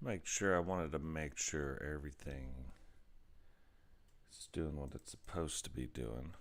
I wanted to make sure everything is doing what it's supposed to be doing.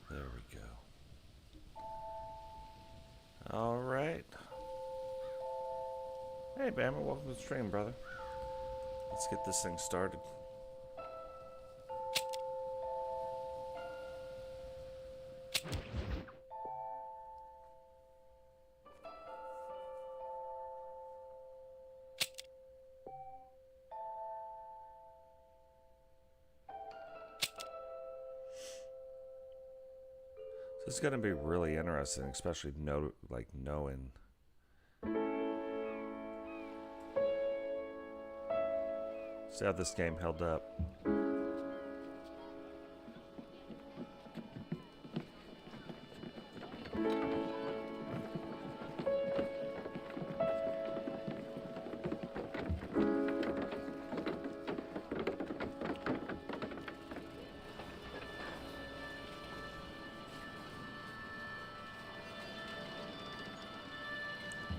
There we go. All right. Hey, Bammer, welcome to the stream, brother. Let's get this thing started. This is going to be really interesting, especially knowing. See how this game held up.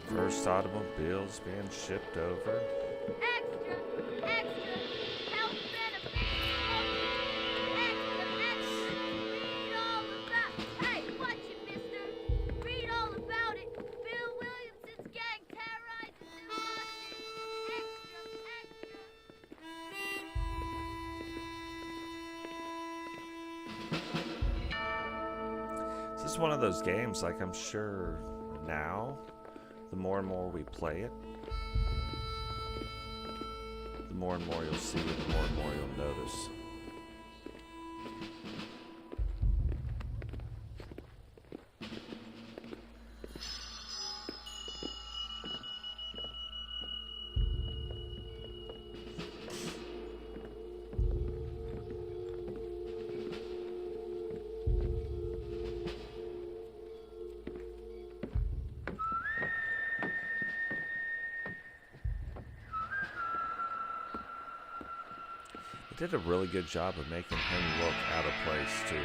First automobiles being shipped over. Extra, extra, health benefits. Extra, read all about. Hey, watch it, mister. Read all about it. Bill Williamson's gang terrorizes New Austin. Extra, extra. This is one of those games, like I'm sure now, the more and more we play it, the more and more you'll see it, the more and more you'll notice. Did a really good job of making him look out of place too.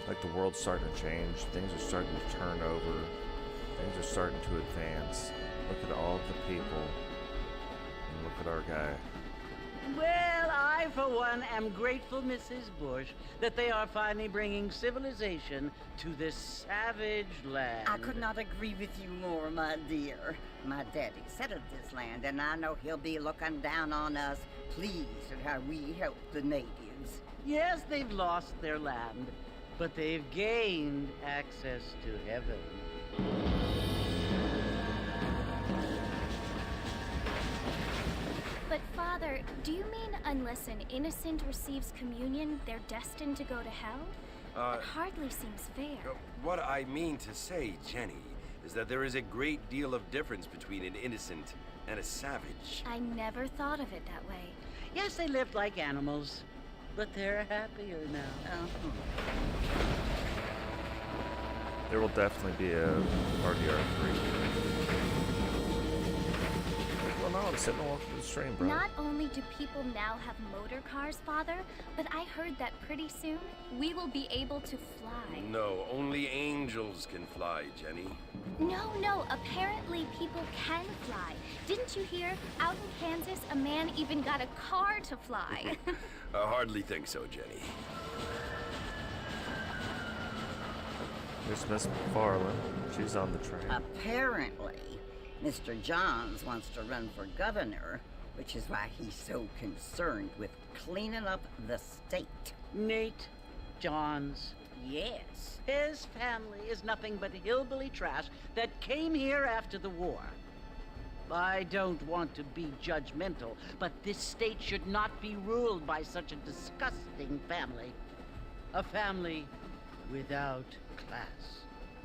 Like the world's starting to change, things are starting to turn over, things are starting to advance. Look at all the people, and look at our guy. Well, I, for one, am grateful, Mrs. Bush, that they are finally bringing civilization to this savage land. I could not agree with you more, my dear. My daddy settled this land, and I know he'll be looking down on us, pleased at how we help the natives. Yes, they've lost their land, but they've gained access to heaven. But Father, do you mean unless an innocent receives communion, they're destined to go to hell? That hardly seems fair. What I mean to say, Jenny, is that there is a great deal of difference between an innocent and a savage. I never thought of it that way. Yes, they lived like animals, but they're happier now. There will definitely be a RDR3. Well, don't know. I'm sitting and walking to the stream, bro. Not only do people now have motor cars, Father, but I heard that pretty soon we will be able to fly. No, only angels can fly, Jenny. No, apparently people can fly. Didn't you hear? Out in Kansas, a man even got a car to fly. I hardly think so, Jenny. Here's Miss McFarlane. She's on the train. Apparently, Mr. Johns wants to run for governor, which is why he's so concerned with cleaning up the state. Nate Johns, yes. His family is nothing but hillbilly trash that came here after the war. I don't want to be judgmental, but this state should not be ruled by such a disgusting family. A family without class.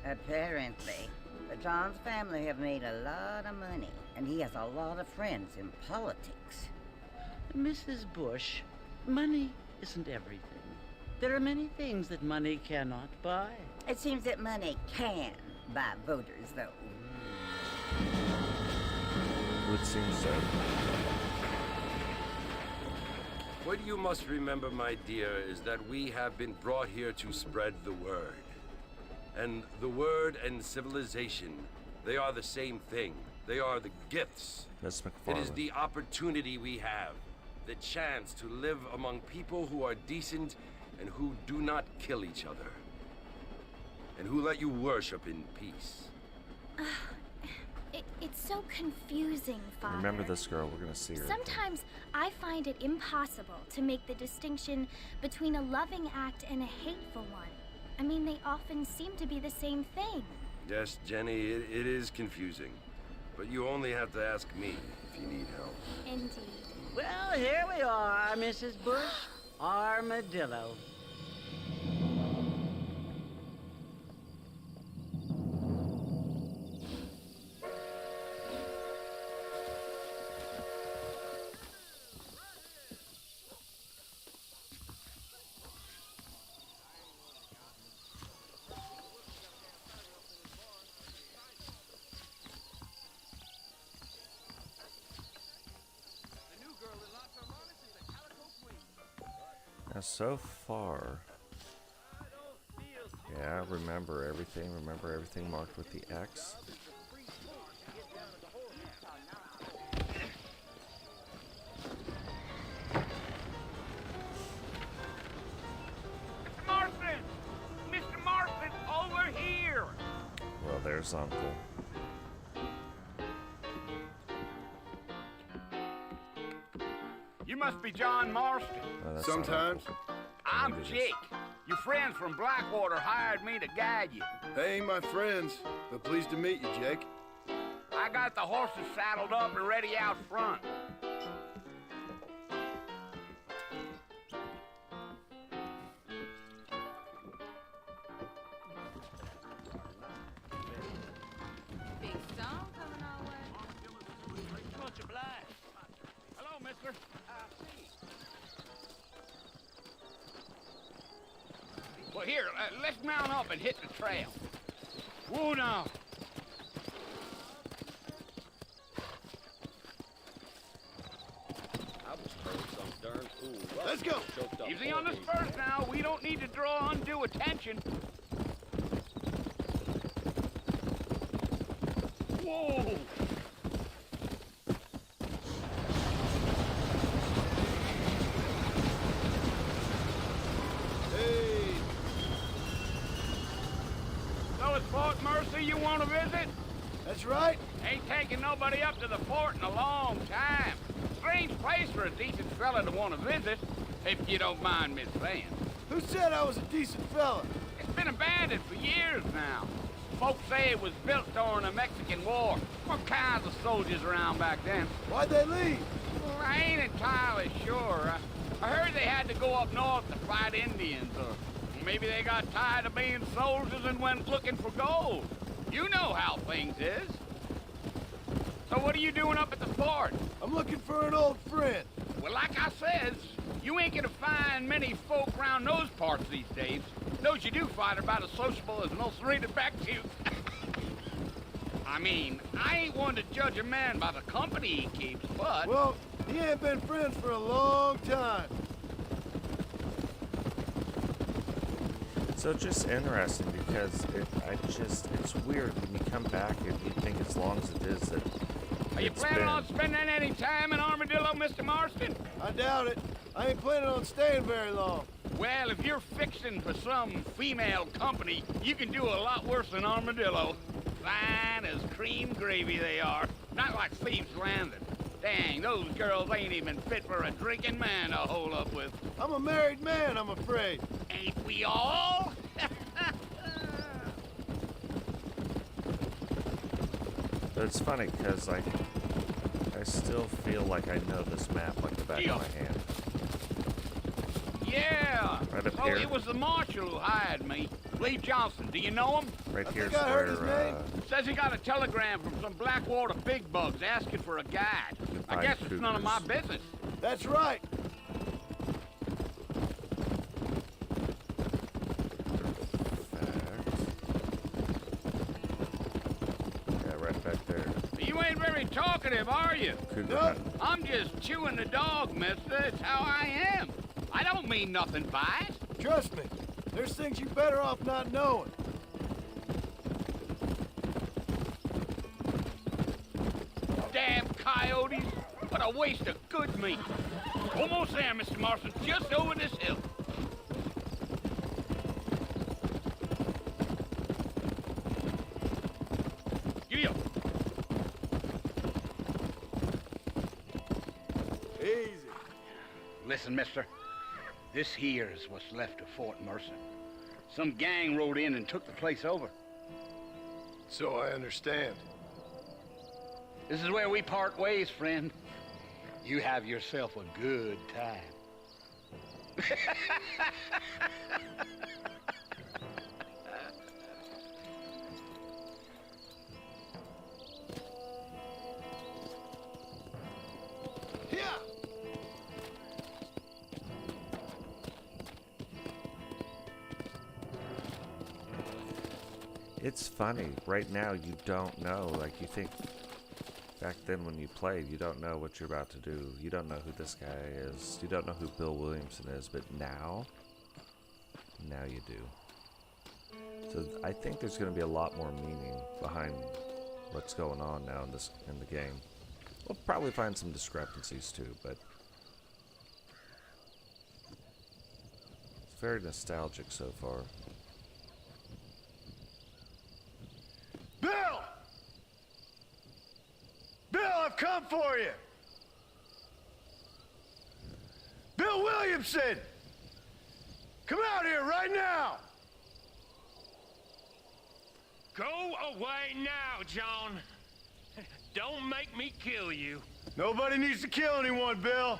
Apparently, the Johns family have made a lot of money, and he has a lot of friends in politics. Mrs. Bush, money isn't everything. There are many things that money cannot buy. It seems that money can buy voters, though. Would seem so. What you must remember, my dear, is that we have been brought here to spread the word. And the word and civilization, they are the same thing. They are the gifts. Miss It is McFarlane. the opportunity we have, the chance to live among people who are decent and who do not kill each other, and who let you worship in peace. It's so confusing, Father. Remember this girl. We're gonna see her. Sometimes I find it impossible to make the distinction between a loving act and a hateful one. I mean, they often seem to be the same thing. Yes, Jenny, it is confusing. But you only have to ask me if you need help. Indeed. Well, here we are, Mrs. Bush. Armadillo. Now, so far, yeah, remember everything marked with the X. Marston! Mr. Marston, over here! Well, there's Uncle. You must be John Marston. Oh, that's not Sometimes. Uncle. I'm Maybe it is. Jake. Your friends from Blackwater hired me to guide you. They ain't my friends, but pleased to meet you, Jake. I got the horses saddled up and ready out front. Big storm coming our way. Much obliged. Hello, mister. Well, here, let's mount up and hit the trail. Whoa, now. Let's go. Easy on the spurs now. We don't need to draw undue attention. Whoa! Hey, So it's Fort Mercer you want to visit? that's right. Ain't taking nobody up to the fort in a long time. Strange place for a decent fella to want to visit, if you don't mind me saying. Who said I was a decent fella? It's been abandoned for years now. Folks say it was built during the Mexican War. All kinds of soldiers around back then. Why'd they leave? Well, I ain't entirely sure. I heard they had to go up north to fight Indians, or maybe they got tired of being soldiers and went looking for gold. You know how things is. So what are you doing up at the fort? I'm looking for an old friend. Well, like I says, you ain't gonna find many folk around those parts these days. Those you do find are about as sociable as an ulcerated back tooth. I mean, I ain't one to judge a man by the company he keeps, but... Well, he ain't been friends for a long time. So it's just interesting because it's weird when you come back and you think as long as it is that Are you planning on spending any time in Armadillo, Mr. Marston? I doubt it. I ain't planning on staying very long. Well, if you're fixing for some female company, you can do a lot worse than Armadillo. Fine as cream gravy they are. Not like Thieves Landing. Dang, those girls ain't even fit for a drinking man to hole up with. I'm a married man, I'm afraid. Ain't we all? But it's funny because I still feel like I know this map like the back of my hand. Yeah. Right up Oh, here. it was the Marshal who hired me. Lee Johnson. Do you know him? Right I here's think I heard where his name. Says he got a telegram from some Blackwater big bugs asking for a guide. I Goodbye, guess it's none of my cougars. business. That's right. Yeah, right back there. You ain't very talkative, are you? Cougar No. hunting. I'm just chewing the dog, mister. It's how I am. I don't mean nothing by it. Trust me. There's things you better off not knowing. Damn coyotes. What a waste of good meat. Almost there, Mr. Marston. Just over this hill. Yeah. Easy. Listen, mister. This here is what's left of Fort Mercer. Some gang rode in and took the place over. So I understand. This is where we part ways, friend. You have yourself a good time. Yeah. It's funny. Right now, you don't know. Like, you think back then when you played, you don't know what you're about to do. You don't know who this guy is. You don't know who Bill Williamson is. But now you do. So I think there's going to be a lot more meaning behind what's going on now in the game. We'll probably find some discrepancies too, but it's very nostalgic so far. Bill! Bill, I've come for you! Bill Williamson! Come out here right now! Go away now, John. Don't make me kill you. Nobody needs to kill anyone, Bill.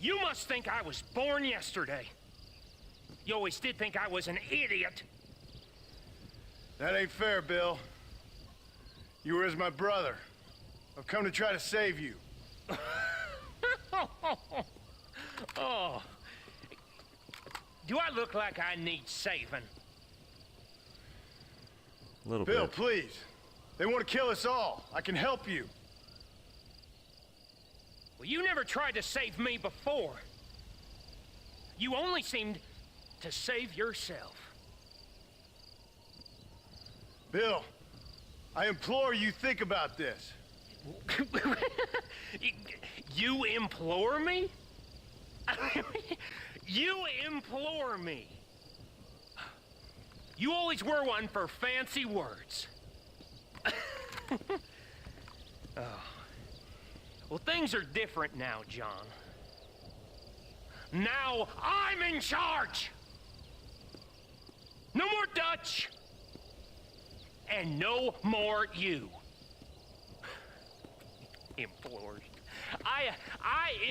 You must think I was born yesterday. You always did think I was an idiot. That ain't fair, Bill. You were as my brother. I've come to try to save you. Oh. Do I look like I need saving? A little Bill, bit. please. They want to kill us all. I can help you. Well, you never tried to save me before. You only seemed to save yourself. Bill, I implore you think about this. You implore me? You implore me. You always were one for fancy words. Oh. Well, things are different now, John. Now I'm in charge. No more Dutch. And no more you. Implores. I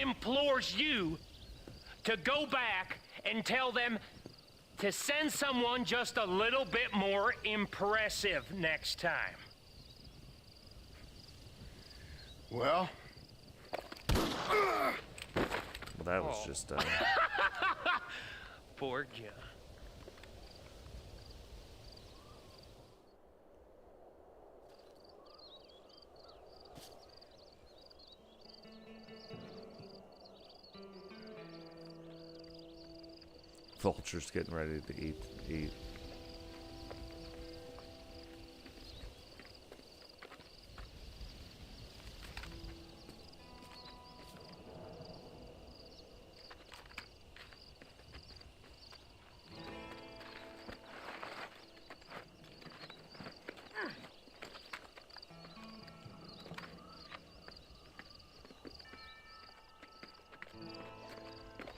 implores you to go back and tell them to send someone just a little bit more impressive next time. Well, That was just Poor John. Vultures getting ready to eat.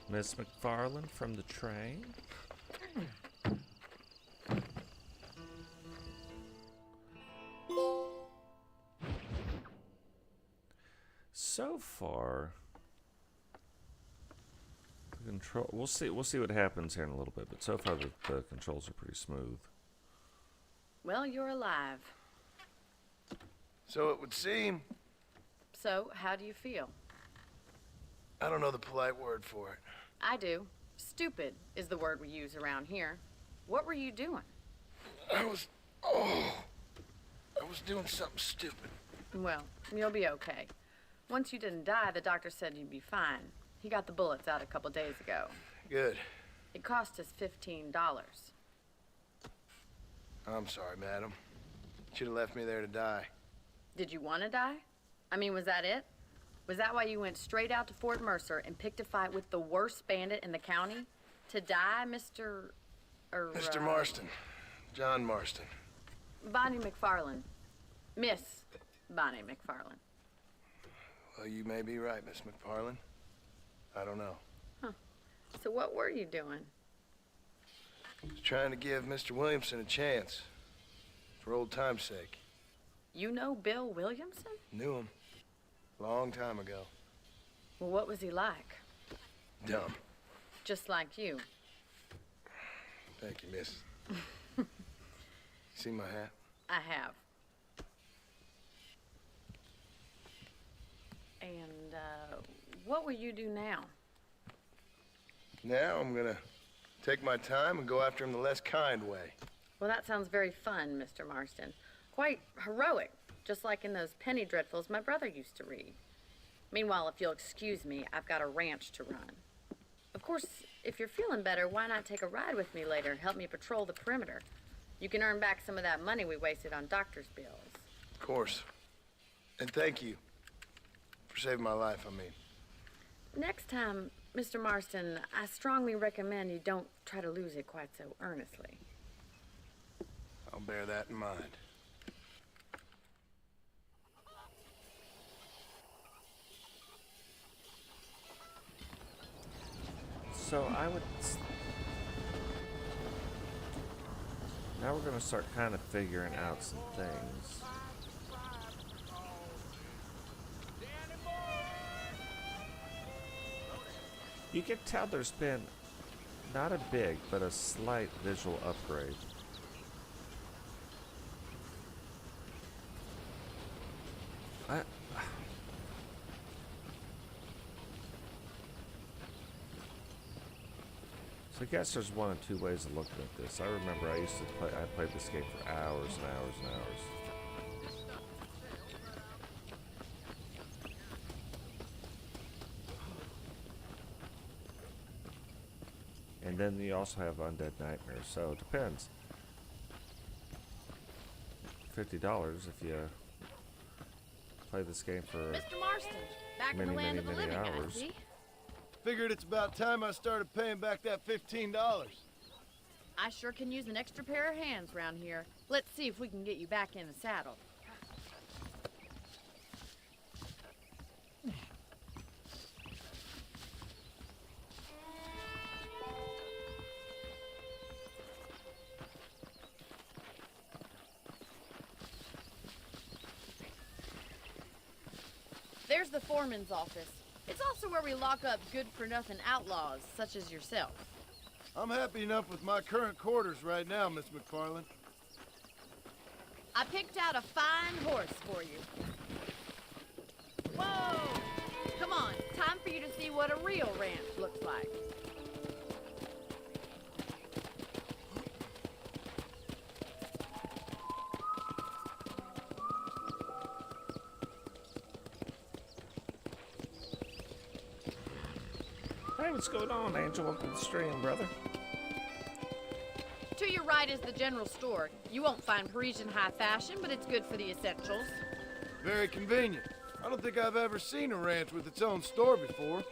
Miss McFarland from the train. So far, the control. We'll see what happens here in a little bit. But so far, the controls are pretty smooth. Well, you're alive. So it would seem. So, how do you feel? I don't know the polite word for it. I do. Stupid is the word we use around here. What were you doing? I was doing something stupid. Well, you'll be okay. Once you didn't die, the doctor said you'd be fine. He got the bullets out a couple days ago. Good. It cost us $15. I'm sorry, madam. Should have left me there to die. Did you want to die? I mean, was that it? Was that why you went straight out to Fort Mercer and picked a fight with the worst bandit in the county? To die, Mr. Mr. Marston. John Marston. Bonnie McFarland. Miss Bonnie McFarland. Well, you may be right, Miss McFarland. I don't know. Huh. So what were you doing? Just trying to give Mr. Williamson a chance. For old time's sake. You know Bill Williamson? Knew him. Long time ago. Well, what was he like? Dumb. Just like you. Thank you, miss. See my hat? I have. And, what will you do now? Now I'm gonna take my time and go after him the less kind way. Well, that sounds very fun, Mr. Marston. Quite heroic, just like in those penny dreadfuls my brother used to read. Meanwhile, if you'll excuse me, I've got a ranch to run. Of course, if you're feeling better, why not take a ride with me later and help me patrol the perimeter? You can earn back some of that money we wasted on doctor's bills. Of course. And thank you for saving my life, I mean. Next time, Mr. Marston, I strongly recommend you don't try to lose it quite so earnestly. I'll bear that in mind. So I would. Now we're gonna start kind of figuring out some things. You can tell there's been not a big, but a slight visual upgrade. So I guess there's one of two ways of looking at this. I remember I played this game for hours and hours and hours. And then you also have Undead Nightmare, so it depends. $50 if you play this game for Mr. Marston, back in many, the land many, of the many living, I hours. see. Figured it's about time I started paying back that $15. I sure can use an extra pair of hands around here. Let's see if we can get you back in the saddle. There's the foreman's office. It's also where we lock up good-for-nothing outlaws, such as yourself. I'm happy enough with my current quarters right now, Miss McFarland. I picked out a fine horse for you. Whoa! Come on, time for you to see what a real ranch looks like. Hey, what's going on, Angel? Welcome to the stream, brother. right is the general store. You won't find Parisian high fashion, but it's good for the essentials. Very convenient. I don't think I've ever seen a ranch with its own store before.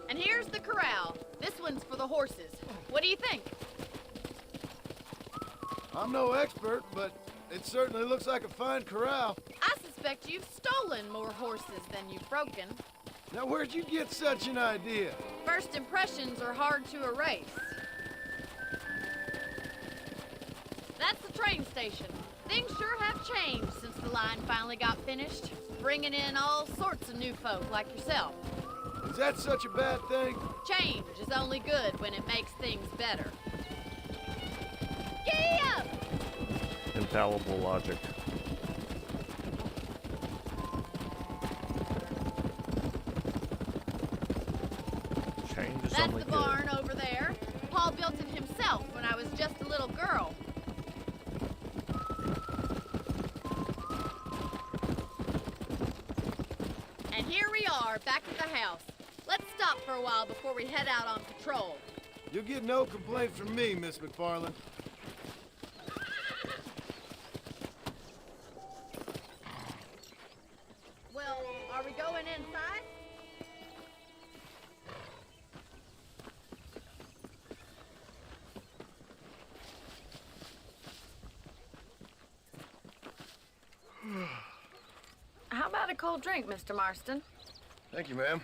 And here's the corral. This one's for the horses. What do you think? I'm no expert, but it certainly looks like a fine corral. I suspect you've stolen more horses than you've broken. Now, where'd you get such an idea? First impressions are hard to erase. That's the train station. Things sure have changed since the line finally got finished, bringing in all sorts of new folk like yourself. Is that such a bad thing? Change is only good when it makes things better. Giddy up! Infallible logic. Change is That's only the good. barn over there. Paul built it himself when I was just a little girl. And here we are, back at the house. Let's stop for a while before we head out on patrol. You'll get no complaint from me, Miss McFarland. Well, are we going inside? How about a cold drink, Mr. Marston? Thank you, ma'am.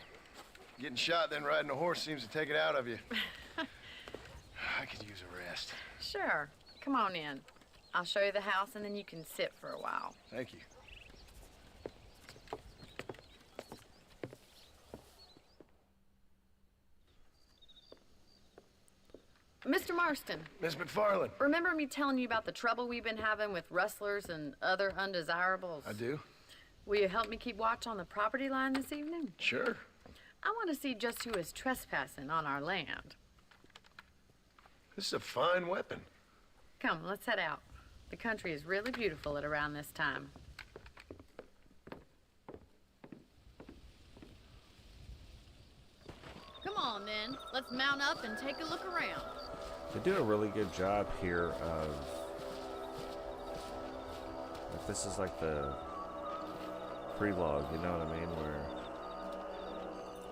Getting shot, then riding a horse seems to take it out of you. I could use a rest. Sure. Come on in. I'll show you the house, and then you can sit for a while. Thank you. Mr. Marston, Miss McFarland. remember me telling you about the trouble we've been having with rustlers and other undesirables? I do? Will you help me keep watch on the property line this evening? Sure. I want to see just who is trespassing on our land. This is a fine weapon. Come, let's head out. The country is really beautiful at around this time. Come on, then. Let's mount up and take a look around. They do a really good job here of... If this is like the prologue, you know what I mean? Where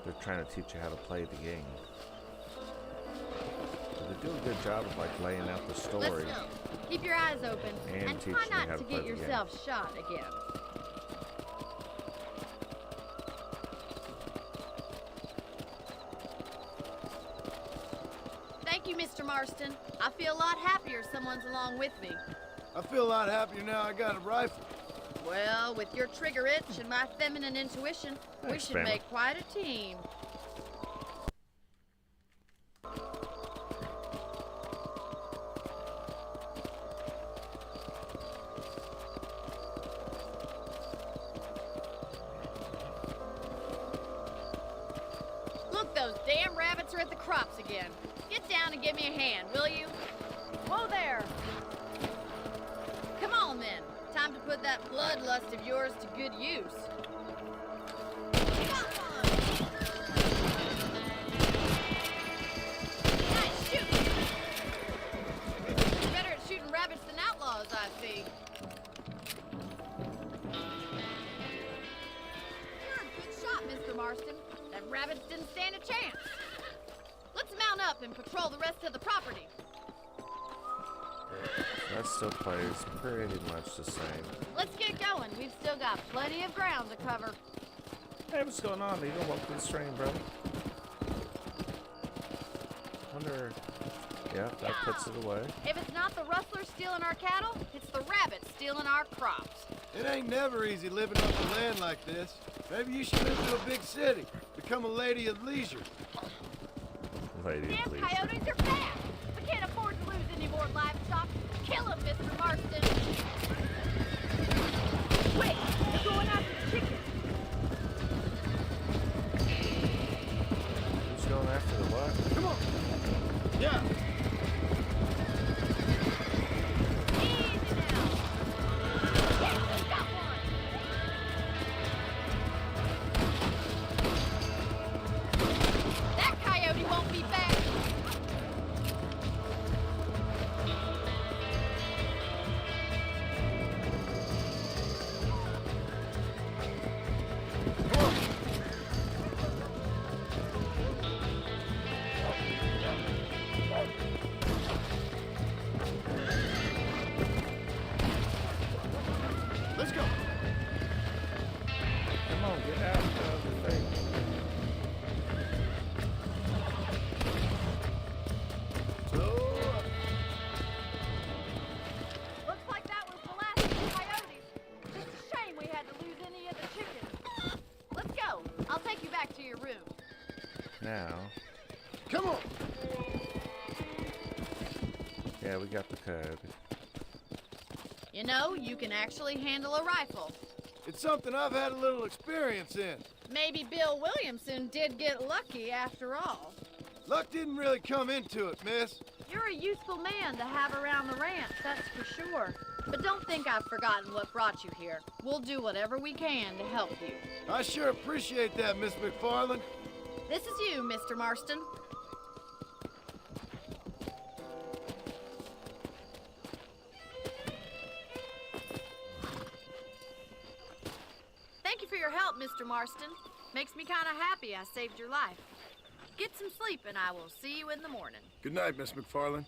they're trying to teach you how to play the game. But they do a good job of like laying out the story. Let's go. Keep your eyes open And try teaching you how not to to play get the game. yourself shot again. Thank you, Mr. Marston. I feel a lot happier someone's along with me. I feel a lot happier now I got a rifle. Well, with your trigger itch and my feminine intuition, we Thanks, should Bama. make quite a team. Look, those damn rabbits are at the crops again. Get down and give me a hand, will you? Whoa there! Come on, then. Time to put that bloodlust of yours to good use. Got one! Nice shooting! You're better at shooting rabbits than outlaws, I see. You're a good shot, Mr. Marston. That rabbits didn't stand a chance. Let's mount up and patrol the rest of the property. That still plays pretty much the same. Let's get going. We've still got plenty of ground to cover. Hey, what's going on? You gonna walk through the stream, bro? Wonder... Yeah, that puts it away. If it's not the rustlers stealing our cattle, it's the rabbits stealing our crops. It ain't never easy living on the land like this. Maybe you should move to a big city. Become a lady of leisure. Lady, Damn please. coyotes are fast. We can't afford to lose any more livestock. Kill them, Mr. Marston. Wait, they're going after the chickens. Who's going after the what? Come on. Yeah. Easy now. Yes, got one. Yeah, we got the code. You know, you can actually handle a rifle. It's something I've had a little experience in. Maybe Bill Williamson did get lucky after all. Luck didn't really come into it, miss. You're a useful man to have around the ranch, that's for sure. But don't think I've forgotten what brought you here. We'll do whatever we can to help you. I sure appreciate that, Miss McFarland. This is you, Mr. Marston. Thank you for your help, Mr. Marston. Makes me kind of happy I saved your life. Get some sleep and I will see you in the morning. Good night, Miss McFarland.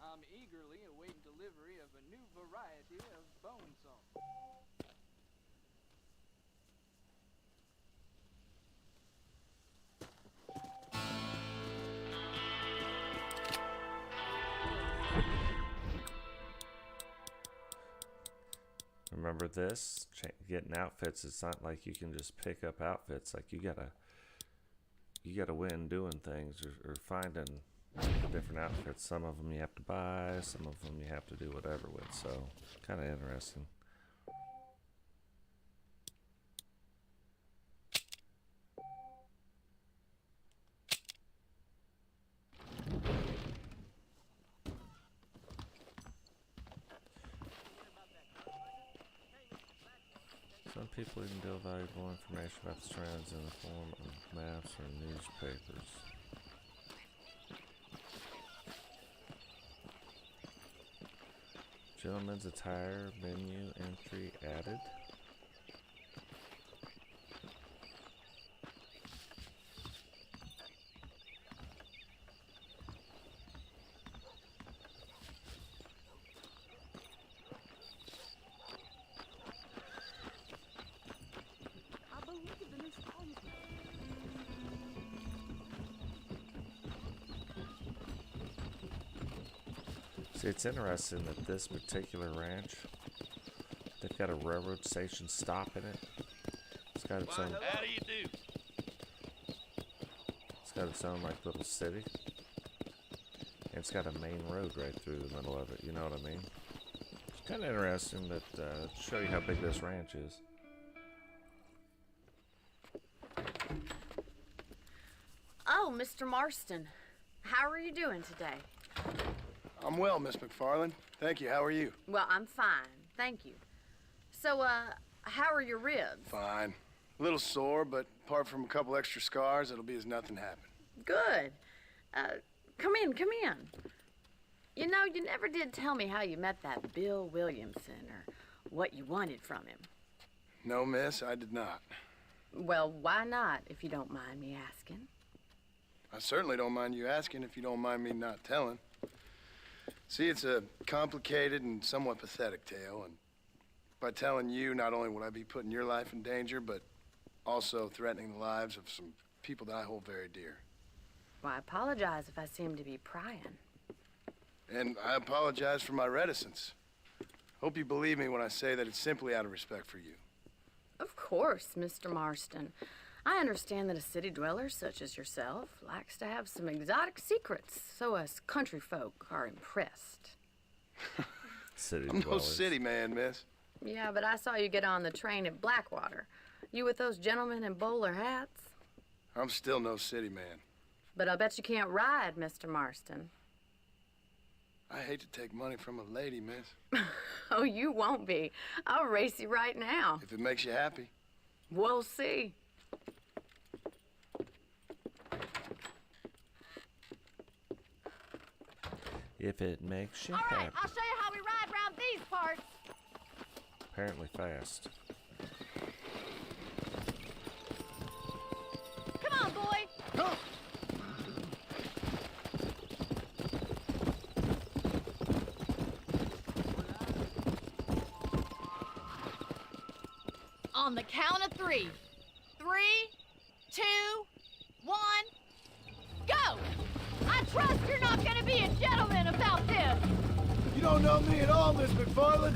I'm eagerly awaiting delivery of a new variety of bone saw. Remember this? Getting outfits, it's not like you can just pick up outfits. Like you gotta win doing things or finding different outfits. Some of them you have to buy, some of them you have to do whatever with. So kind of interesting. Some people even deal valuable information about the strands in the form of maps or newspapers. Gentleman's attire menu entry added. See, it's interesting that this particular ranch, they've got a railroad station stop in it. It's got its own. How do you do? It's got its own like little city. And it's got a main road right through the middle of it. You know what I mean? It's kind of interesting that to show you how big this ranch is. Oh, Mr. Marston, how are you doing today? I'm well, Miss McFarland. Thank you. How are you? Well, I'm fine, thank you. So, how are your ribs? Fine. A little sore, but apart from a couple extra scars, it'll be as nothing happened. Good. Come in. You know, you never did tell me how you met that Bill Williamson or what you wanted from him. No, miss, I did not. Well, why not, if you don't mind me asking? I certainly don't mind you asking if you don't mind me not telling. See, it's a complicated and somewhat pathetic tale, and by telling you, not only would I be putting your life in danger, but also threatening the lives of some people that I hold very dear. Well, I apologize if I seem to be prying. And I apologize for my reticence. Hope you believe me when I say that it's simply out of respect for you. Of course, Mr. Marston. I understand that a city dweller such as yourself likes to have some exotic secrets, so us country folk are impressed. City I'm no dwellers. city man, miss. Yeah, but I saw you get on the train at Blackwater. You with those gentlemen in bowler hats? I'm still no city man. But I bet you can't ride, Mr. Marston. I hate to take money from a lady, miss. Oh, you won't be. I'll race you right now. If it makes you happy. We'll see. If it makes you All right, happy. I'll show you how we ride around these parts. Apparently fast. Come on, boy. Come! On the count of 3. 3, 2, 1, go! I trust you're not gonna be a gentleman about this. You don't know me at all, Miss McFarland.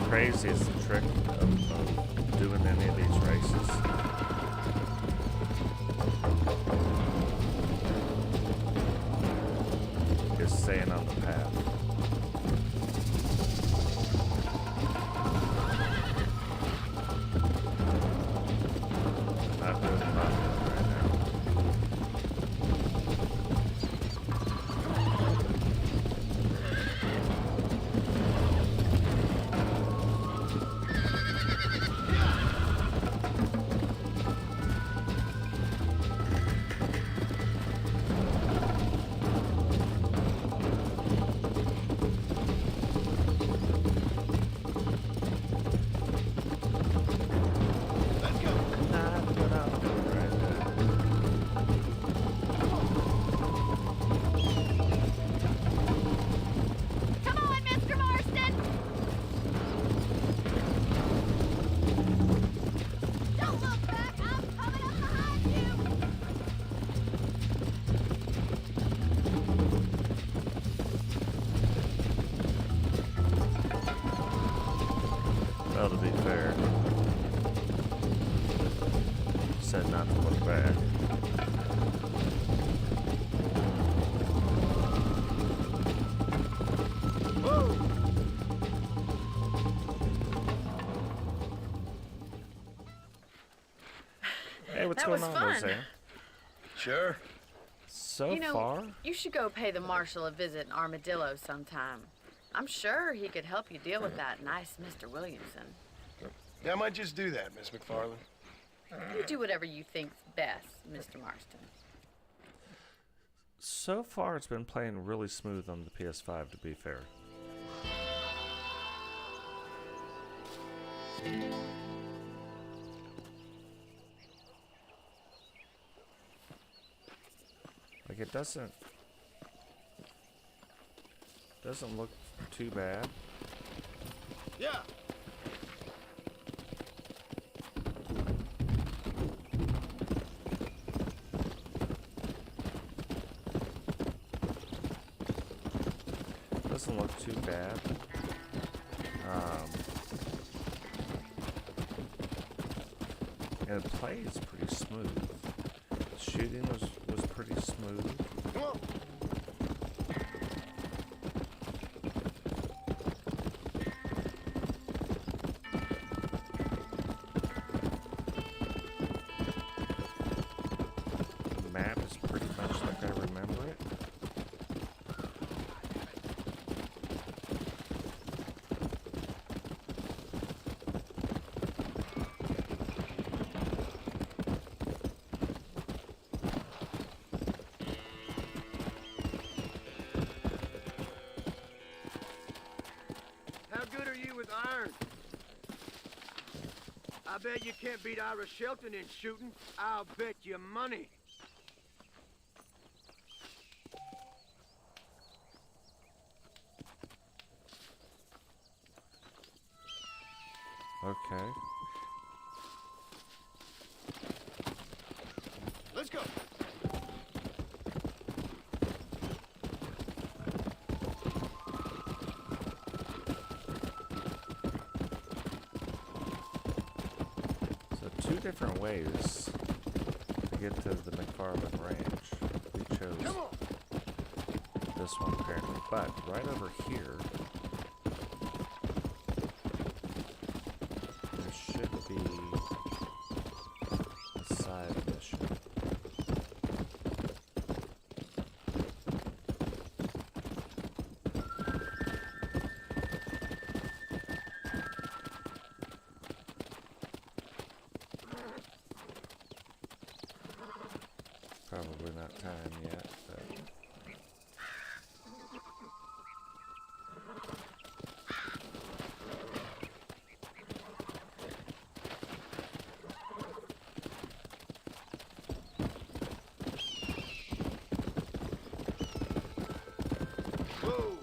craziest trick of doing any of these races is staying on the path. Not doing it right now. Come on, Mr. Marston! Don't look back! I'm coming up behind you! Well, to be fair, said not to look back. Hey, what's That going was on, fun. Roseanne? Sure. So You know, far? you should go pay the Marshal a visit in Armadillo sometime. I'm sure he could help you deal with that nice Mr. Williamson. Yeah, I might just do that, Miss McFarland. You do whatever you think's best, Mr. Marston. So far, it's been playing really smooth on the PS5, to be fair. Like, it doesn't look too bad. Yeah. Doesn't look too bad. And it plays pretty smooth. Shooting was pretty smooth. Come on. The map is pretty much like I remember it. How good are you with iron? I bet you can't beat Ira Shelton in shooting. I'll bet you money. Okay. Let's go. So two different ways to get to the McFarland Ranch. We chose Come on. this one apparently, but right over here there should be a side mission. Probably not time yet, but Whoa!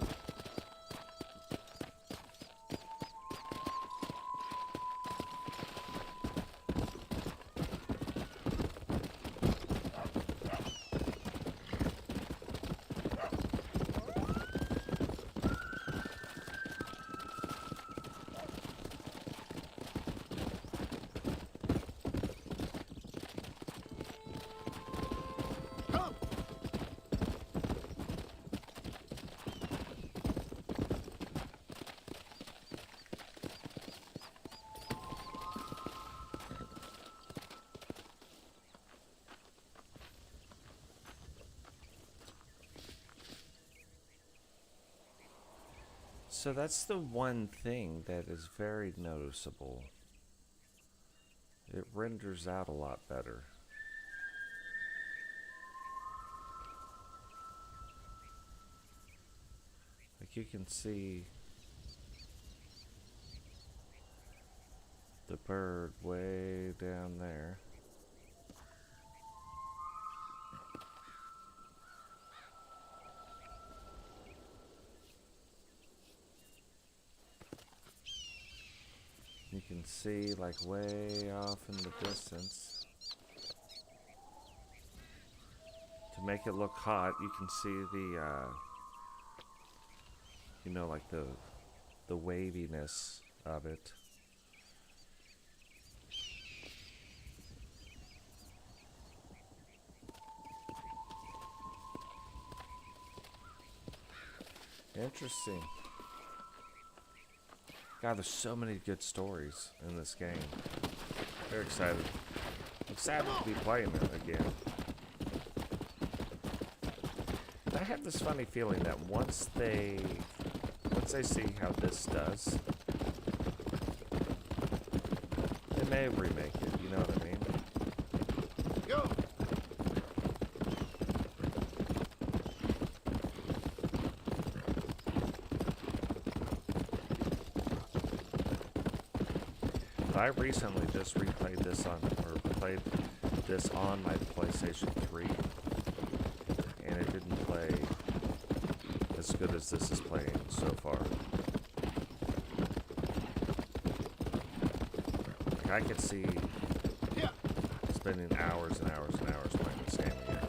So that's the one thing that is very noticeable. It renders out a lot better. Like you can see the bird way down there. You can see like way off in the distance. To make it look hot, you can see the you know, like the waviness of it. Interesting. God, there's so many good stories in this game. Very excited. I'm excited to be playing it again. I have this funny feeling that once they see how this does, they may remake it, you know what I mean? Go! I recently just replayed this on, or played this on my PlayStation 3, and it didn't play as good as this is playing so far. Like I could see spending hours and hours and hours playing this game again.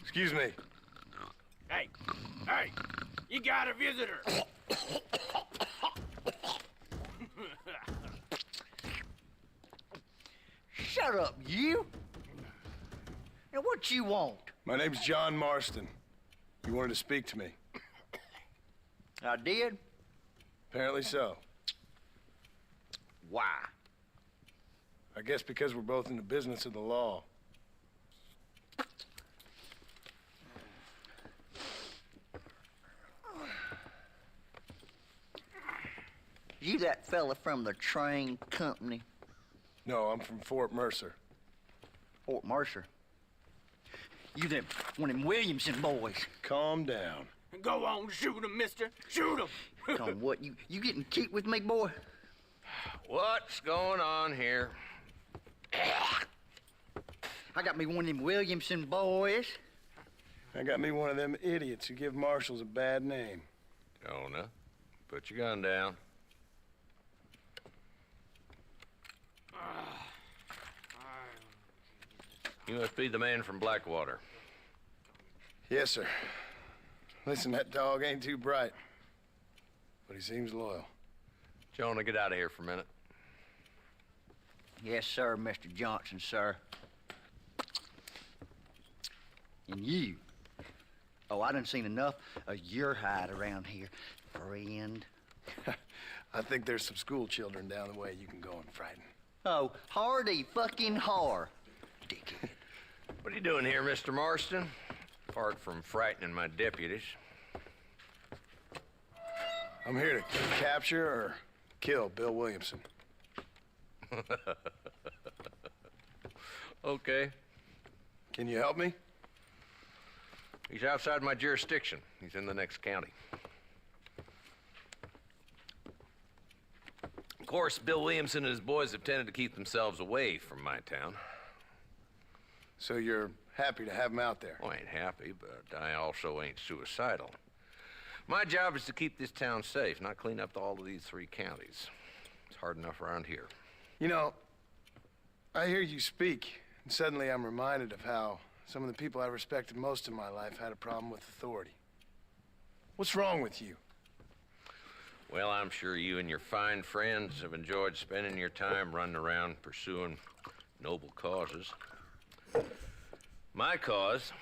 Excuse me. Hey, hey, you got a visitor. Shut up, you. And what you want? My name's John Marston. You wanted to speak to me. I did? Apparently so. Why? I guess because we're both in the business of the law. You that fella from the train company? No, I'm from Fort Mercer. Fort Mercer? You them one of them Williamson boys? Calm down. Go on, shoot him, mister. Shoot him. On what? You getting cute with me, boy? What's going on here? I got me one of them Williamson boys. I got me one of them idiots who give marshals a bad name. Jonah, put your gun down. You must be the man from Blackwater. Yes, sir. Listen, that dog ain't too bright, but he seems loyal. Jonah, get out of here for a minute. Yes, sir, Mr. Johnson, sir. And you. Oh, I done seen enough of your hide around here, friend. I think there's some school children down the way you can go and frighten. Oh, hardy fucking har. Dickhead. What are you doing here, Mr. Marston? Apart from frightening my deputies. I'm here to capture or kill Bill Williamson. Okay. Can you help me? He's outside my jurisdiction. He's in the next county. Of course, Bill Williamson and his boys have tended to keep themselves away from my town. So you're happy to have him out there? Well, I ain't happy, but I also ain't suicidal. My job is to keep this town safe, not clean up all of these 3 counties. It's hard enough around here. You know, I hear you speak, and suddenly I'm reminded of how some of the people I respected most in my life had a problem with authority. What's wrong with you? Well, I'm sure you and your fine friends have enjoyed spending your time running around pursuing noble causes. My cause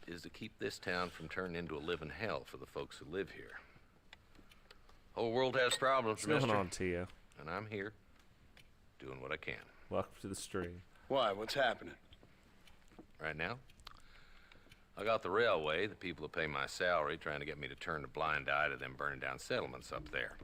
is to keep this town from turning into a living hell for the folks who live here. Whole world has problems, What's going mister. on, Tio? And I'm here, doing what I can. Welcome to the stream. Why? What's happening? Right now, I got the railway, the people who pay my salary, trying to get me to turn a blind eye to them burning down settlements up there.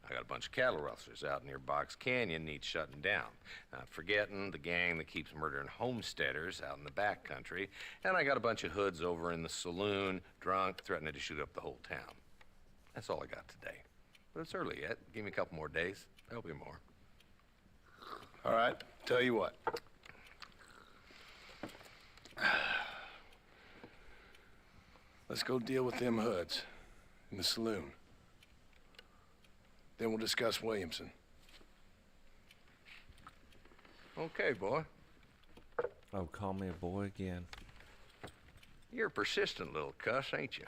I got a bunch of cattle rustlers out near Box Canyon needs shutting down. Not forgetting the gang that keeps murdering homesteaders out in the back country. And I got a bunch of hoods over in the saloon, drunk, threatening to shoot up the whole town. That's all I got today. But it's early yet. Give me a couple more days. There'll be more. All right, tell you what. Let's go deal with them hoods in the saloon. Then we'll discuss Williamson. Okay, boy. Oh, call me a boy again. You're a persistent little cuss, ain't you?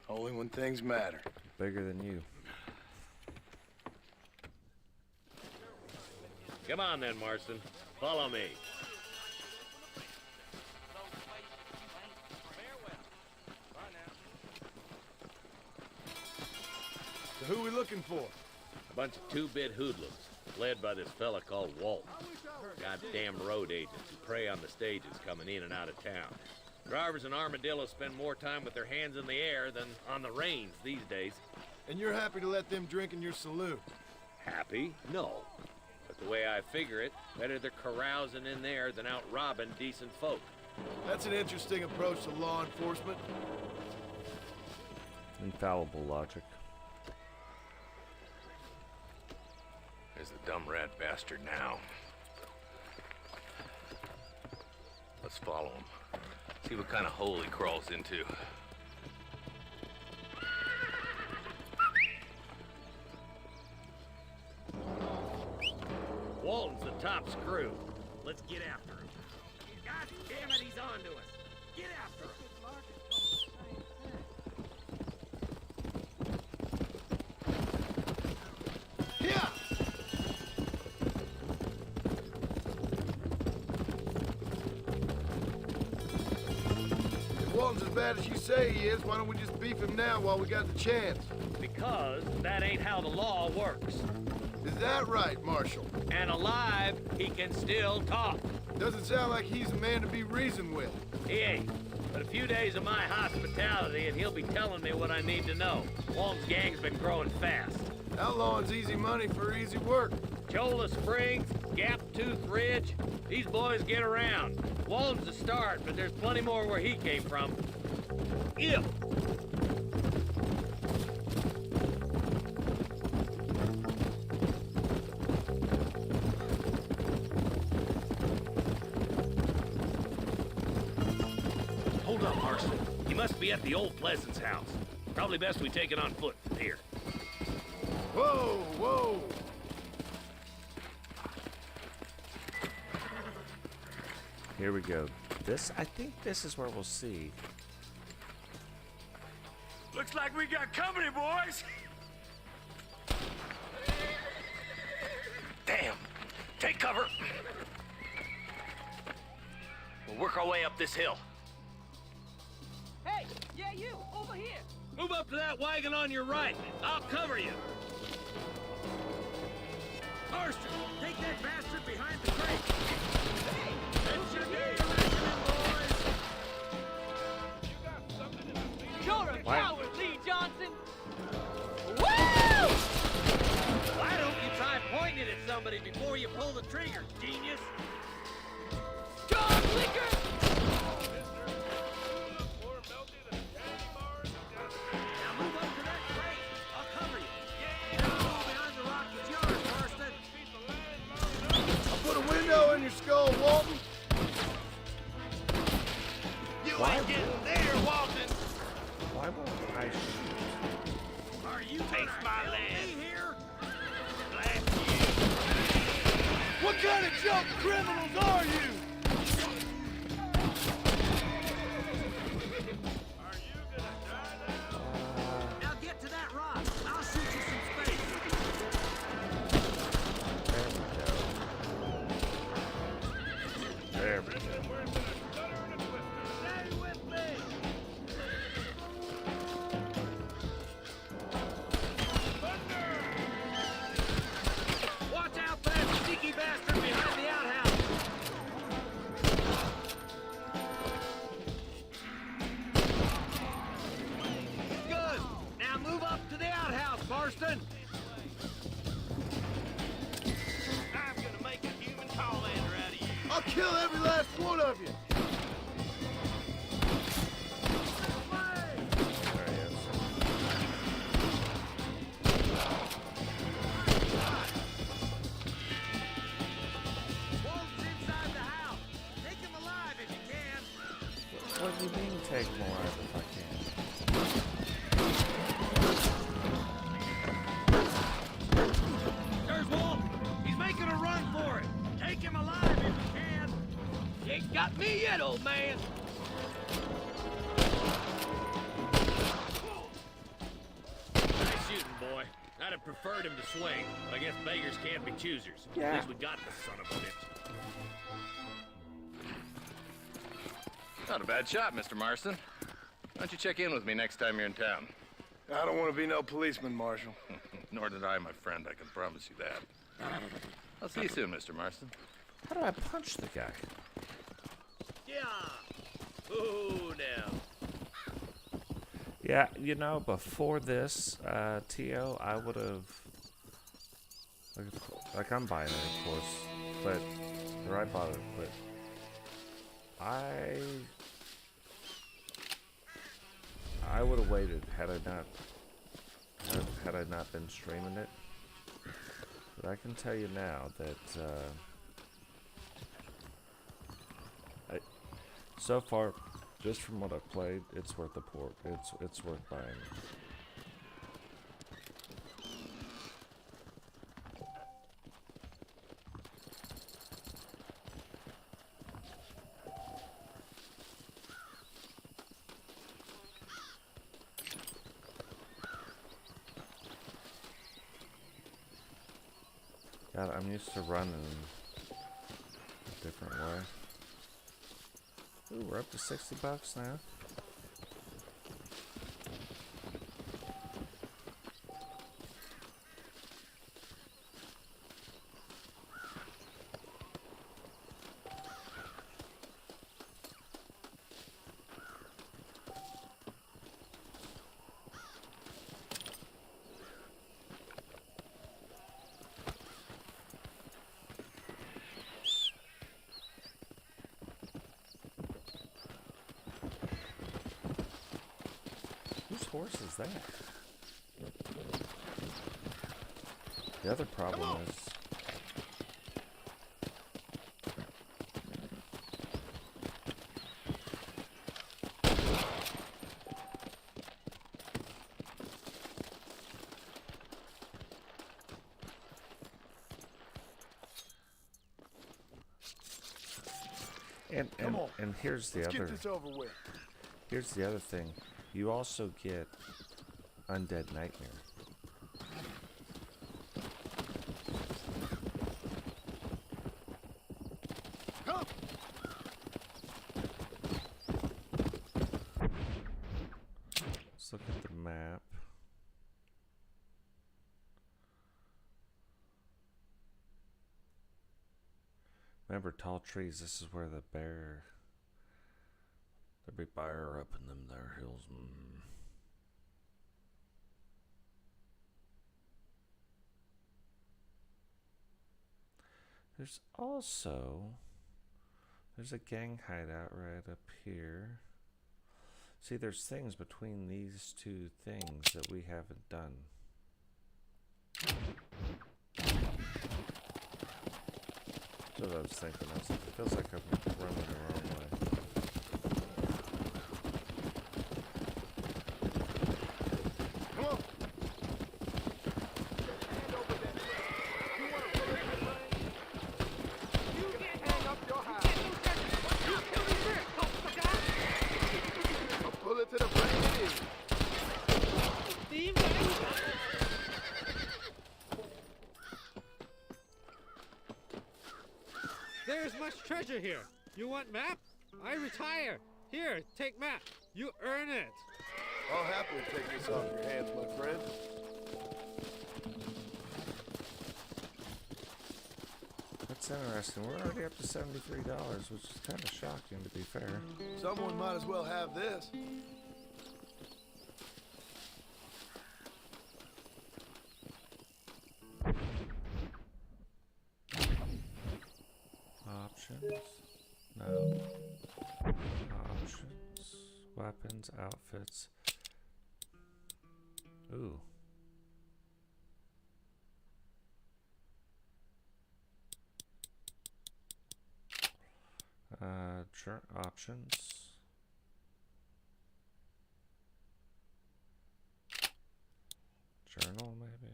Only when things matter. Bigger than you. Come on then, Marston. Follow me. So who we looking for? A bunch of 2-bit hoodlums, led by this fella called Walt. Goddamn road agents who prey on the stages coming in and out of town. Drivers in Armadillo spend more time with their hands in the air than on the reins these days. And you're happy to let them drink in your saloon? Happy? No. But the way I figure it, better they're carousing in there than out robbing decent folk. That's an interesting approach to law enforcement. Infallible logic. There's the dumb rat bastard now. Let's follow him. See what kind of hole he crawls into. Walton's the top screw. Let's get after him. God damn it, he's on to us. Get after him. If Walton's as bad as you say he is, why don't we just beef him now while we got the chance? Because that ain't how the law works. Is that right, Marshal? And alive, he can still talk. Doesn't sound like he's a man to be reasoned with. He ain't. But a few days of my hospitality and he'll be telling me what I need to know. Walton's gang's been growing fast. Outlawing's easy money for easy work. Cholla Springs, Gap Tooth Ridge, these boys get around. Walton's the start, but there's plenty more where he came from. Ew. Hold up, Marston. He must be at the old Pleasance house. Probably best we take it on foot from here. Whoa, whoa! Here we go. I think this is where we'll see. Looks like we got company, boys. Damn! Take cover! We'll work our way up this hill. Hey, yeah, you, over here. Move up to that wagon on your right. I'll cover you. Marston, take that bastard behind the crate. Hey, that's your day, boys. You're a coward, Lee Johnson. Woo! Why don't you try pointing it at somebody before you pull the trigger, genius? John Liquor! Now move up to that crate. I'll cover you. Go behind the rock is yours, Marston. I'll put a window in your skull, Walton. You ain't getting there, Walton. Why won't I shoot? Are you taste my lead? Here? Blast you. What kind of junk criminals are you? Now get to that rock. I'll shoot you some space. There we go. Stay with me. Watch out for that sneaky bastard behind the outhouse. Good. Now move up to the outhouse, Marston. I'm gonna make a human Tollander out of you. I'll kill every last one of you. There he is. Wolf's inside the house. Take him alive if you can. What do you mean take more if I can? There's Wolf. He's making a run for it. Take him alive if you can. You ain't got me yet, old man. Nice shooting, boy. I'd have preferred him to swing, but I guess beggars can't be choosers. Yeah. At least we got the son of a bitch. Not a bad shot, Mr. Marston. Why don't you check in with me next time you're in town? I don't want to be no policeman, Marshal. Nor did I, my friend. I can promise you that. I'll see you soon, Mr. Marston. How do I punch the guy? Yeah. Ooh, now. Yeah, you know, before this, T.O., I would have... Like, I'm buying it, of course. But... Or I bought it, but... I would have waited had I not been streaming it. But I can tell you now that so far, just from what I've played, it's worth the port. It's worth buying. God, I'm used to running a different way. Ooh, we're up to $60 now. Whose horse is that? The other problem is... And here's the Let's other... get this over with. Here's the other thing. You also get Undead Nightmare. Come. Let's look at the map. Remember, tall trees, this is where the bear... There'd be bear up in them there hills. There's also... There's a gang hideout right up here. See, there's things between these two things that we haven't done. That's what I was thinking. I was like, it feels like I'm running the wrong way. Come on. treasure here. You want map? I retire. Here, take map. You earn it. I'll happily take this off your hands, my friend. That's interesting. We're already up to $73, which is kind of shocking, to be fair. Someone might as well have this. Options. No. Options. Weapons, outfits. Ooh. Options. Journal, maybe.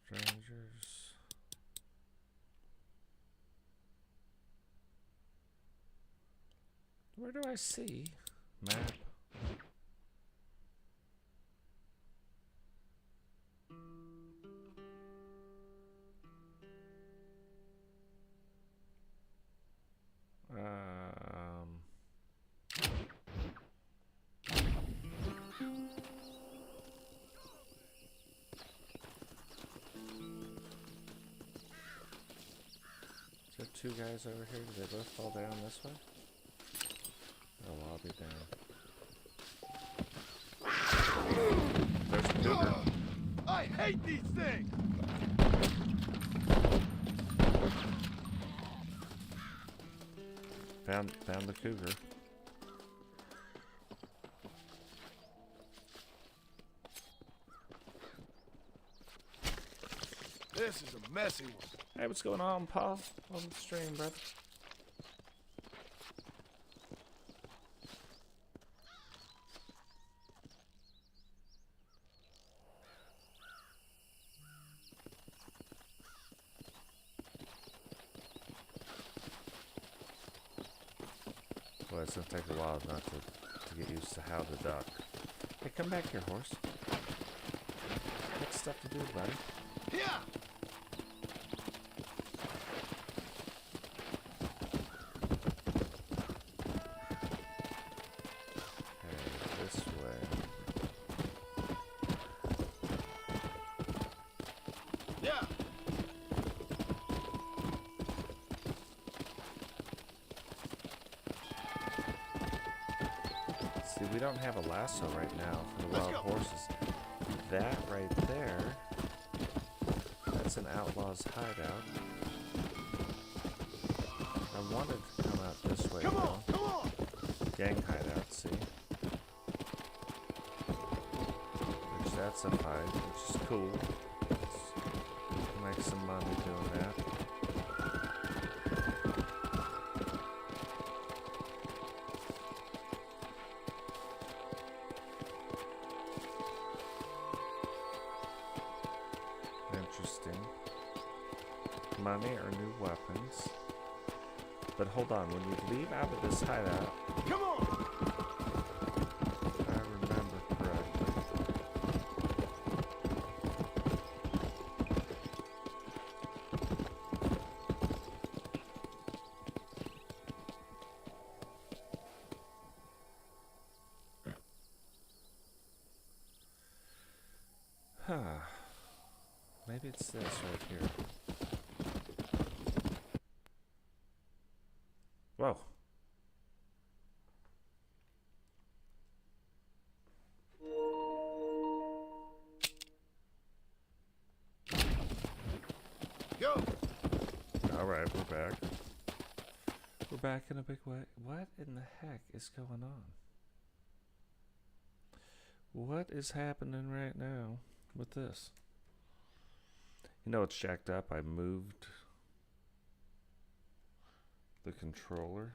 Strangers. Where do I see map? Is there two guys over here? Did they both fall down this way? Oh, well, I'll be down. There's a cougar. I hate these things! Found the cougar. This is a messy one. Hey, what's going on, Paul? On the stream, brother. Well, it's gonna take a while not to get used to how to duck. Hey, come back here, horse. Got stuff to do, buddy. Yeah! This way. Yeah! See, we don't have a lasso right now for the wild horses. That right there, that's an outlaw's hideout. I wanted to come out this way. Come on, come on! Gang hideout, see? Which that's a fight, which is cool. Let's make some money doing that. Interesting. Money or new weapons. But hold on, when you leave out of this hideout, come on! if I remember correctly. Huh. Maybe it's this right here. Whoa. Go! Alright, we're back. We're back in a big way. What in the heck is going on? What is happening right now with this? You know it's jacked up. I moved the controller.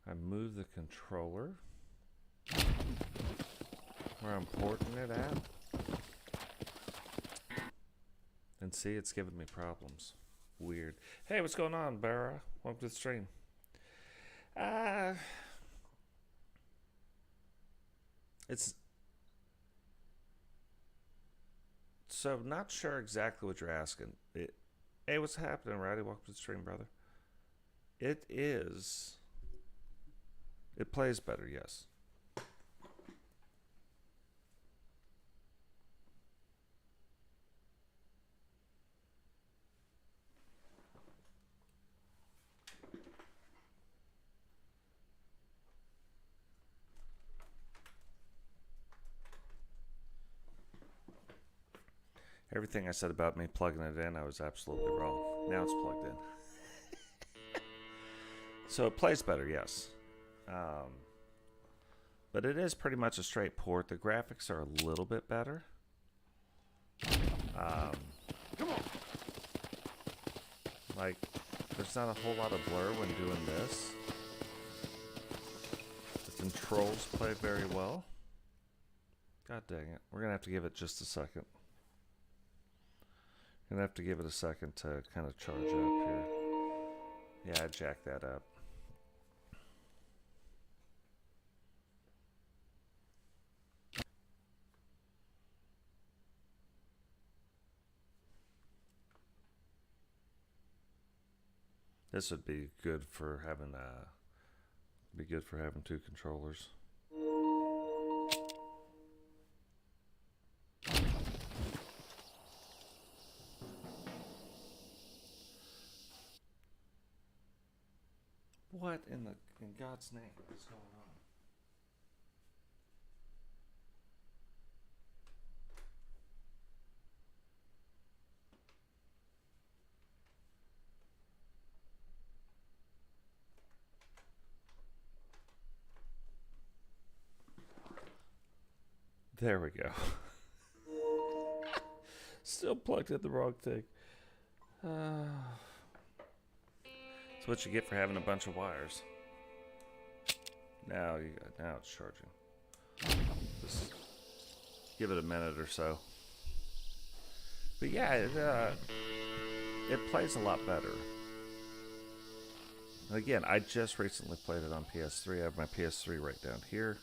I moved the controller. where I'm porting it at. And see, it's giving me problems. Weird. Hey, what's going on, Barra? Welcome to the stream. It's... So, not sure exactly what you're asking. Hey, what's happening, Rowdy? Welcome to the stream, brother. It is... It plays better, yes. Everything I said about me plugging it in, I was absolutely wrong. Now it's plugged in. So it plays better, yes. But it is pretty much a straight port. The graphics are a little bit better. Come on. Like, there's not a whole lot of blur when doing this. The controls play very well. God dang it. We're going to have to give it just a second. Gonna have to give it a second to kind of charge up here. Yeah, I jacked that up. This would be good for having two controllers. What in God's name is going on? There we go. Still plugged in the wrong thing. That's what you get for having a bunch of wires. Now it's charging. Just give it a minute or so. But yeah, it plays a lot better. Again, I just recently played it on PS3. I have my PS3 right down here.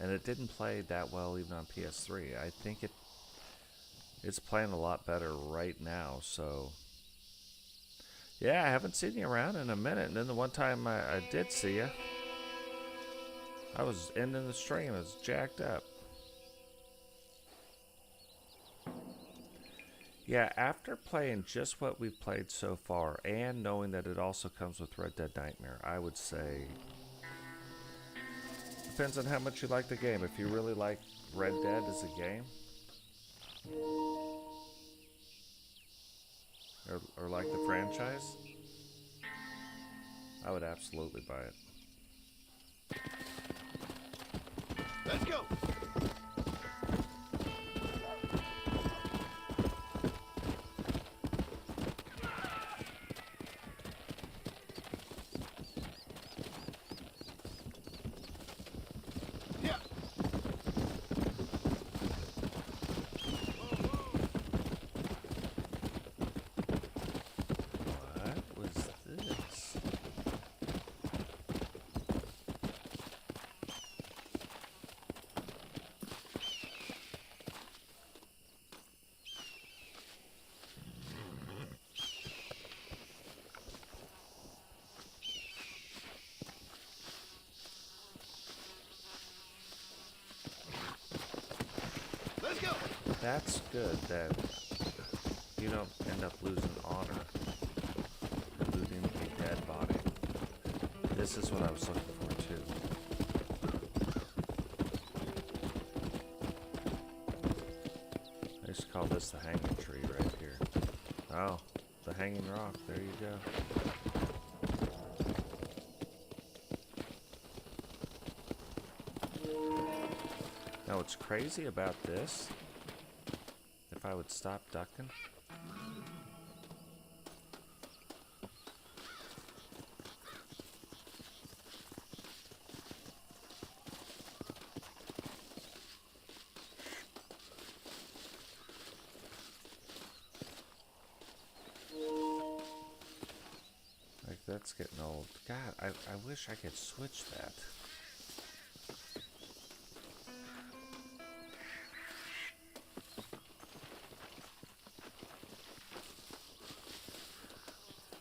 And it didn't play that well even on PS3. I think it's playing a lot better right now, so... Yeah, I haven't seen you around in a minute, and then the one time I did see you, I was ending the stream. I was jacked up. Yeah, after playing just what we've played so far, and knowing that it also comes with Red Dead Nightmare, I would say... Depends on how much you like the game. If you really like Red Dead as a game, or like the franchise, I would absolutely buy it. Let's go. That's good that you don't end up losing honor or losing a dead body. This is what I was looking for too. I used to call this the hanging tree right here. Oh, the hanging rock. There you go. Now what's crazy about this, if I would stop ducking, that's getting old. God, I wish I could switch that.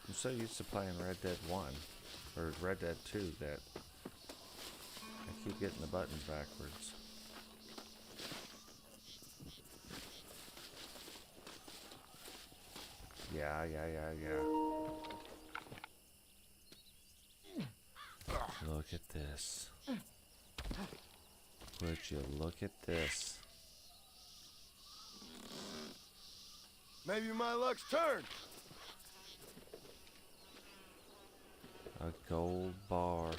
I'm so used to playing Red Dead 1 or Red Dead 2 that I keep getting the buttons backwards. Yeah. Look at this. Would you look at this? Maybe my luck's turned. A gold bar.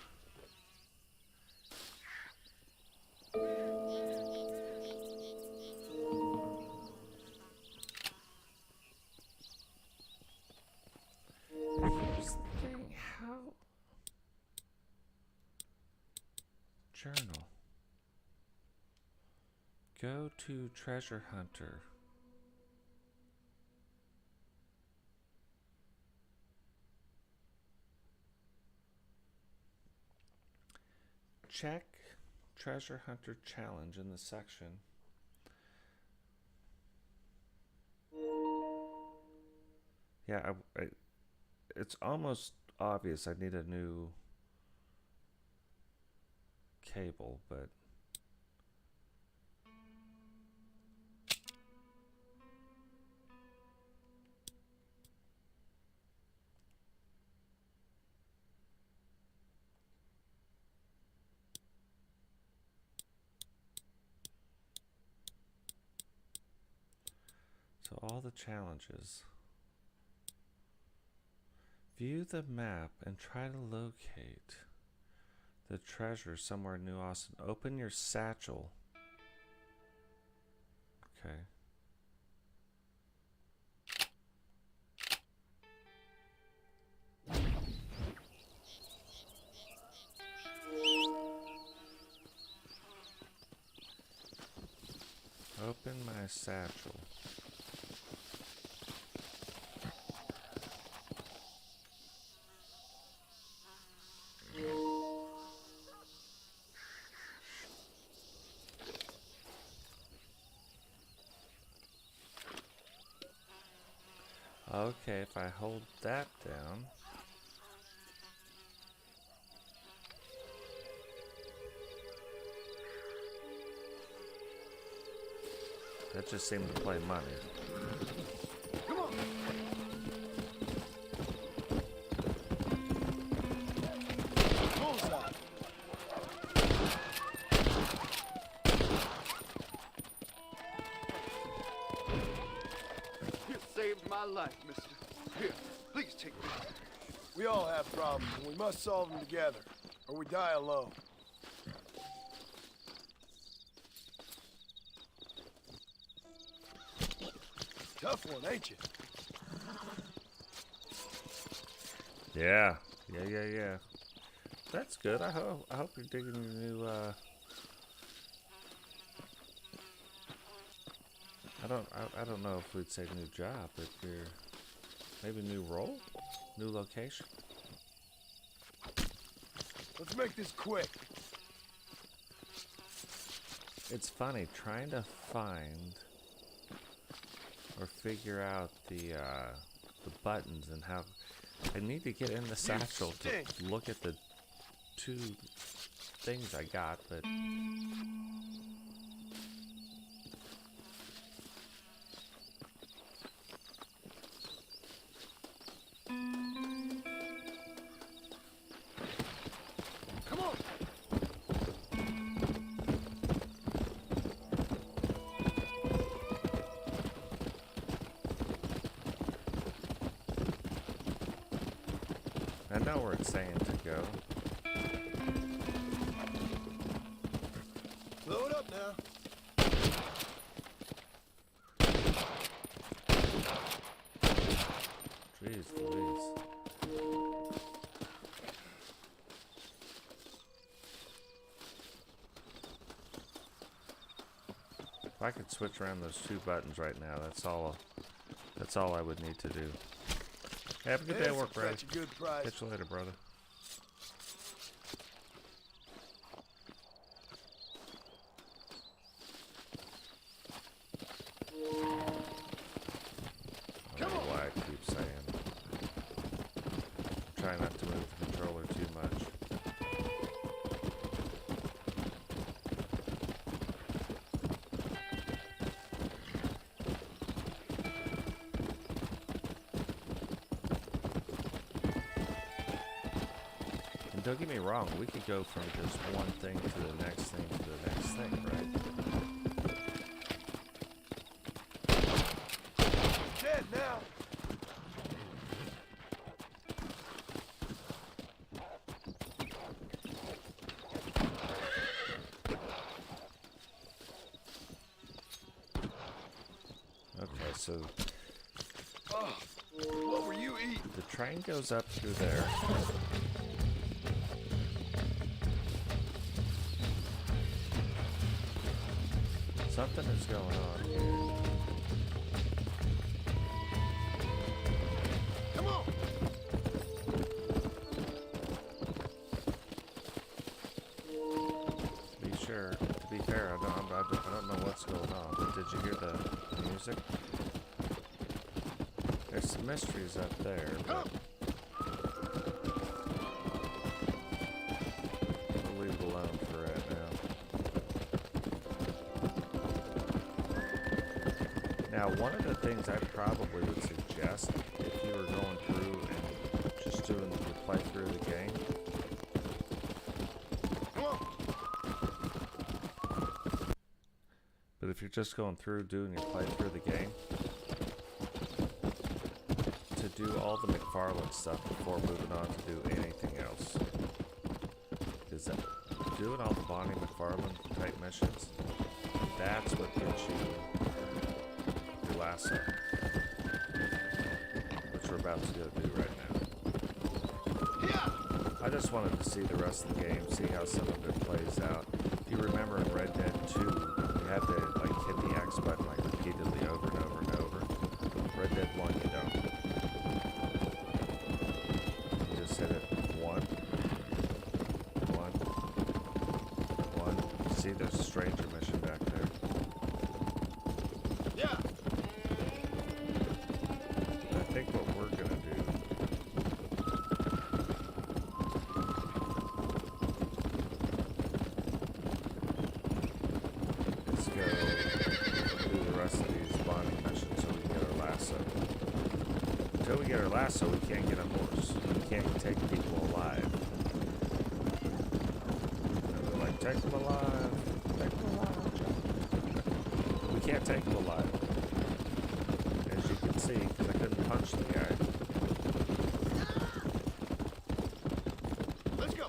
Here's the thing, how? Journal. Go to treasure hunter. Check treasure hunter challenge in the section. Yeah, it's almost obvious I need a new cable, but so all the challenges. View the map and try to locate the treasure somewhere in New Austin. Open your satchel. Okay. Open my satchel. Okay, if I hold that down. That just seemed to play money. Come on. Bullseye. You saved my life, mister. Here, please take this. We all have problems, and we must solve them together, or we die alone. Tough one, ain't you? Yeah. That's good. I hope you're digging your new I don't know if we'd say new job, but your maybe new role, new location. Let's make this quick. It's funny trying to find or figure out the buttons and how I need to get in the satchel to look at the two things I got, but come on. I know where it's saying to go. Blow it up now. Jeez Louise. If I could switch around those two buttons right now, that's all I would need to do. Have a good day at work, brother. Fetch a good price. Catch you later, brother. I don't know why I keep saying. Try not to move the controller too much. And don't get me wrong, we could go from just one thing to the next thing to the next thing, right? Dead now. Okay, so Oh, what were you eating? the train goes up through there. Something is going on here. Come on. Be sure. To be fair, I don't know what's going on. But did you hear the music? There's some mysteries up there. But we'll leave it alone for right now. Now, one of the things I probably would suggest if you were going through and just doing your playthrough of the game. But if you're just going through doing your playthrough of the game, to do all the McFarlane stuff before moving on to do anything else. Is that doing all the Bonnie McFarlane type missions? That's what gets you your lasso, which we're about to go do right now. I just wanted to see the rest of the game, see how some of it plays out. If you remember in Red Dead 2, you had to like hit the X button like repeatedly over and over and over. Red Dead 1, you don't. You just hit it one. You see, there's a stranger mission back there. Yeah. I think what we're gonna do is go do the rest of these bonding missions so we can get our lasso. Until we get our lasso, we can't get a horse. We can't take people alive. And they're like, take them alive. Take them alive, John. We can't take them alive. As you can see, because I couldn't punch the guy. Let's go.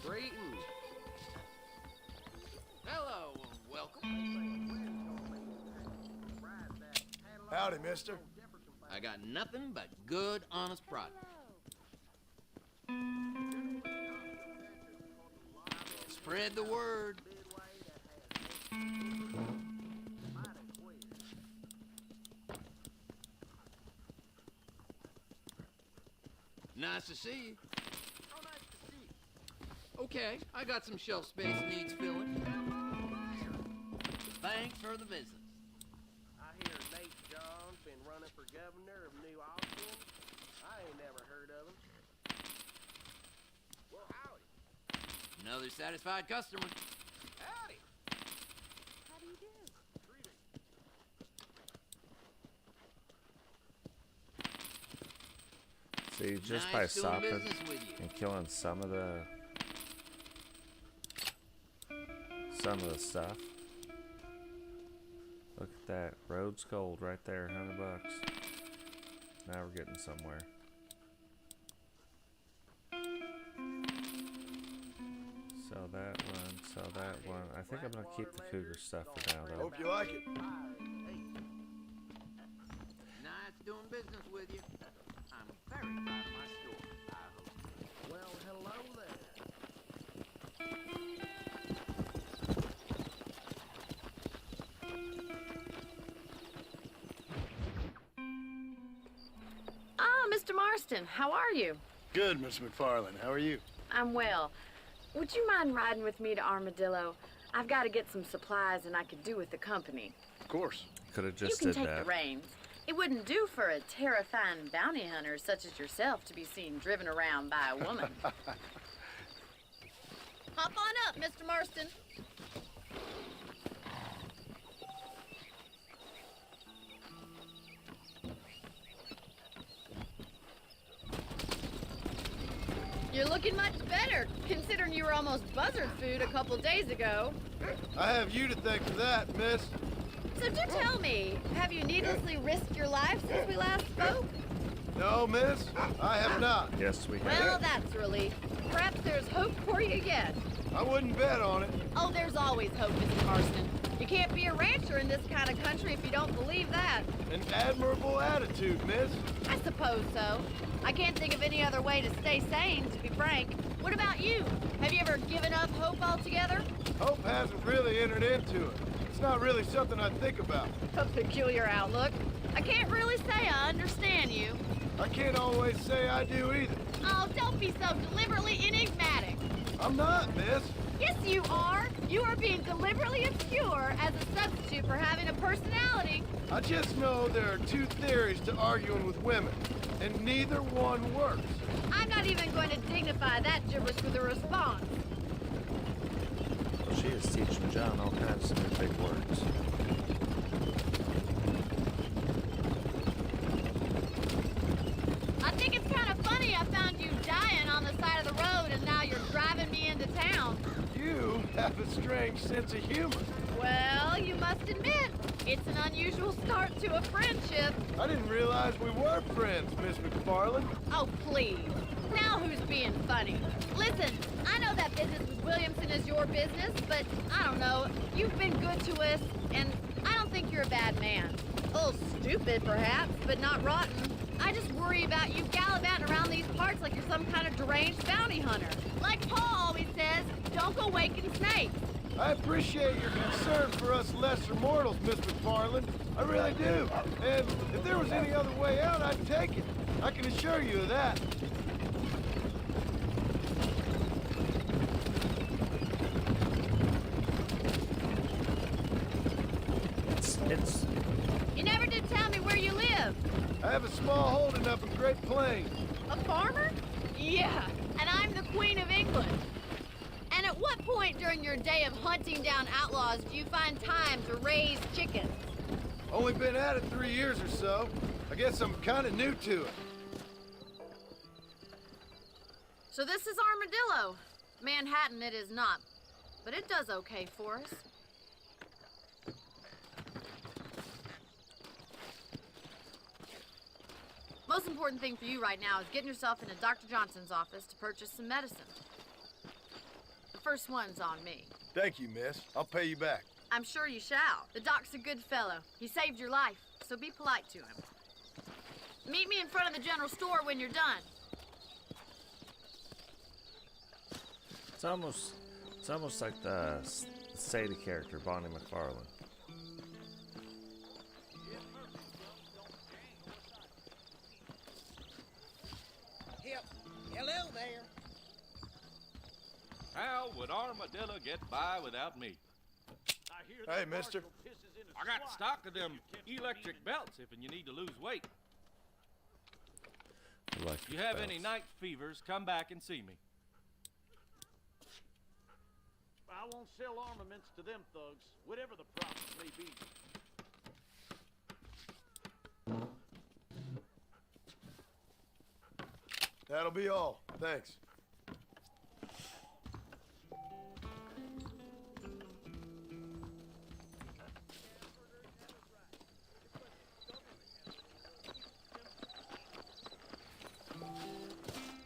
Greetings. Hello, welcome. Howdy, mister. I got nothing but good, honest product. Spread the word. Nice to see you. Okay, I got some shelf space needs filling. Thanks for the visit. I hear Nate John's been running for governor of New Austin. I ain't never heard of him. Well, howdy. Another satisfied customer. Howdy. How do you do? See, just Nice by doing stopping business with you. and killing some of the stuff. Look at that. Road's gold right there, $100. Now we're getting somewhere. Sell that one, sell that that one. I think I'm gonna keep the cougar stuff for now, though. Hope you like it. Nice doing business with you. I'm very proud of my store, I hope. Well, hello there. Ah, Mr. Marston, how are you? Good, Miss McFarland. How are you? I'm well. Would you mind riding with me to Armadillo? I've got to get some supplies and I could do with the company. Of course. Could have just You did can take that. the reins. It wouldn't do for a terrifying bounty hunter such as yourself to be seen driven around by a woman. Hop on up, Mr. Marston. You're looking much better, considering you were almost buzzard food a couple days ago. I have you to thank for that, miss. So do tell me, have you needlessly risked your life since we last spoke? No, miss, I have not. Yes, we have. Well, that's a relief. Perhaps there's hope for you yet. I wouldn't bet on it. Oh, there's always hope, Mr. Marston. You can't be a rancher in this kind of country if you don't believe that. An admirable attitude, miss. I suppose so. I can't think of any other way to stay sane, to be frank. What about you? Have you ever given up hope altogether? Hope hasn't really entered into it. It's not really something I think about. A peculiar outlook. I can't really say I understand you. I can't always say I do either. Oh, don't be so deliberately enigmatic. I'm not, miss. Yes, you are. You are being deliberately obscure as a substitute for having a personality. I just know there are two theories to arguing with women, and neither one works. I'm not even going to dignify that gibberish with a response. Well, she is teaching John all kinds of new big words. I think it's kind of funny I found you dying on the side of the road and now you're driving me into town. You have a strange sense of humor. Well, you must admit, it's an unusual start to a friendship. I didn't realize we were friends, Miss McFarland. Oh, please. Now who's being funny? Listen, I know that business with Williamson is your business, but I don't know. You've been good to us, and I don't think you're a bad man. A little stupid, perhaps, but not rotten. I just worry about you gallivanting around these parts like you're some kind of deranged bounty hunter. Like Paul always says, don't go waking snakes. I appreciate your concern for us lesser mortals, Miss McFarland. I really do. And if there was any other way out, I'd take it. I can assure you of that. It's... You never did tell me where you live. I have a small holding up in Great Plains. A farmer? Yeah, and I'm the Queen of England. And at what point during your day of hunting down outlaws do you find time to raise chickens? Only been at it 3 years or so. I guess I'm kind of new to it. So this is Armadillo. Manhattan it is not, but it does okay for us. Most important thing for you right now is getting yourself into Dr. Johnson's office to purchase some medicine. The first one's on me. Thank you, miss. I'll pay you back. I'm sure you shall. The doc's a good fellow. He saved your life, so be polite to him. Meet me in front of the general store when you're done. It's almost like the Sadie character, Bonnie McFarlane. Hello there. How would Armadillo get by without me? Hey, mister. I got stock of them electric belts if you need to lose weight. If you have any night fevers, come back and see me. I won't sell armaments to them thugs, whatever the price may be. That'll be all. Thanks.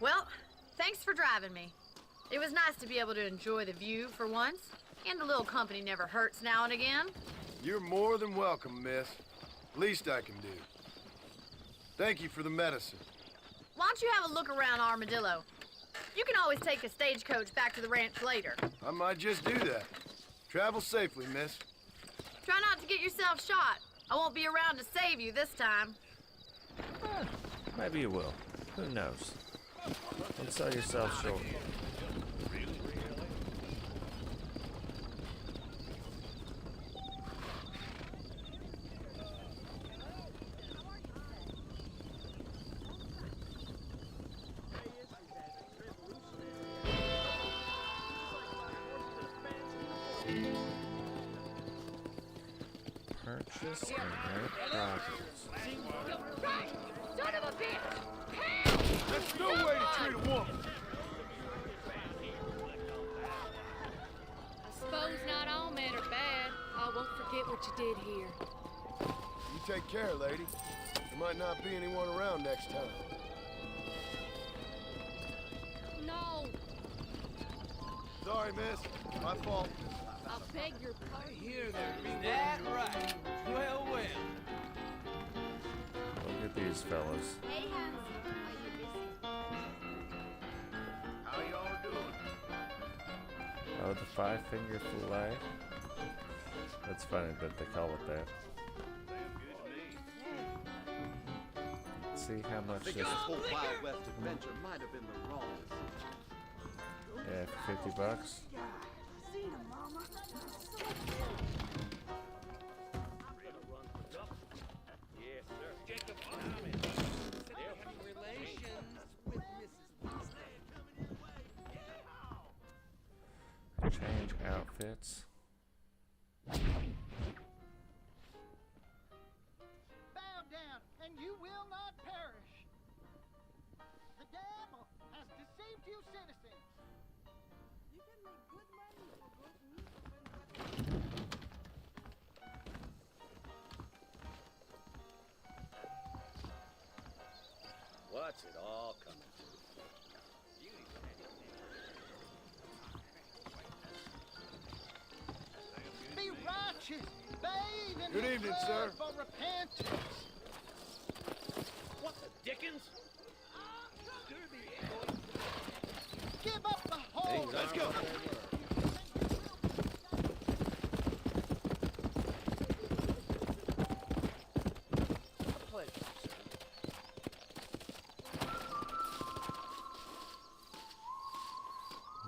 Well, thanks for driving me. It was nice to be able to enjoy the view for once. And a little company never hurts now and again. You're more than welcome, miss. Least I can do. Thank you for the medicine. Why don't you have a look around Armadillo? You can always take a stagecoach back to the ranch later. I might just do that. Travel safely, miss. Try not to get yourself shot. I won't be around to save you this time. Maybe you will. Who knows? Don't sell yourself short. Purchase and rent properties. Right! Son of a bitch! Help! That's no way to treat a woman. I suppose not all men are bad. I won't forget what you did here. You take care, lady. There might not be anyone around next time. No, Sorry, miss. My fault. I beg your pardon. Here there be that right. Well, well. Look at these fellas. Hey, Hanson. Are you busy? How y'all doing? Oh, the five-finger fillet. That's funny that they call it that. Let's see how much this. This whole Wild West adventure might have been the wrong decision. Yeah, for $50. Yes, sir. Jacob, I'm in. Relations with Mrs. Change outfits. Bow down, and you will not perish. The devil has deceived you, citizens. You can make good money for both me and What's it all coming to? be righteous, bathe in Good his evening, blood sir. for repentance. What the dickens? Give up the whole. Let's go.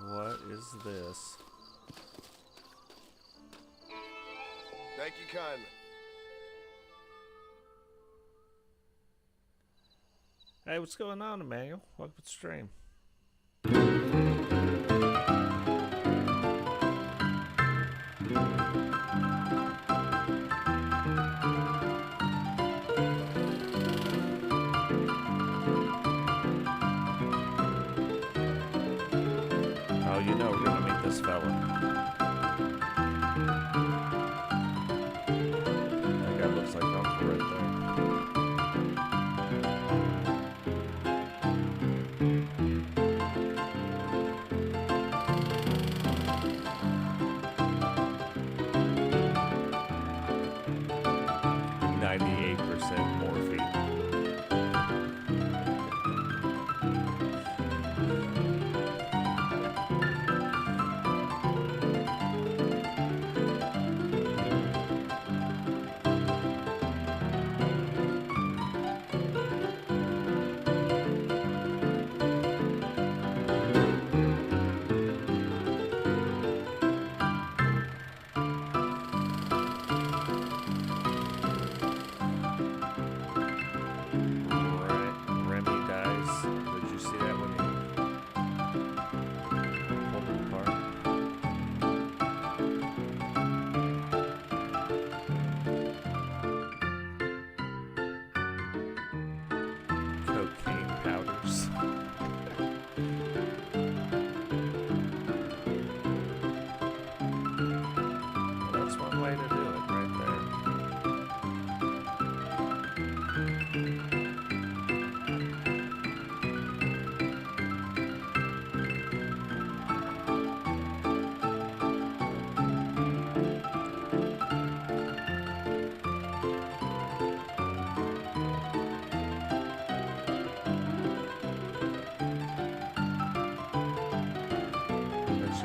What is this? Thank you kindly. Hey, what's going on, Emmanuel? Welcome to the stream. Oh, you know we're gonna meet this fella. That guy looks like Uncle right there.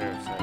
sheriff's head.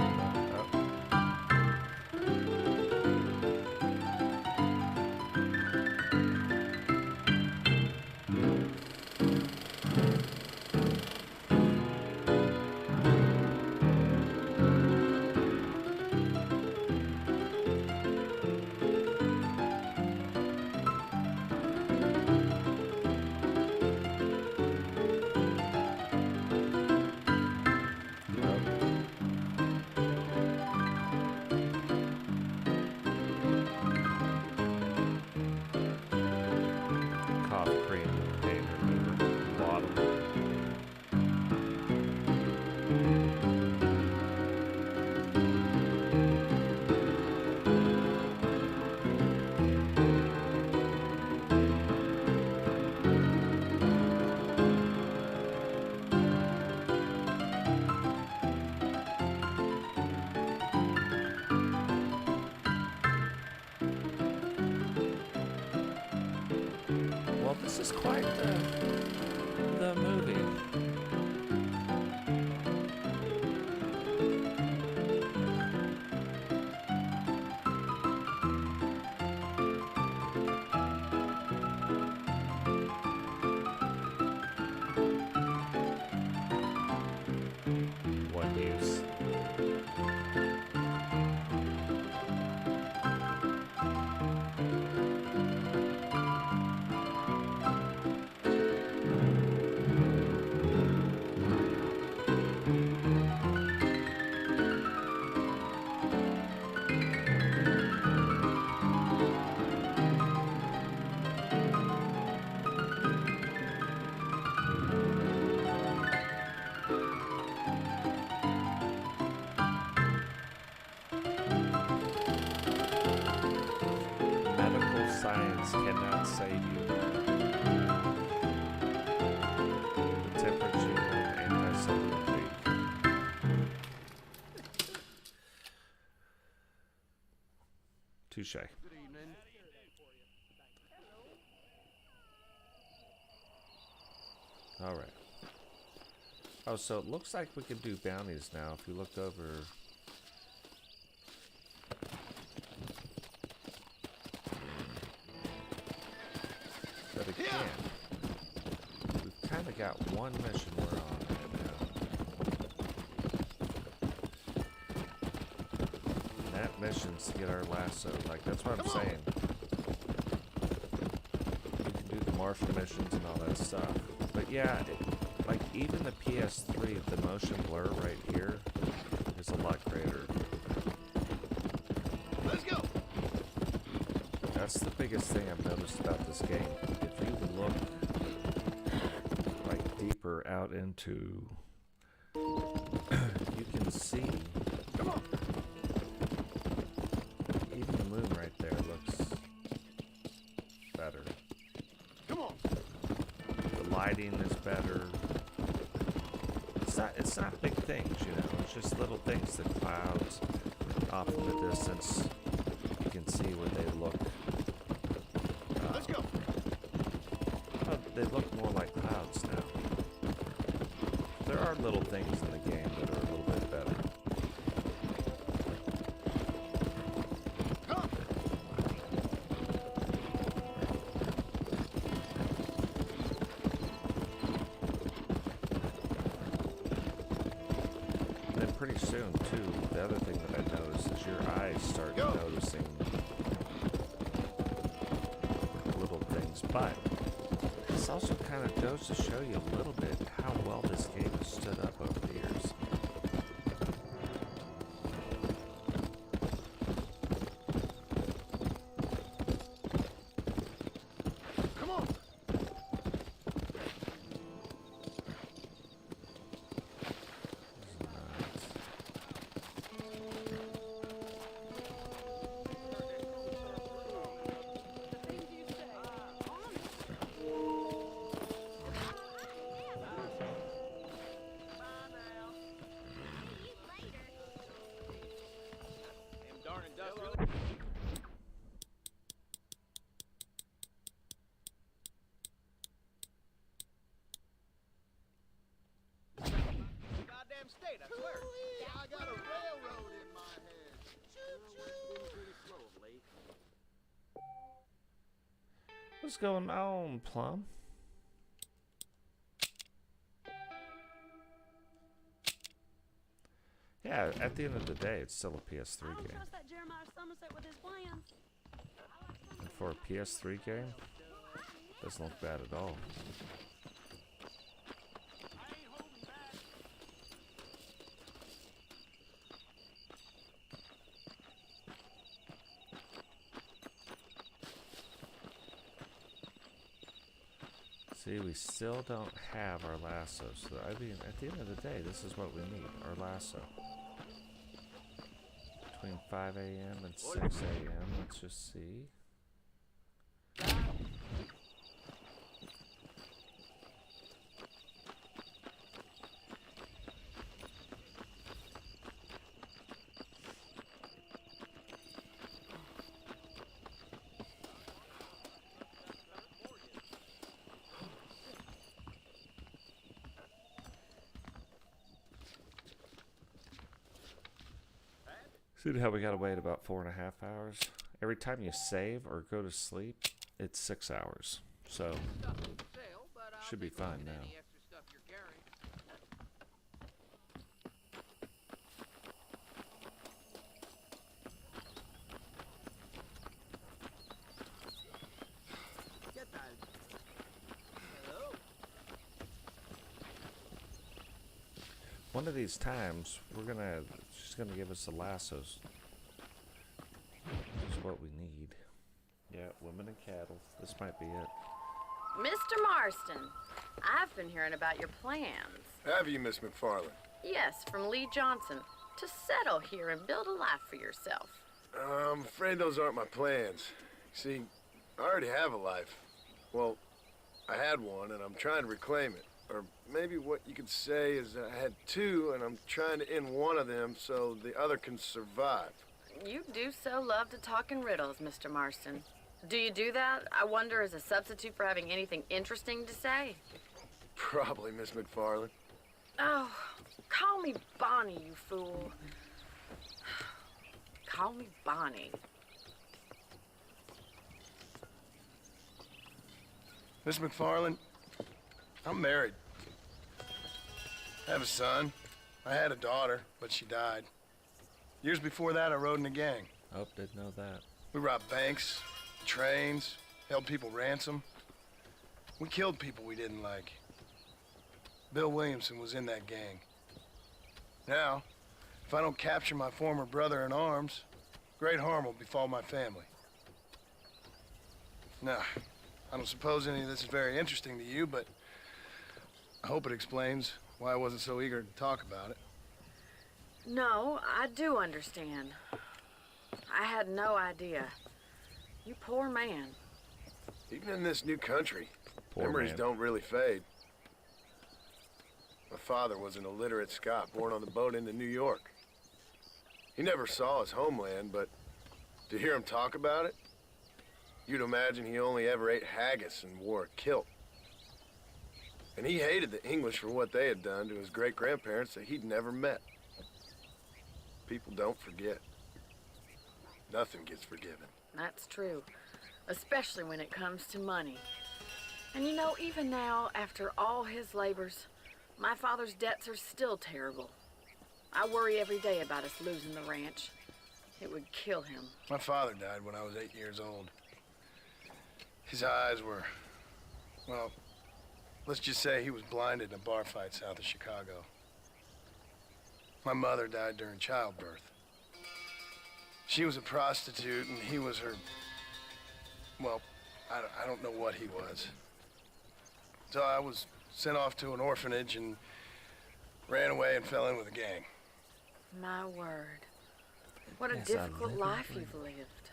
Well, this is quite the movie. What use? Medical science cannot save you. The temperature and anti-cellular leak. Touche. Good evening. All right. Oh, so it looks like we can do bounties now. If you look over. But again, we've kind of got one mission we're on right now. And that mission's to get our lasso. Like, that's what I'm saying. We can do the Marshal missions and all that stuff. But yeah, like even the PS3, the motion blur right here is a lot greater. Let's go. That's the biggest thing I've noticed about this game. If you look like deeper out into, you can see. Come on. Even the moon right there looks better. Come on. The lighting is better. It's not big things, you know. It's just little things. The clouds off in the distance. You can see where they look. Let's go. They look more like clouds now. There are little things in the game that are a little bit better. And then pretty soon, too, the other thing that I noticed is your eyes start noticing little things. But this also kind of goes to show you a little bit how well this game has stood up over the years. Come on. Goddamn state, I swear. I got a What's going on, Plum? Yeah, at the end of the day, it's still a PS3 game. That Jeremiah Somerset with his plans. And for a PS3 game, doesn't look bad at all. See, we still don't have our lasso, so I mean, at the end of the day, this is what we need, our lasso. Between 5 a.m. and 6 a.m., let's just see. See how we gotta wait about 4.5 hours? Every time you save or go to sleep, it's 6 hours. So, should be fine now. One of these times, she's gonna give us the lassos. This is what we need. Yeah, women and cattle. This might be it. Mr. Marston, I've been hearing about your plans. Have you, Miss McFarland? Yes, from Lee Johnson. To settle here and build a life for yourself. I'm afraid those aren't my plans. See, I already have a life. Well, I had one, and I'm trying to reclaim it. Or maybe what you could say is that I had two, and I'm trying to end one of them so the other can survive. You do so love to talk in riddles, Mr. Marston. Do you do that, I wonder, as a substitute for having anything interesting to say? Probably, Miss McFarland. Oh, call me Bonnie, you fool. Call me Bonnie. Miss McFarland, I'm married. I have a son. I had a daughter, but she died. Years before that, I rode in a gang. Oh, didn't know that. We robbed banks, trains, held people ransom. We killed people we didn't like. Bill Williamson was in that gang. Now, if I don't capture my former brother in arms, great harm will befall my family. Now, I don't suppose any of this is very interesting to you, but I hope it explains why I wasn't so eager to talk about it. No, I do understand. I had no idea. You poor man. Even in this new country, Poor memories man. don't really fade. My father was an illiterate Scot born on the boat into New York. He never saw his homeland, but to hear him talk about it, you'd imagine he only ever ate haggis and wore a kilt. And he hated the English for what they had done to his great-grandparents that he'd never met. People don't forget. Nothing gets forgiven. That's true. Especially when it comes to money. And you know, even now, after all his labors, my father's debts are still terrible. I worry every day about us losing the ranch. It would kill him. My father died when I was 8 years old. His eyes were, well, let's just say he was blinded in a bar fight south of Chicago. My mother died during childbirth. She was a prostitute and he was her, well, I don't know what he was. So I was sent off to an orphanage and ran away and fell in with a gang. My word. What a Yes, I difficult live life in you've lived.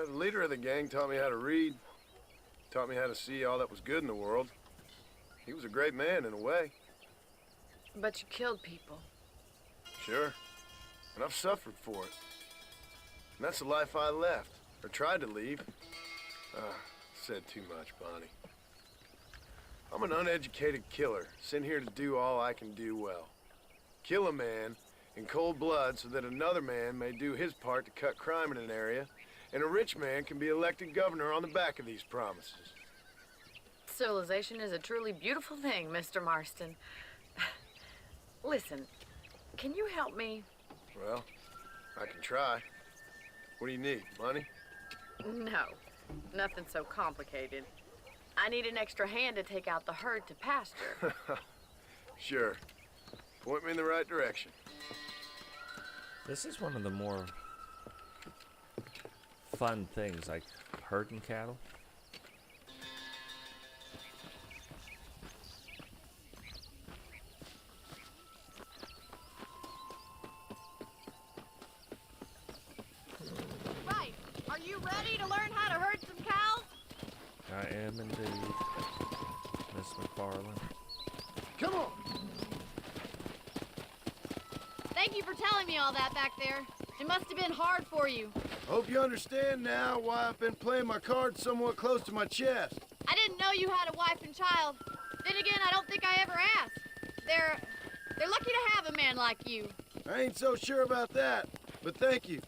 The leader of the gang taught me how to read, taught me how to see all that was good in the world. He was a great man in a way. But you killed people. Sure. And I've suffered for it. And that's the life I left, or tried to leave. Said too much, Bonnie. I'm an uneducated killer, sent here to do all I can do well. Kill a man in cold blood so that another man may do his part to cut crime in an area And a rich man can be elected governor on the back of these promises. Civilization is a truly beautiful thing, Mr. Marston. Listen, can you help me? Well, I can try. What do you need, money? No, nothing so complicated. I need an extra hand to take out the herd to pasture. Sure. Point me in the right direction. This is one of the more fun things, like herding cattle. Right. Are you ready to learn how to herd some cows? I am indeed, Miss McFarland. Come on! Thank you for telling me all that back there. It must have been hard for you. Hope you understand now why I've been playing my cards somewhat close to my chest. I didn't know you had a wife and child. Then again, I don't think I ever asked. They're lucky to have a man like you. I ain't so sure about that, but thank you.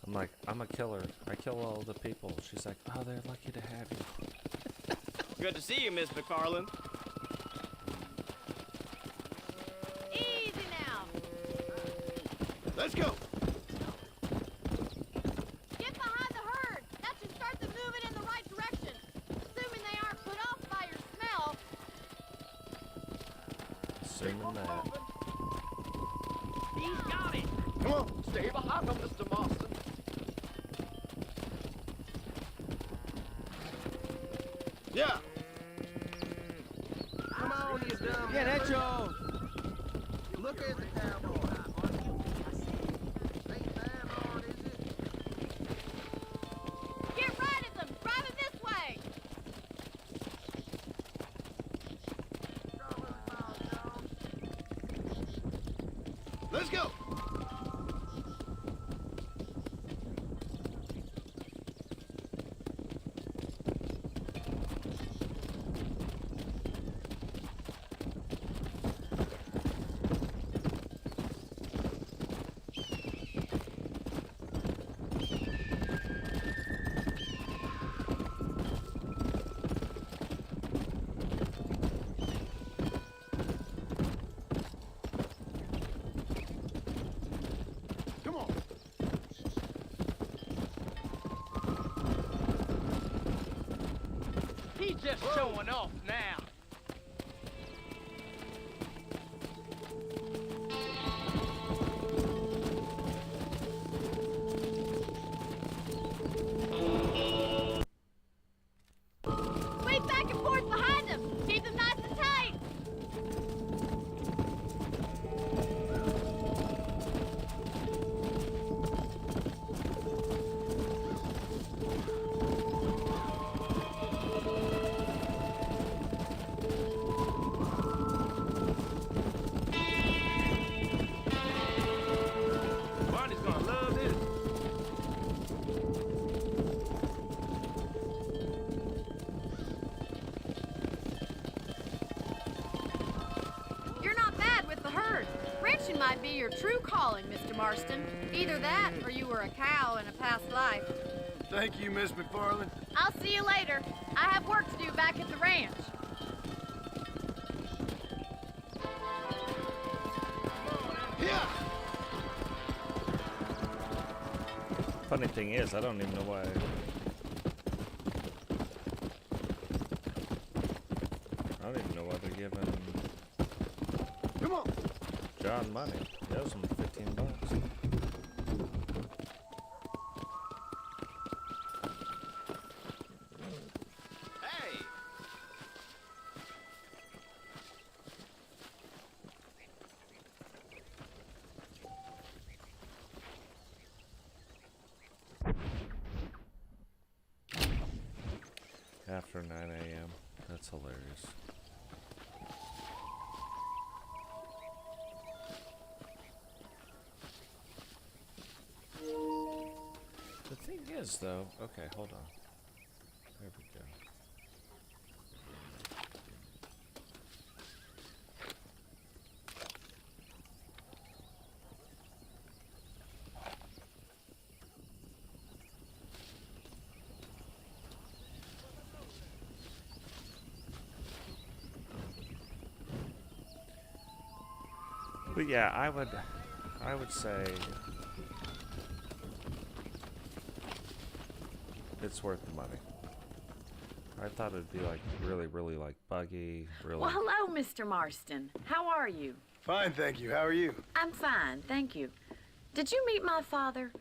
I'm like, I'm a killer. I kill all the people. She's like, oh, they're lucky to have you. Good to see you, Miss McFarland. Easy now. Let's go. Get behind the herd. That should start them moving in the right direction. Assuming they aren't put off by your smell. Assuming that. He's got it. Come on. Stay behind them, Mr. Marston. Yeah. Come on, you dumb. Get it, Joe. Look at the cowboy. Ain't that hard, is it? Get right at them. Drive it this way. Let's go. Come on. He's just showing off now. Sweep back and forth behind them. Keep them nice and tight. Barney's gonna love this. You're not bad with the herd. Ranching might be your true calling, Mr. Marston. Either that, or you were a cow in a past life. Thank you, Miss McFarland. I'll see you later. I have work to do back at the ranch. Yeah. Funny thing is, I don't even know why. I don't even know why they're giving Come on. John money. He owes him $15. Hey! After 9 a.m. That's hilarious. The thing is, though, okay, hold on. There we go. But yeah, I would say it's worth the money. I thought it'd be like really like buggy, really. Well, hello, Mr. Marston. How are you? Fine, thank you. How are you? I'm fine, thank you. Did you meet my father?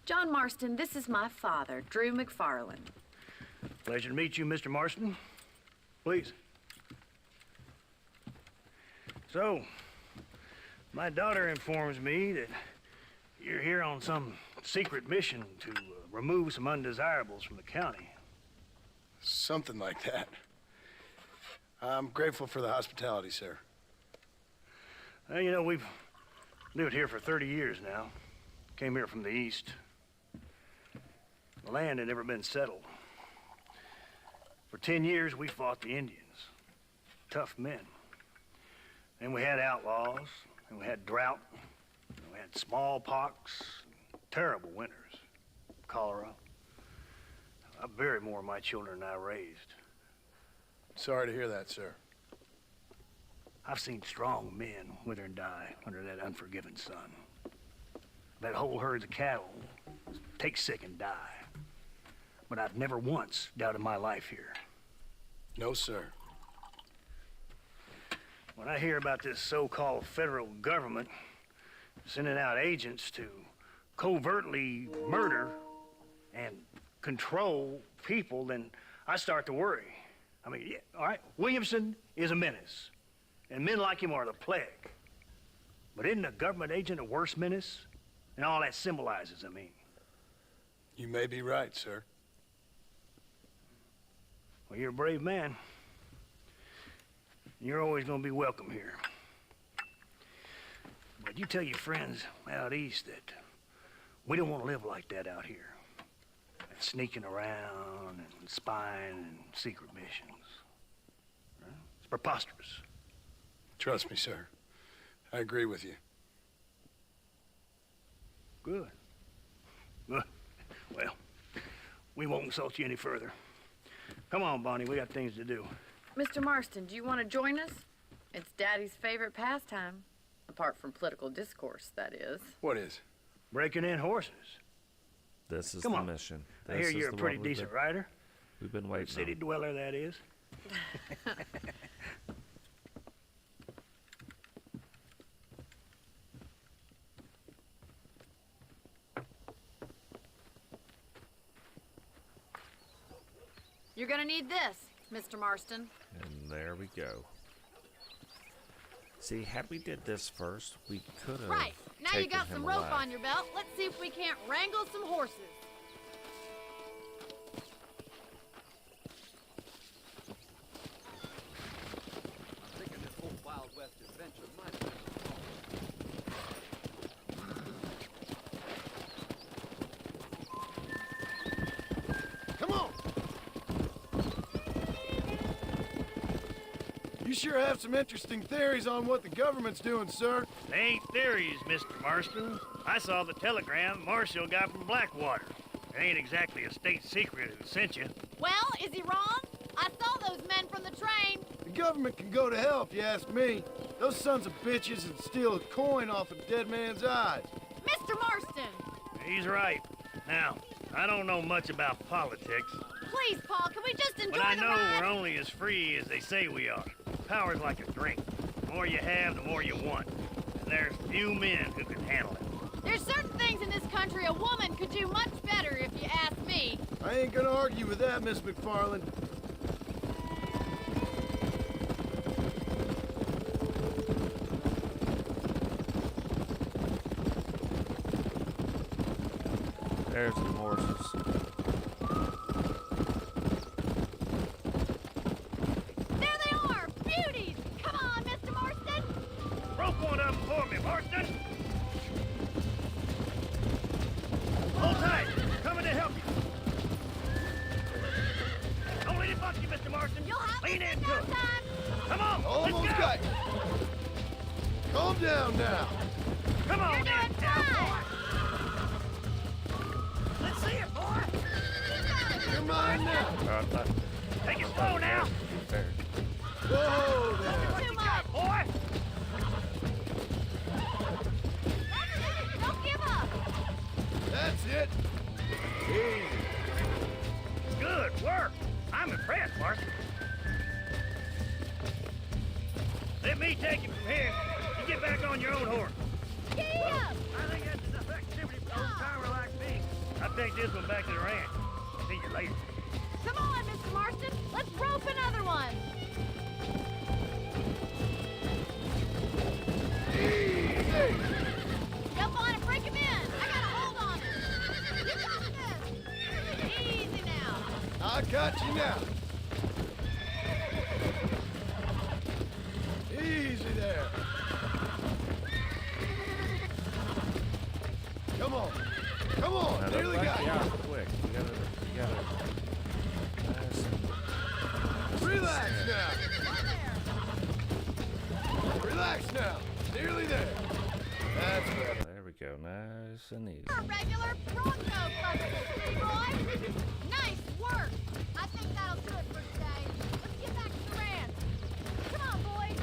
John Marston, this is my father, Drew McFarland. Pleasure to meet you, Mr. Marston. Please. So, my daughter informs me that you're here on some secret mission to remove some undesirables from the county. Something like that. I'm grateful for the hospitality, sir. Well, you know, we've lived here for 30 years now. Came here from the east. The land had never been settled. For 10 years, we fought the Indians. Tough men. Then we had outlaws, and we had drought, and we had smallpox, terrible winters, cholera. I buried more of my children than I raised. Sorry to hear that, sir. I've seen strong men wither and die under that unforgiving sun. That whole herds of cattle take sick and die. But I've never once doubted my life here. No, sir. When I hear about this so-called federal government sending out agents to covertly murder and control people, then I start to worry. I mean, yeah, all right, Williamson is a menace, and men like him are the plague. But isn't a government agent a worse menace? And all that symbolizes, I mean. You may be right, sir. Well, you're a brave man. You're always gonna be welcome here. But you tell your friends out east that we don't want to live like that out here. Sneaking around and spying and secret missions. Right? It's preposterous. Trust me, sir. I agree with you. Good. Good. Well, we won't insult you any further. Come on, Bonnie, we got things to do. Mr. Marston, do you want to join us? It's Daddy's favorite pastime. Apart from political discourse, that is. What is? Breaking in horses. This is Come the on. mission. I hear This is you're a the pretty one we've decent been- rider. We've been waiting. City on. dweller, that is. You're gonna need this, Mr. Marston. And there we go. See, had we did this first, we could have. Right. Now you got him some rope alive. on your belt. Let's see if we can't wrangle some horses. I'm thinking this whole Wild West adventure might have been Come on! You sure have some interesting theories on what the government's doing, sir. They ain't theories, Mr. Marston. I saw the telegram Marshal got from Blackwater. It ain't exactly a state secret who sent you. Well, is he wrong? I saw those men from the train. The government can go to hell if you ask me. Those sons of bitches would steal a coin off a dead man's eyes. Mr. Marston! He's right. Now, I don't know much about politics, Please, Paul, can we just enjoy but I the know ride? we're only as free as they say we are. Power's like a drink. The more you have, the more you want. And there's few men who can handle it. There's certain things in this country a woman could do much better, if you ask me. I ain't gonna argue with that, Miss McFarland. There's the horses. There they are! Beauties! Come on, Mr. Marston! Rope one of them for me, Marston! Hold tight! Coming to help you! Don't let it buck you, Mr. Marston! You'll have Lean this into no it! time! Come on! Almost let's go! got you. Calm down now. Come on, You're then, doing now, fine! boy! Let's see it, boy! You're mine now. I thought Take it slow now! fair. Whoa there. What you got, boy? That's it. Easy. Good work. I'm impressed, Marston. Let me take you from here. You get back on your own horse. Giddy up! I think that's enough activity for an old timer like me. I'll take this one back to the ranch. See you later. Come on, Mr. Marston. Let's rope another one. Easy. Jump on and break him in. I got a hold on him. You got this. Easy now. I got you now. Easy there. Come on. Come on. Now, Nearly don't got back you. out quick. You gotta. Relax now. Relax now. Nearly there. That's better. There we go. Nice and easy. A regular Bronco buster, Leroy. Nice work. I think that'll do it for today. Let's get back to the ranch. Come on, boys.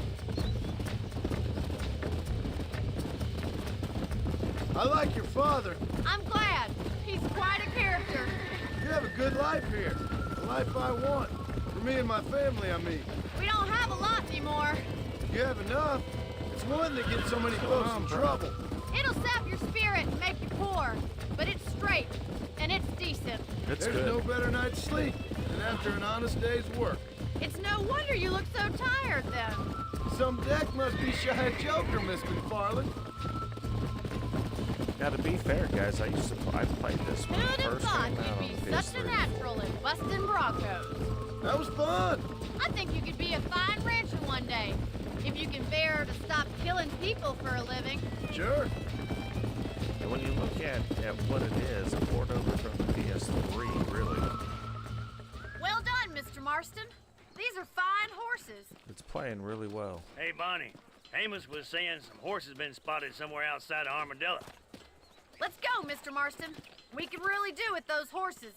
I like your father. I'm glad. He's quite a character. You have a good life here. The life I want. For me and my family, I mean. We don't have a lot anymore. You have enough. It's one that gets so many folks in trouble. It'll sap your spirit and make you poor, but it's straight and it's decent. There's no better night's sleep than after an honest day's work. It's no wonder you look so tired then. Some deck must be shy of Joker, Miss McFarland. Now, to be fair, guys, I played this when it Who'd have first thought came out on you'd be such a PS3. natural in busting Broncos? That was fun. I think you could be a fine rancher one day, if you can bear to stop killing people for a living. Sure. And when you look at what it is, a port over from the PS3, really, Well done, Mr. Marston. These are fine horses. it's playing really well. Hey, Bonnie. Amos was saying some horses been spotted somewhere outside of Armadillo. Let's go, Mr. Marston. We can really do with those horses.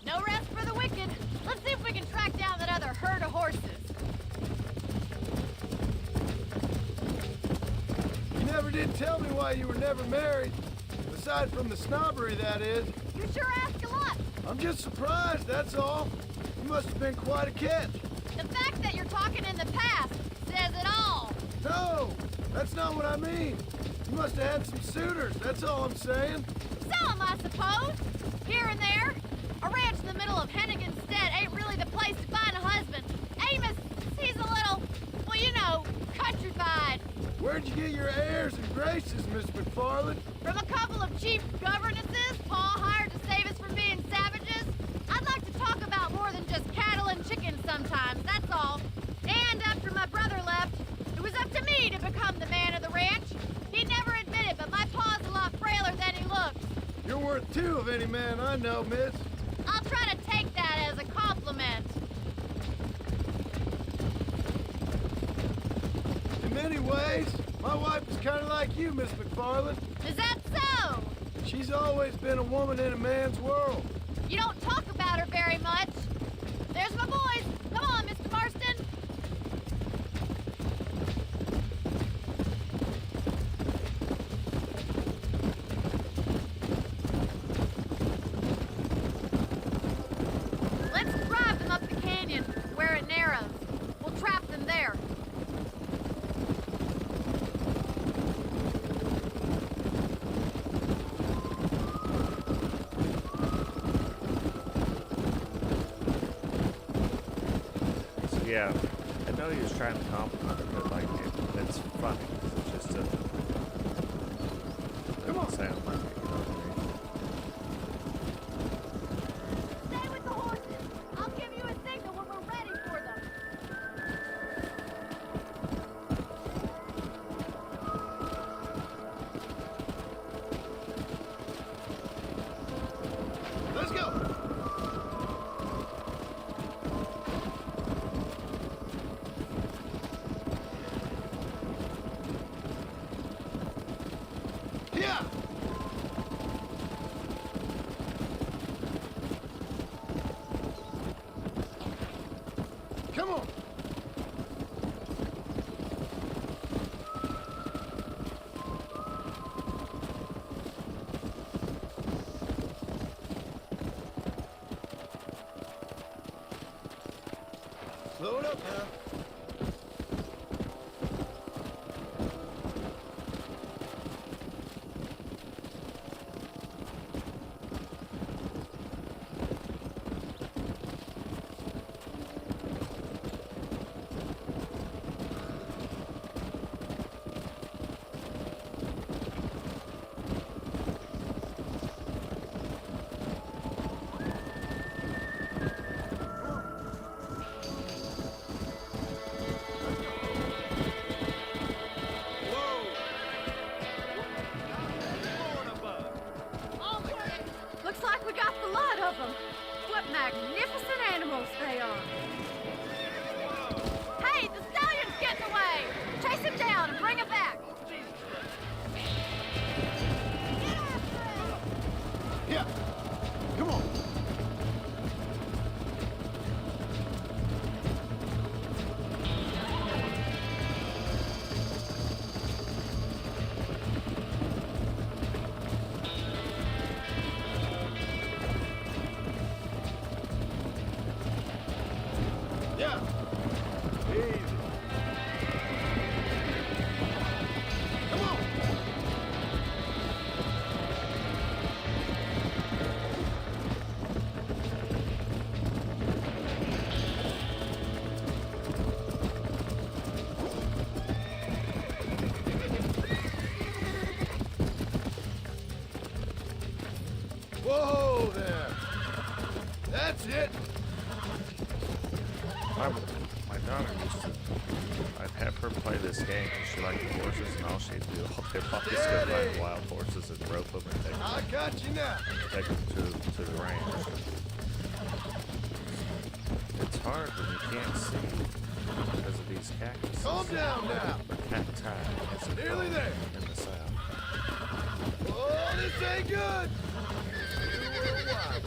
No rest for the wicked. Let's see if we can track down that other herd of horses. You never did tell me why you were never married. Aside from the snobbery, that is. You sure ask a lot. I'm just surprised, that's all. You must have been quite a catch. The fact that you're talking in the past says it all. No, that's not what I mean. You must have had some suitors, that's all I'm saying. Some, I suppose. Here and there. A ranch in the middle of Hennigan's Stead ain't really the place to find a husband. Amos, he's a little, well, you know, countrified. Where'd you get your airs and graces, Miss McFarland? From a couple of cheap governesses Pa hired to save us from being savages. I'd like to talk about more than just cattle and chickens sometimes, that's all. And after my brother left, it was up to me to become the man of the ranch. He never admitted, but my pa's a lot frailer than he looks. You're worth two of any man I know, miss. I'll try to take that as a compliment. In many ways, my wife is kind of like you, Miss McFarland. Is that so? She's always been a woman in a man's world. You don't talk about her very much. There's my boys. Come on, Mr. Marston. Let's drive them up the canyon where it narrows. We'll trap them there. So yeah, I know he was trying to compliment her, but like it's funny. It just doesn't sound like it. You know what I mean? Stay with the horses. I'll give you a signal when we're ready for them. Let's go. Yeah. Come on. Slow it up now. Looks like we got the lot of them. What magnificent animals they are. Hey, the stallion's getting away. Chase him down and bring him back. Yeah. Come on. Yeah. Easy. Come on. Whoa there. That's it. My daughter used to, I'd have her play this game because she liked the horses, and all she'd do all day long is go find wild horses and rope them and take I got you now. to the range. It's hard when you can't see because of these cactuses. Calm down now. Or cacti, as they're Nearly called there. in the south. Oh, this ain't good. You were wild.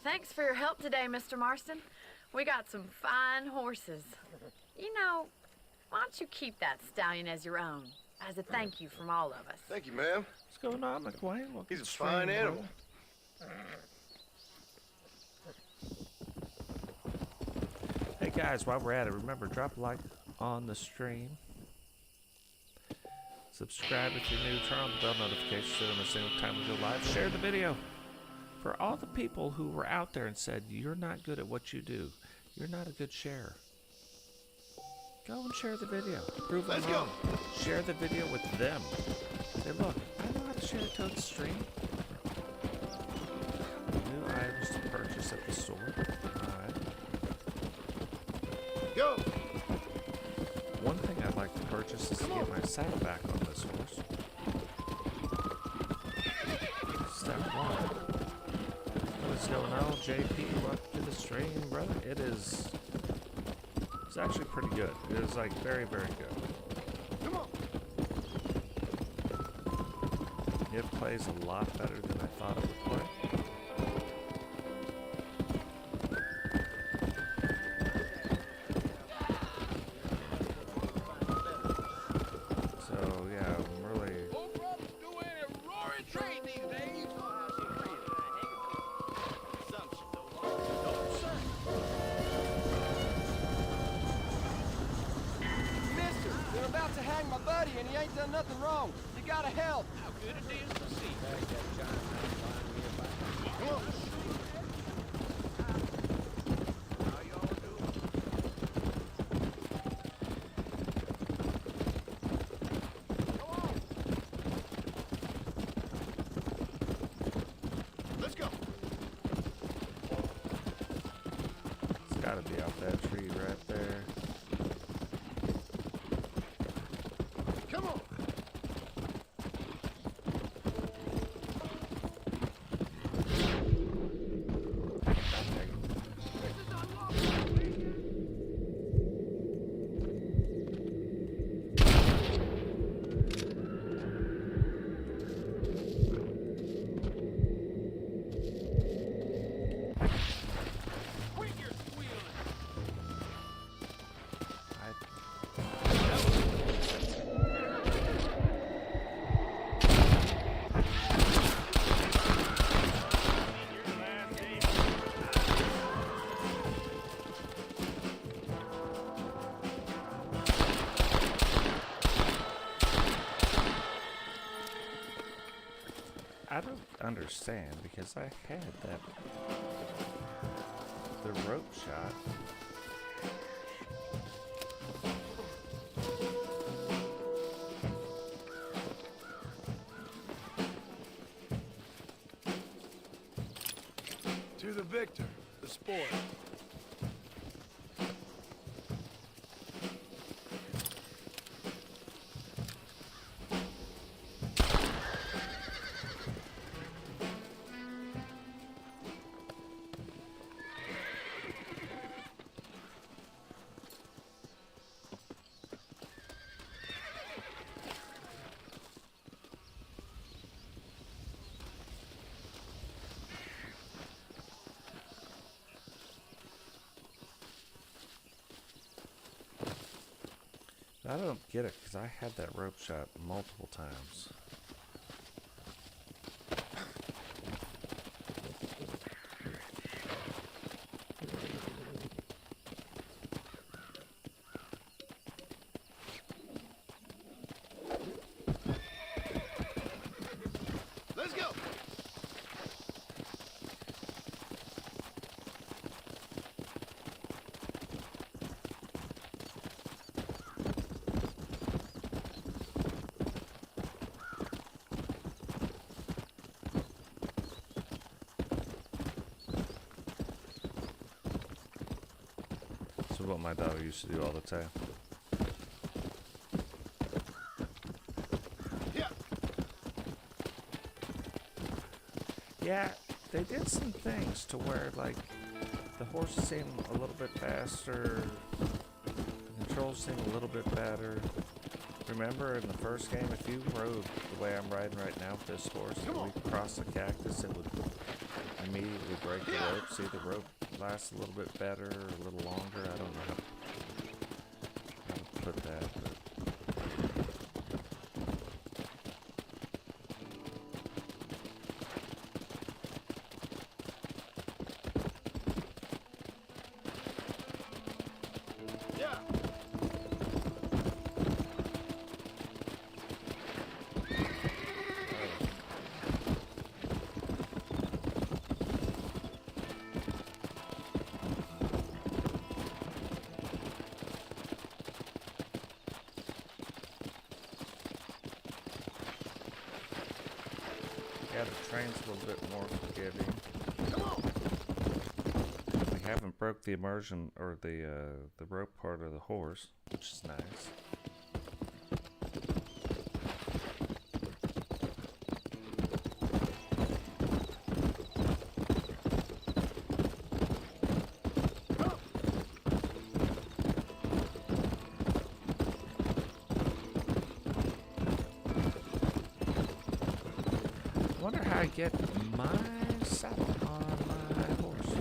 Thanks for your help today, Mr. Marston. We got some fine horses. You know, why don't you keep that stallion as your own, as a thank you from all of us? Thank you, ma'am. What's going on, McWayne? He's a fine animal. Hey guys, while we're at it, remember, drop a like on the stream. Subscribe if you're new, turn on the bell notifications so you don't miss any time we go live. Share the video. For all the people who were out there and said, you're not good at what you do, you're not a good sharer. Go and share the video. Prove them wrong. Share the video with them. Say, look, I know how to share it to the stream. New items to purchase at the store. Alright. Go! One thing I'd like to purchase is to get my saddle back on this horse. Step one. What's going on, JP? Welcome to the stream, brother. It's actually pretty good. It is like very, very good. Come on. It plays a lot better than I thought it would play. So yeah, I'm really. Mister, they're about to hang my buddy and he ain't done nothing wrong. You gotta help. How good it is to see. Come on. Let's go. It's gotta be out that tree right there. Come on. I don't understand because I had the rope shot. To the victor, the spoil. I don't get it because I had that rope shot multiple times. Let's go. This is what my daughter used to do all the time. Yeah, they did some things to where, like, the horses seem a little bit faster, the controls seem a little bit better. Remember in the first game, if you rode the way I'm riding right now with this horse, and we cross the cactus, it would immediately break the rope. See, the rope lasts a little bit better, a little longer. I don't know how to put that, but... Yeah, the train's a little bit more forgiving. We haven't broke the immersion or the rope part of the horse, which is nice. I get my saddle on my horse.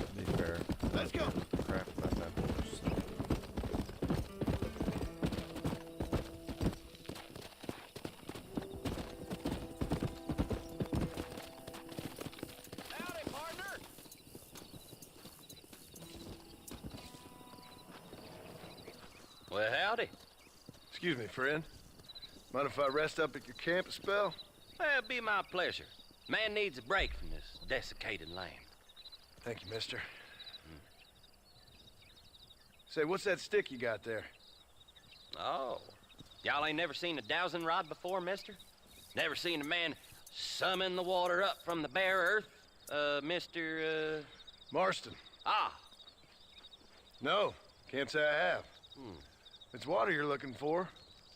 To be fair, let's go. Crap about that horse. Well, howdy. Excuse me, friend. Mind if I rest up at your camp a spell? Well, it'd be my pleasure. Man needs a break from this desiccated land. Thank you, mister. Say, what's that stick you got there? Oh. Y'all ain't never seen a dowsing rod before, mister? Never seen a man summon the water up from the bare earth? Mr. Marston. Ah. No, can't say I have. It's water you're looking for.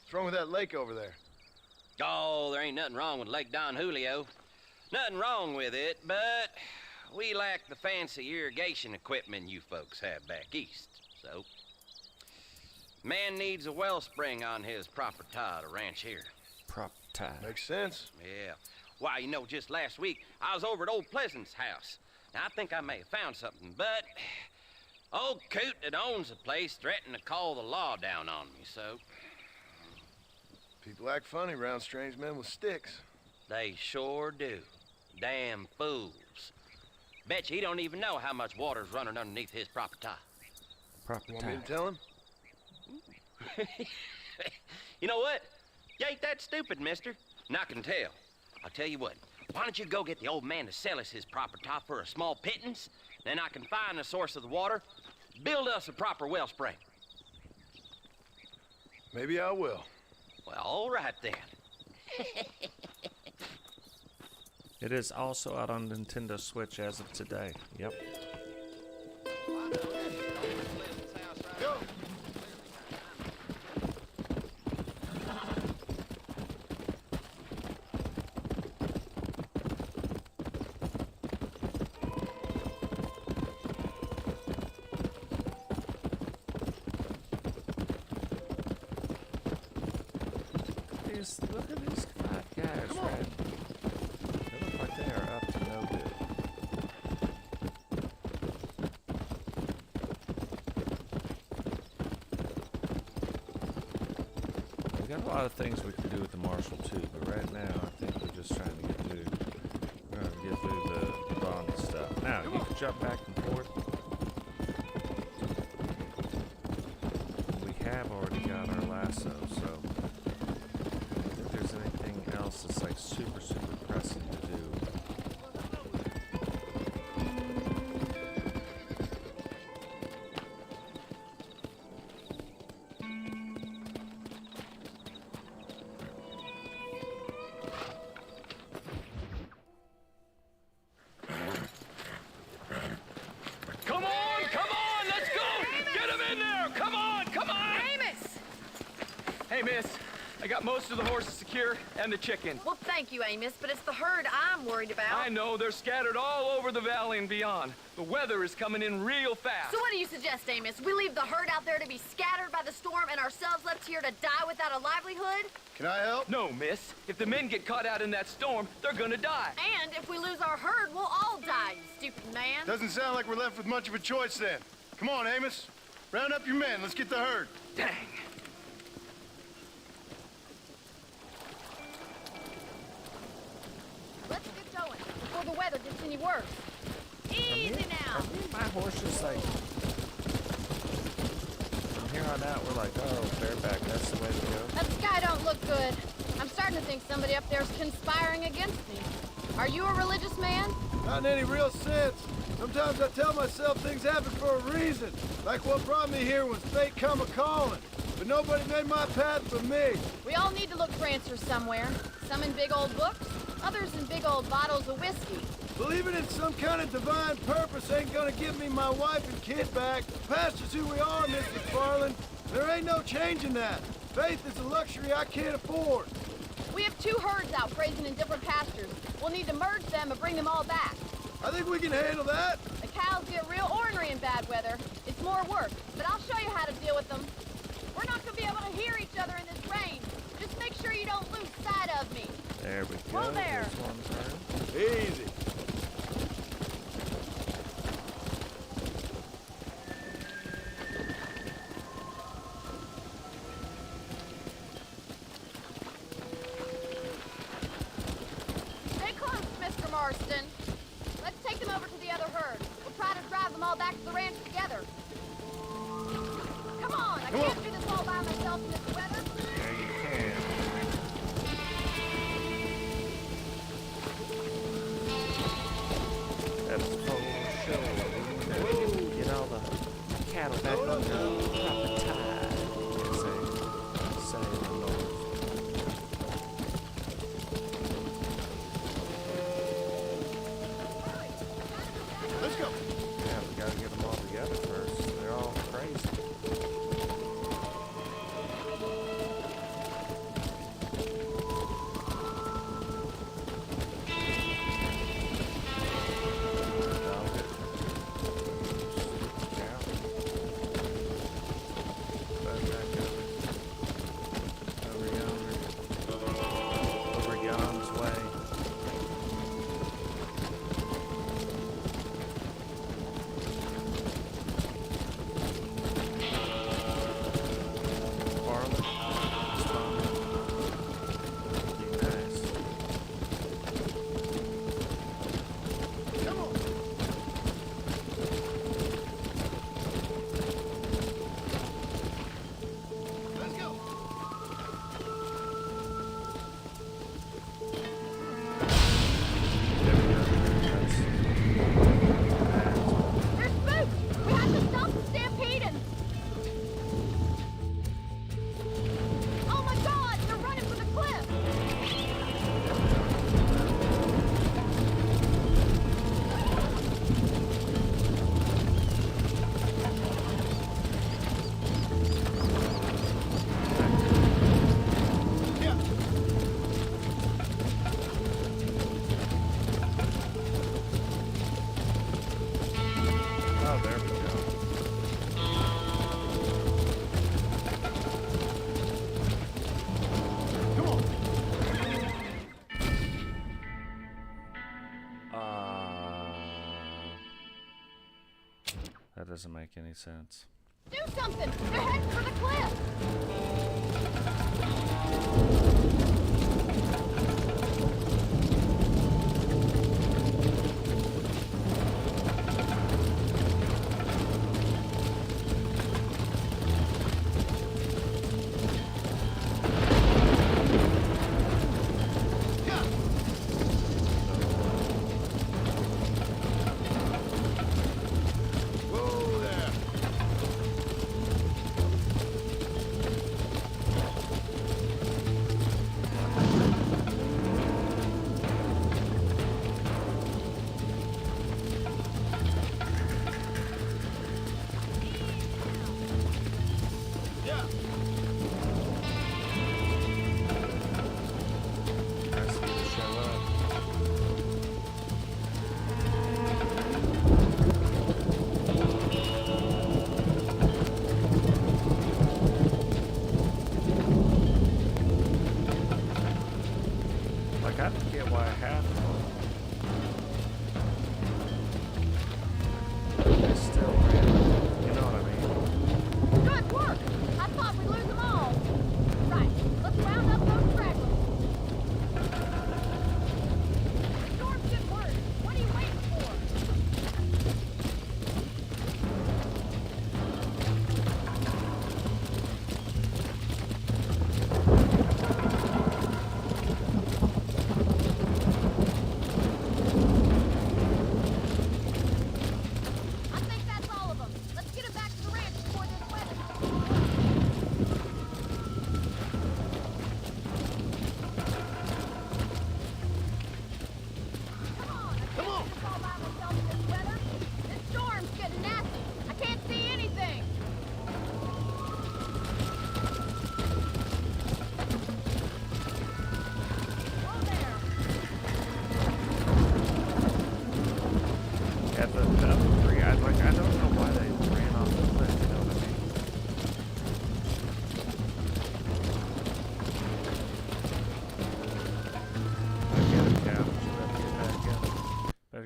What's wrong with that lake over there? Oh, there ain't nothing wrong with Lake Don Julio. Nothing wrong with it, but we lack the fancy irrigation equipment you folks have back east, so... Man needs a wellspring on his property to ranch here. Property. Makes sense. Yeah. Why, you know, just last week, I was over at old Pleasant's house. Now, I think I may have found something, but... Old coot that owns the place threatened to call the law down on me, so... People act funny around strange men with sticks. They sure do. Damn fools. Bet you he don't even know how much water's running underneath his property. Property. Want me to tell him? You know what? You ain't that stupid, mister. And I can tell. I'll tell you what. Why don't you go get the old man to sell us his property for a small pittance? Then I can find the source of the water, build us a proper wellspring. Maybe I will. Well, all right then. It is also out on Nintendo Switch as of today. Yep. Go. Look at these 5 guys, Fred. They look like they are up to no good. We got a lot of things we can do with the Marshal too, but right now I think we're just trying to get through the bond stuff. Now you can jump back and forth. We have already got our lasso, so. Anything else that's like super pressing to do. Come on, let's go! Get him in there! Come on! Amos! Hey, miss. I got most of the horses secure and the chicken. Well, thank you, Amos, but it's the herd I'm worried about. I know, they're scattered all over the valley and beyond. The weather is coming in real fast. So what do you suggest, Amos? We leave the herd out there to be scattered by the storm and ourselves left here to die without a livelihood? Can I help? No, miss. If the men get caught out in that storm, they're gonna die. And if we lose our herd, we'll all die, you stupid man. Doesn't sound like we're left with much of a choice then. Come on, Amos. Round up your men. Let's get the herd. Dang. Let's get going before the weather gets any worse. Easy now. Are me and my horses like... From here on out, we're like, oh, bareback, that's the way to go. That sky don't look good. I'm starting to think somebody up there's conspiring against me. Are you a religious man? Not in any real sense. Sometimes I tell myself things happen for a reason. Like what brought me here was fate come a-calling. But nobody made my path for me. We all need to look for answers somewhere. Some in big old books, others in big old bottles of whiskey. Believing in some kind of divine purpose ain't gonna give me my wife and kid back. The past is who we are, Miss McFarland. There ain't no changing that. Faith is a luxury I can't afford. We have 2 herds out grazing in different pastures. We'll need to merge them and bring them all back. I think we can handle that. The cows get real ornery in bad weather. It's more work, but I'll show you how to deal with them. We're not gonna be able to hear each other in this rain. Just make sure you don't lose sight of me. There we go. Whoa there. There's one turn. Easy. Stay close, Mr. Marston. Let's take them over to the other herd. We'll try to drive them all back to the ranch together. Come on, I can't do this all by myself in this weather. Yeah, you can. That's full show. Get all the cattle back on the proper tide. Say the Lord. Let's go. Yeah, we gotta get them all together first. They're all crazy. That doesn't make any sense. Do something! They're heading for the cliff!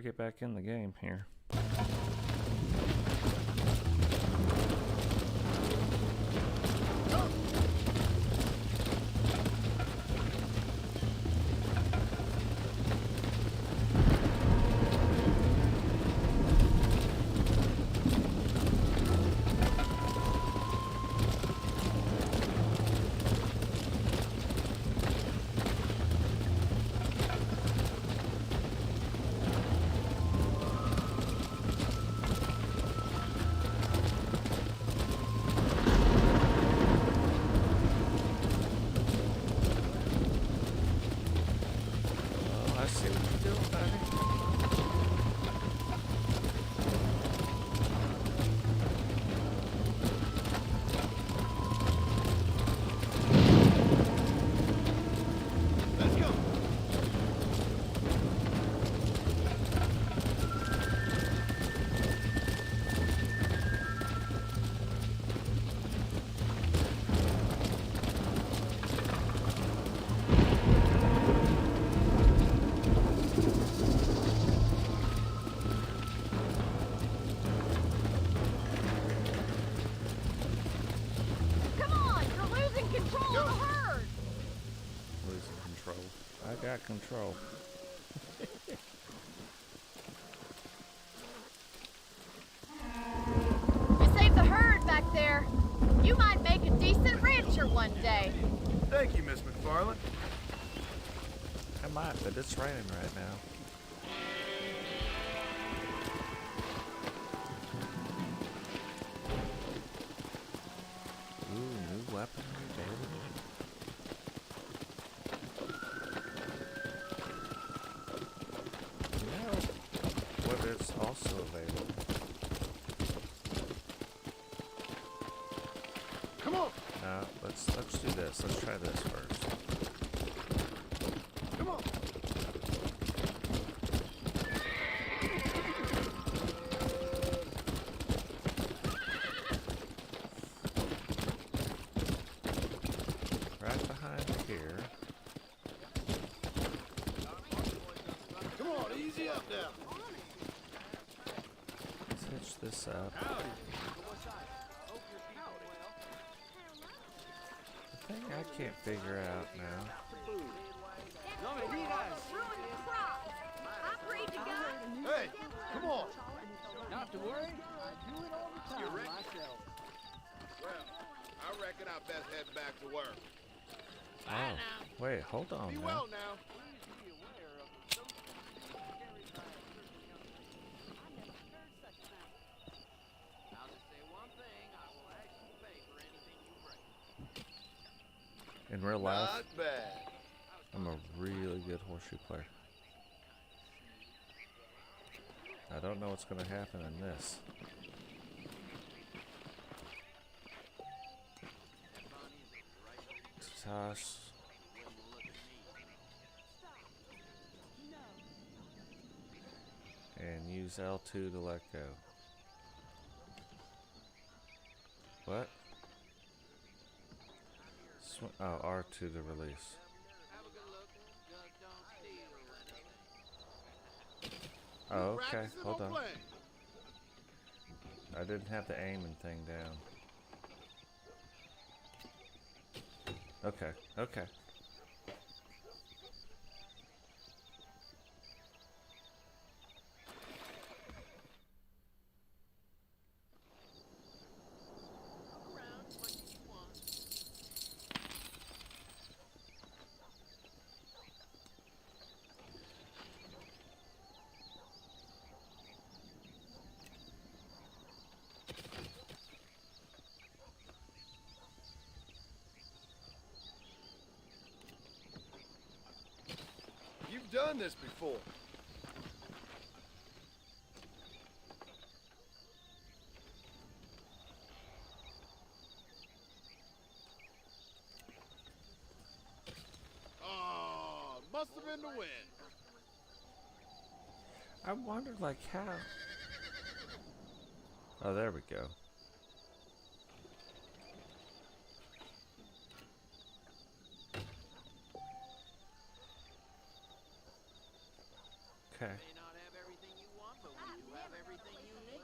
Get back in the game here. Control. You saved the herd back there. You might make a decent rancher one day. Thank you, Miss McFarland. I might, but it's raining right now. Ooh, new weaponry available. It's also available. Come on. Let's do this. Let's try this first. Come on. Right behind here. Come on. on, easy up now. Let's hitch this up. The thing I can't figure out now. Hey, come on. Not to worry, I do it all the time myself. Well, I reckon I best head back to work. Oh, wait, hold on Be now. well now. I'll just say one thing, I will actually pay for anything you bring. In real life, Not bad. I'm a really good horseshoe player. I don't know what's going to happen in this. Toss. And use L2 to let go. What? Oh, R2 to release. Oh, okay. Hold on. I didn't have the aiming thing down. Okay, okay. You've done this before. Oh, must have been the wind. I wondered, like, how. Oh, there we go. Okay. May not have everything you want, but we do have everything you need.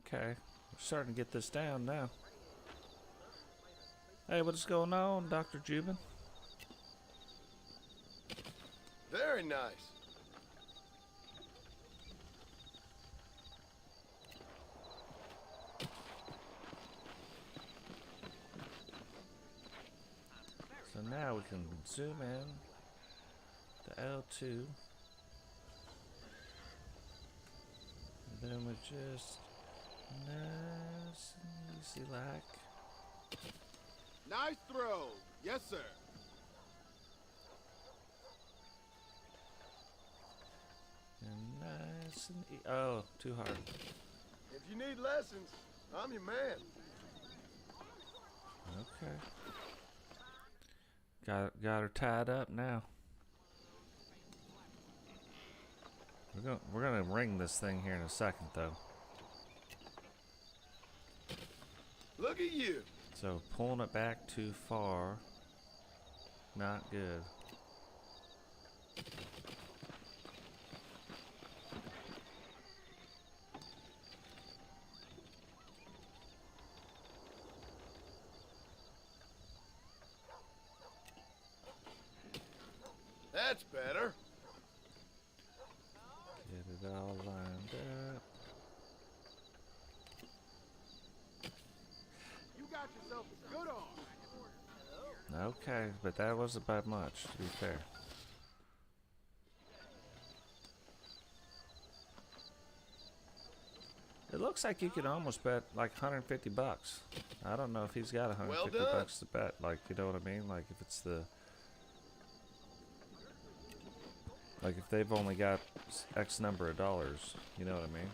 Okay. We're starting to get this down now. Hey, what's going on, Dr. Jubin? Very nice. So now we can zoom in to L2. And then we just nice and easy like. Nice throw. Yes, sir. And nice and oh, too hard. If you need lessons, I'm your man. Okay. Got her tied up now. We're gonna ring this thing here in a second, though. Look at you. So pulling it back too far, not good. That's better. Get it all lined up. You got yourself a good arm. Okay, but that wasn't by much, to be fair. It looks like you could almost bet like 150 bucks. I don't know if he's got 150 Well done. bucks to bet. Like, you know what I mean? Like, if it's the... Like, if they've only got X number of dollars, you know what I mean?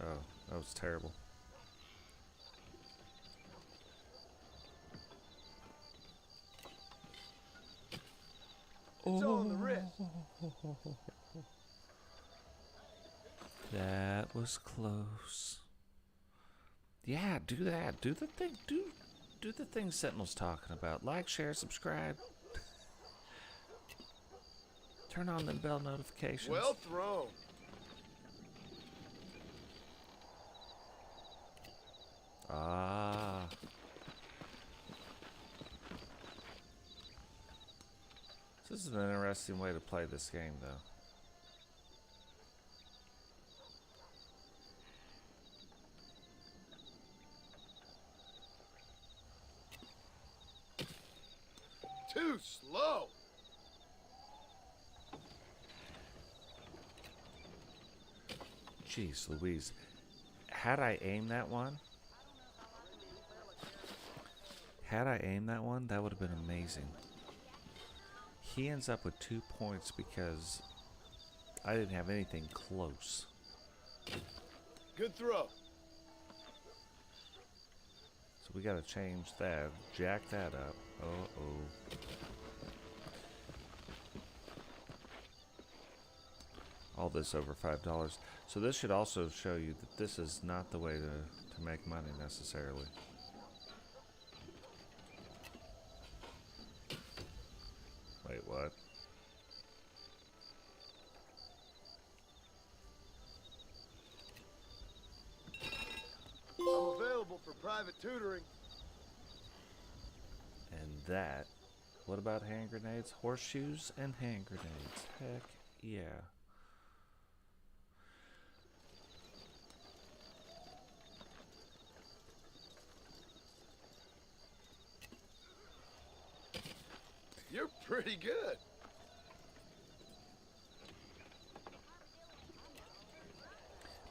Oh, that was terrible. It's on the wrist. That was close. Yeah, do that. Do the thing. Do the thing Sentinel's talking about. Like, share, subscribe. Turn on the bell notifications. Well thrown. Ah. This is an interesting way to play this game, though. Too slow. Jeez Louise. Had I aimed that one, that would have been amazing. He ends up with 2 points because I didn't have anything close. Good throw. So we gotta change that. Jack that up. Uh-oh. All this over $5. So this should also show you that this is not the way to make money necessarily. Wait, what? I'm available for private tutoring. And that. What about hand grenades? Horseshoes and hand grenades. Heck yeah. You're pretty good.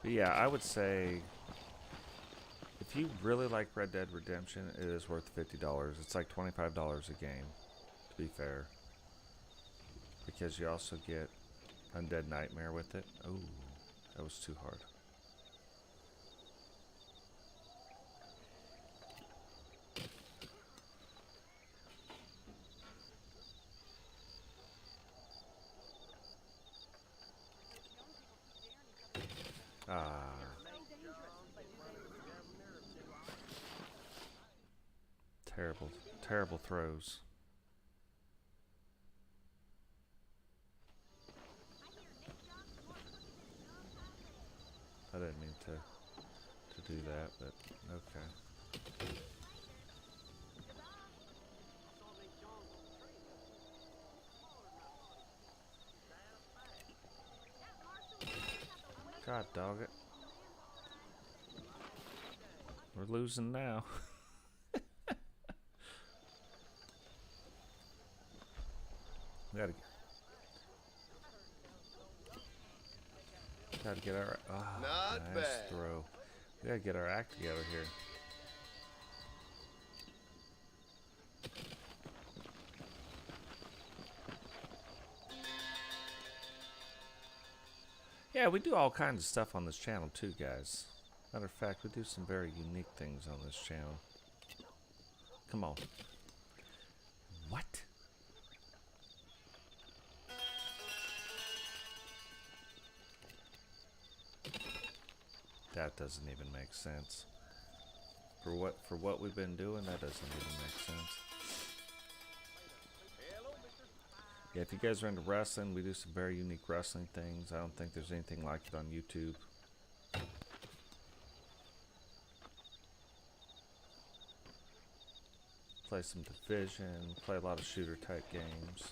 But yeah, I would say if you really like Red Dead Redemption, it is worth $50. It's like $25 a game, to be fair. Because you also get Undead Nightmare with it. Oh, that was too hard. Ah. Terrible, terrible throws. I didn't mean to do that, but okay. God dog it. We're losing now. We gotta get our Not nice bad. throw. We gotta get our act together here. Yeah, we do all kinds of stuff on this channel too, guys. Matter of fact, we do some very unique things on this channel. Come on. What? That doesn't even make sense. For what we've been doing, that doesn't even make sense. Yeah, if you guys are into wrestling, we do some very unique wrestling things. I don't think there's anything like it on YouTube. Play some Division, play a lot of shooter type games.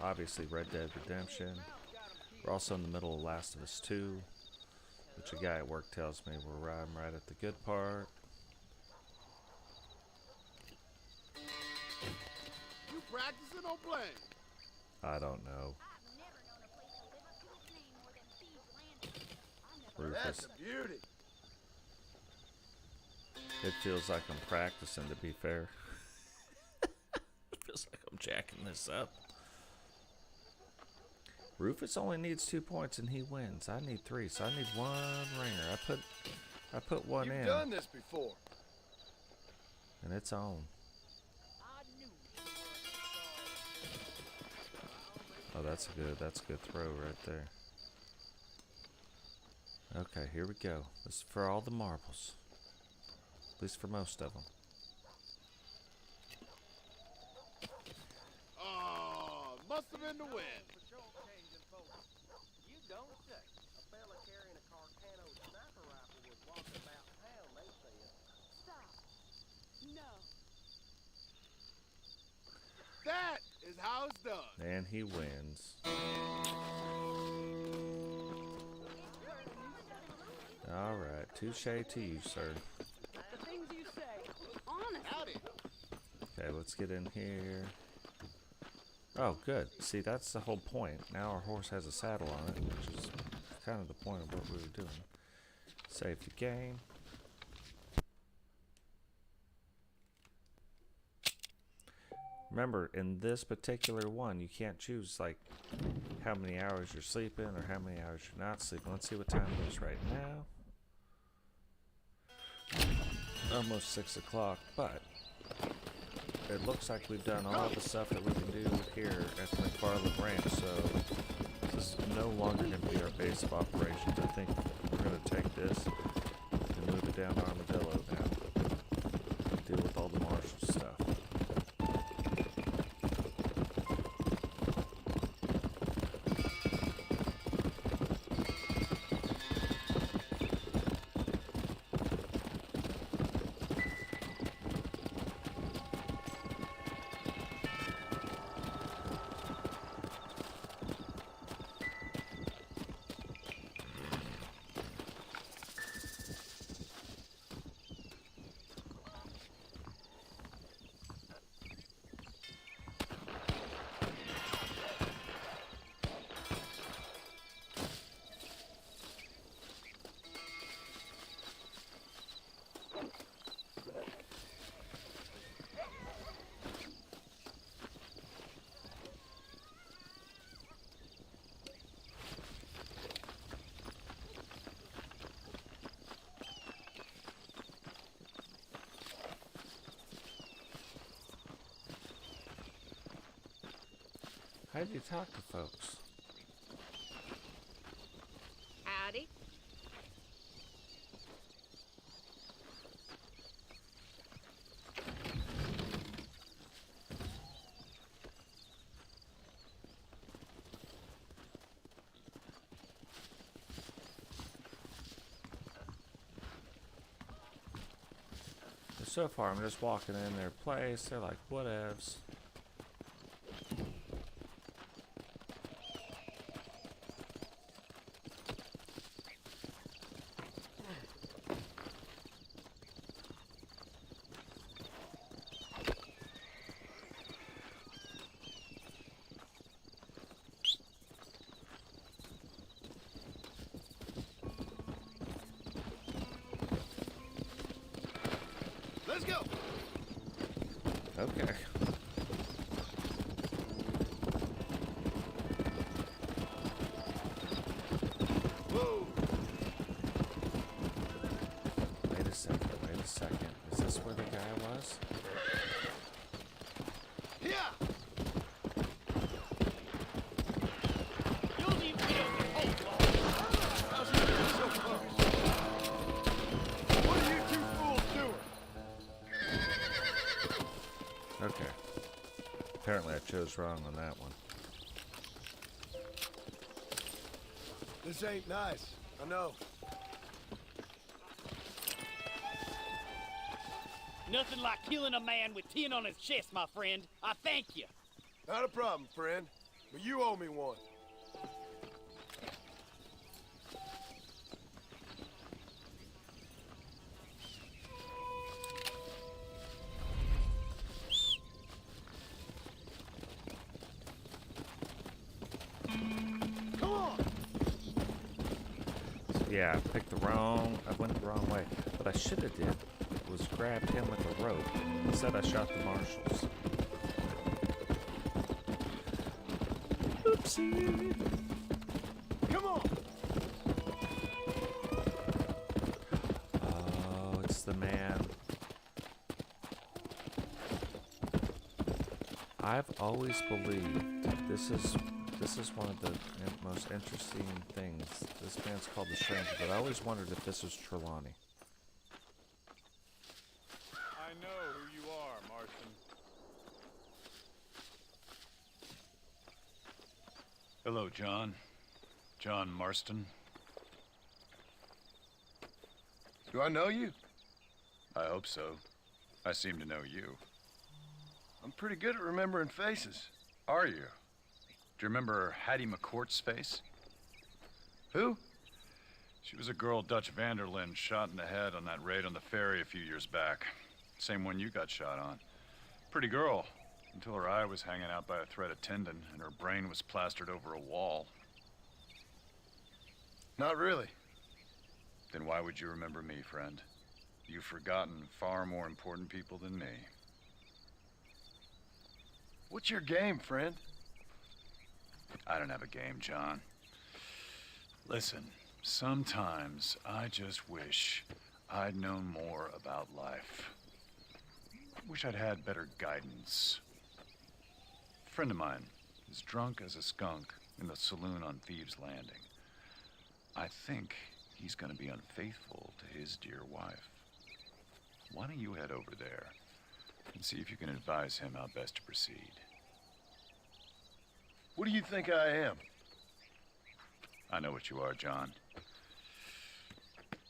Obviously Red Dead Redemption. We're also in the middle of Last of Us 2, which a guy at work tells me I'm right at the good part. You practicing or playing? I don't know. That's Rufus. a beauty. It feels like I'm practicing, to be fair. It feels like I'm jacking this up. Rufus only needs 2 points and he wins. I need 3, so I need 1 ringer. I put one in. You've done this before. And it's on. Oh, that's a good throw right there. Okay, here we go. This is for all the marbles. At least for most of them. Oh, must have been the wind. You don't say. A fella carrying a Carcano sniper rifle was walking about town, they said. Stop. No. That is how it's done. And he wins. Alright, touche to you, sir. The things you say. Honest. Okay, let's get in here. Oh, good. See, that's the whole point. Now our horse has a saddle on it, which is kind of the point of what we were doing. Save the game. Remember, in this particular one, you can't choose, like, how many hours you're sleeping or how many hours you're not sleeping. Let's see what time it is right now. Almost 6 o'clock, but it looks like we've done all the stuff that we can do here at the McFarland Ranch, so this is no longer going to be our base of operations. I think we're going to take this and move it down to Armadillo now. Deal with all the Marshal stuff. How do you talk to folks? Howdy. So far, I'm just walking in their place. They're like, whatevs. Let's go. Okay. Whoa. Wait a second, wait a second. Is this where the guy was? Yeah. You'll need to How's he getting so close? What are you two fools doing? Okay. Apparently I chose wrong on that one. This ain't nice. I know. Nothing like killing a man with tin on his chest, my friend. I thank you. Not a problem, friend. But you owe me one. Come on. Yeah, I picked the wrong, I went the wrong way. What I should have did was grabbed him with a rope. Instead I shot the marshals. Oopsie. Come on. Oh, it's the man. I've always believed this is This is one of the most interesting things. This man's called the Stranger, but I always wondered if this was Trelawney. I know who you are, Marston. Hello, John. John Marston. Do I know you? I hope so. I seem to know you. I'm pretty good at remembering faces. Are you? Do you remember Hattie McCourt's face? Who? She was a girl Dutch Vanderlyn shot in the head on that raid on the ferry a few years back. Same one you got shot on. Pretty girl, until her eye was hanging out by a thread of tendon and her brain was plastered over a wall. Not really. Then why would you remember me, friend? You've forgotten far more important people than me. What's your game, friend? I don't have a game, John. Listen, sometimes I just wish I'd known more about life. Wish I'd had better guidance. A friend of mine is drunk as a skunk in the saloon on Thieves' Landing. I think he's gonna be unfaithful to his dear wife. Why don't you head over there and see if you can advise him how best to proceed? What do you think I am? I know what you are, John.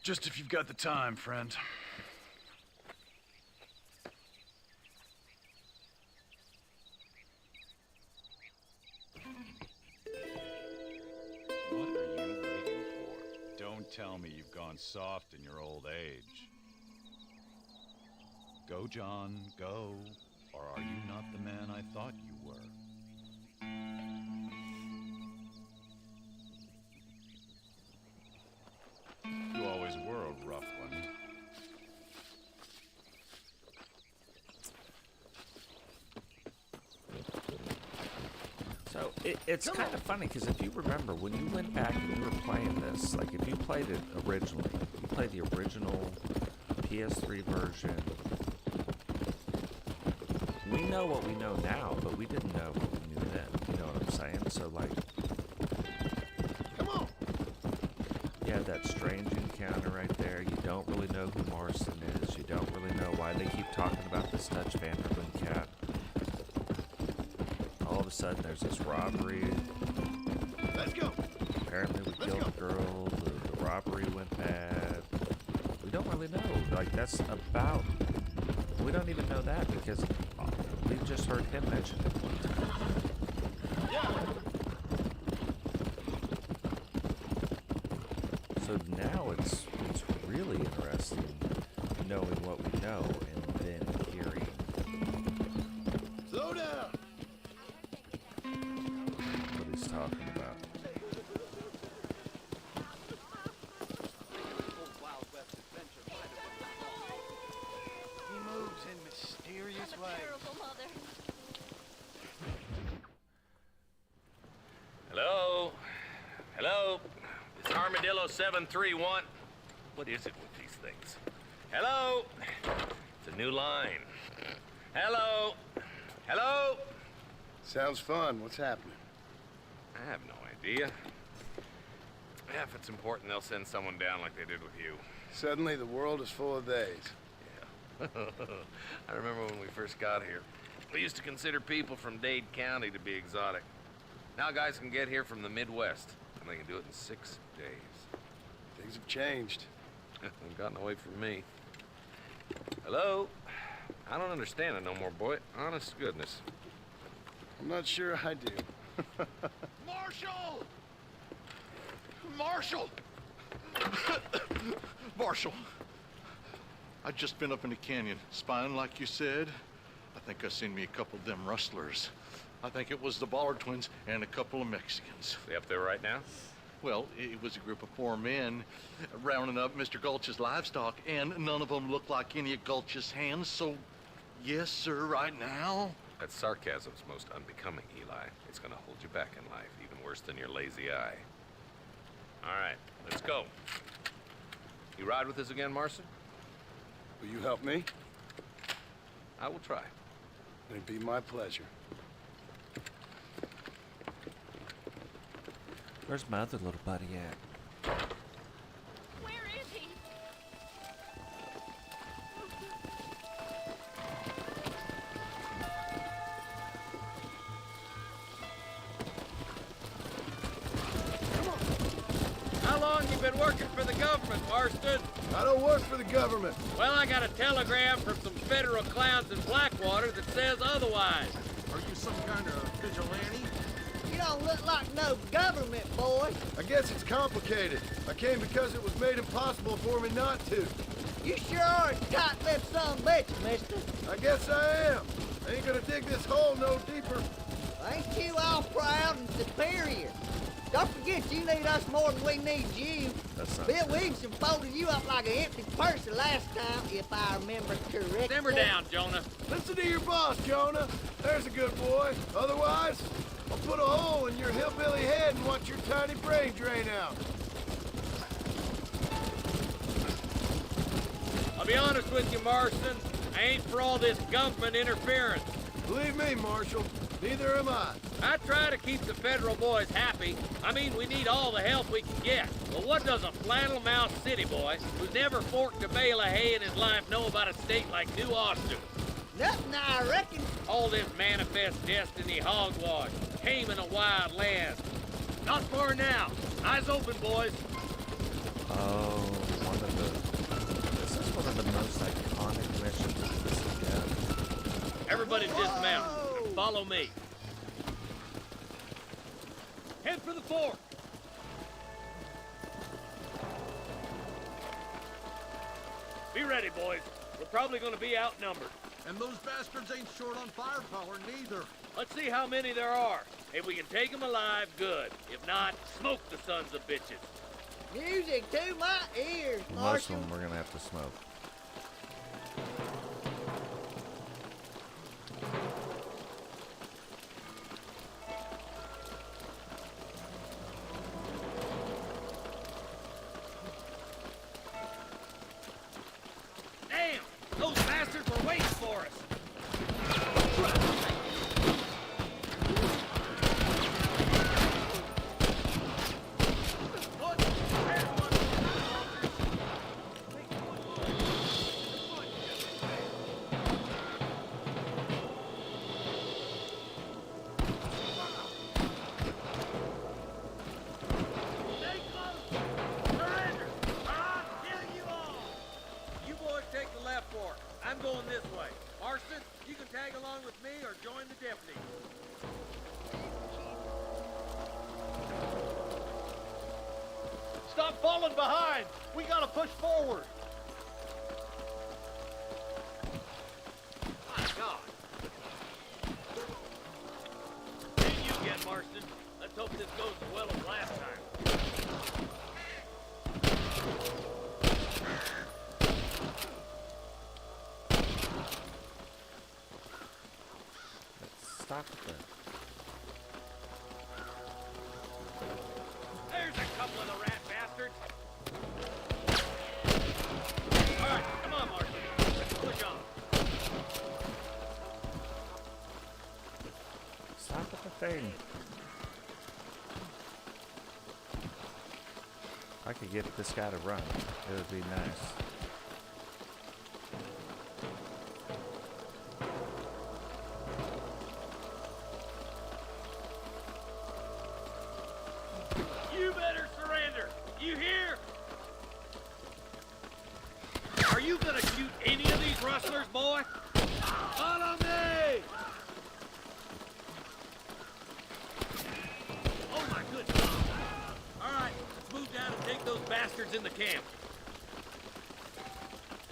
Just if you've got the time, friend. What are you waiting for? Don't tell me you've gone soft in your old age. Go, John, go. Or are you not the man I thought you were? You always were a rough one. So it's kind of funny because if you remember when you went back and you were playing this, like if you played it originally, you played the original PS3 version. We know what we know now, but we didn't know what we knew then. You know what I'm saying? So like, come on. You have that strange encounter right there. You don't really know who Marston is. You don't really know why they keep talking about this Dutch Vanderlyn cat. All of a sudden, there's this robbery. Let's go. Apparently, we killed the girl. The robbery went bad. We don't really know. Like, that's about... We don't even know that because we just heard him mention it one time. Yeah. So now it's really interesting knowing what we know and then hearing. Slow down. What he's talking about. He moves in mysterious ways. Terrible mother. Hello? Hello? It's Armadillo 731. What is it with these things? Hello? It's a new line. Hello? Hello? Sounds fun. What's happening? I have no idea. Yeah, if it's important, they'll send someone down like they did with you. Suddenly, the world is full of days. Yeah. I remember when we first got here. We used to consider people from Dade County to be exotic. Now guys can get here from the Midwest, and they can do it in 6 days. Things have changed. They've gotten away from me. Hello? I don't understand it no more, boy. Honest to goodness. I'm not sure I do. Marshal! Marshal! Marshal! I've just been up in the canyon, spying like you said. I think I seen me a couple of them rustlers. I think it was the Ballard twins and a couple of Mexicans. They up there right now? Well, it was a group of 4 men rounding up Mr. Gulch's livestock, and none of them looked like any of Gulch's hands, so yes, sir, right now. That sarcasm's most unbecoming, Eli. It's gonna hold you back in life, even worse than your lazy eye. All right, let's go. You ride with us again, Marston? Will you help me? I will try. It'd be my pleasure. Where's my other little buddy at? Where is he? How long you been working for the government, Marston? I don't work for the government. Well, I got a telegram from some federal clowns in Blackwater that says otherwise. Are you some kind of vigilante? You don't look like no government, boy. I guess it's complicated. I came because it was made impossible for me not to. You sure are a tight-lipped son of a bitch, mister. I guess I am. I ain't gonna dig this hole no deeper. Ain't you all proud and superior? Don't forget you need us more than we need you. That's not Bill Williamson folded you up like an empty purse the last time, if I remember correctly. Simmer down, Jonah. Listen to your boss, Jonah. There's a good boy. Otherwise, I'll put a hole in your hillbilly head and watch your tiny brain drain out. I'll be honest with you, Marston. I ain't for all this government interference. Believe me, Marshal, neither am I. I try to keep the federal boys happy. I mean, we need all the help we can get. But what does a flannel-mouthed city boy who's never forked a bale of hay in his life know about a state like New Austin? Nothing, I reckon. All this manifest destiny hogwash, taming a wild land. Not far now. Eyes open, boys. Oh, this is one of the most iconic missions in this game. Everybody dismount. Follow me. Head for the fort. Be ready, boys. We're probably going to be outnumbered. And those bastards ain't short on firepower, neither. Let's see how many there are. If we can take them alive, good. If not, smoke the sons of bitches. Music to my ears, Most Marshal. of them we're gonna have to smoke. Damn! Those bastards were waiting for us. I'm going this way. Marston, you can tag along with me or join the deputy. Stop falling behind! We gotta push forward! My God. What do you get, Marston? Let's hope this goes as well as last time. Stop with that. There's a couple of the rat bastards. All right, come on, Marshal. Let's push on. Stop with the thing. I could get this guy to run. It would be nice. You better surrender. You hear? Are you gonna shoot any of these rustlers, boy? Follow me! Oh my goodness. All right, let's move down and take those bastards in the camp.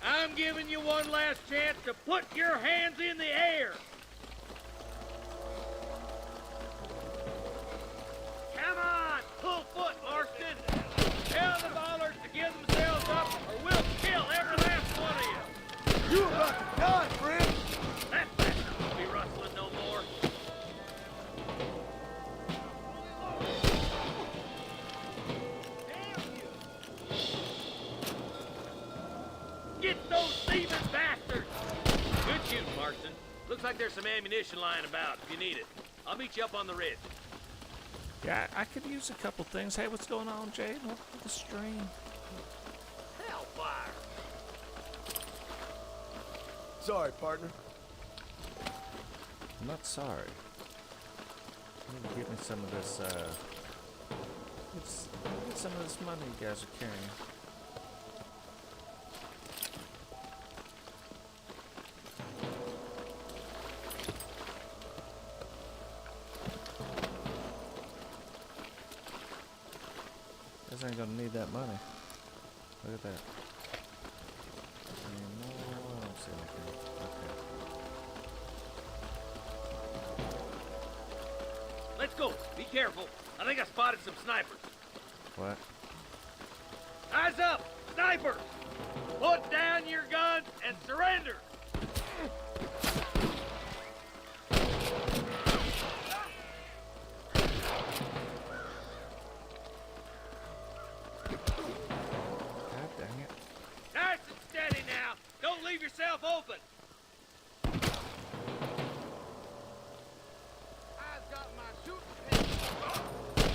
I'm giving you one last chance to put your hands in the air. Come on, full foot, Marston. Tell the ballers to give themselves up, or we'll kill every last one of you. You about to die, friend. That bastard won't be rustling no more. Damn you! Get those thieving bastards! Good shooting, Marston. Looks like there's some ammunition lying about if you need it. I'll meet you up on the ridge. Yeah, I could use a couple things. Hey, what's going on, Jade? Welcome to the stream. Hellfire! Sorry, partner. I'm not sorry. You need to give me some of this, get some of this money you guys are carrying. You guys ain't gonna need that money. Look at that. Any more? I don't see anything. Okay. Let's go. Be careful. I think I spotted some snipers. What? Eyes up! Snipers! Put down your guns and surrender! God dang it. Nice and steady now. Don't leave yourself open.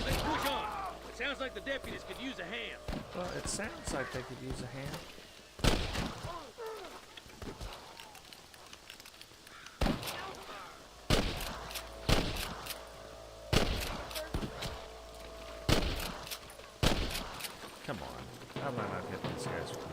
Let's push on. It sounds like the deputies could use a hand. Well, it sounds like they could use a hand. Come on. How am I not getting these guys with me?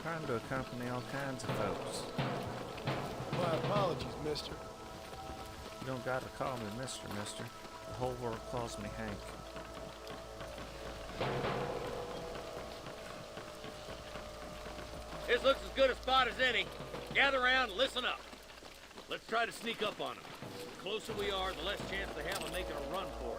Trying to accompany all kinds of folks. My apologies, mister. You don't gotta call me mister. The whole world calls me Hank. This looks as good a spot as any. Gather around and listen up. Let's try to sneak up on them. The closer we are, the less chance they have of making a run for it.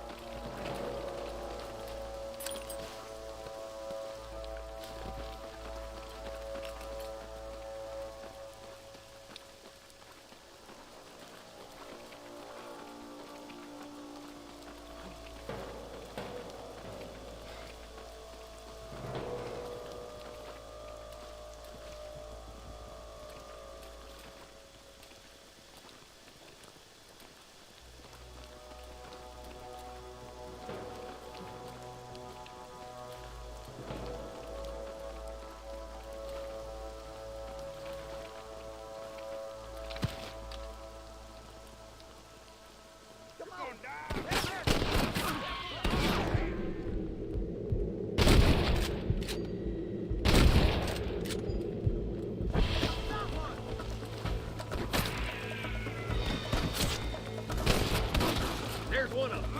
There's one of them.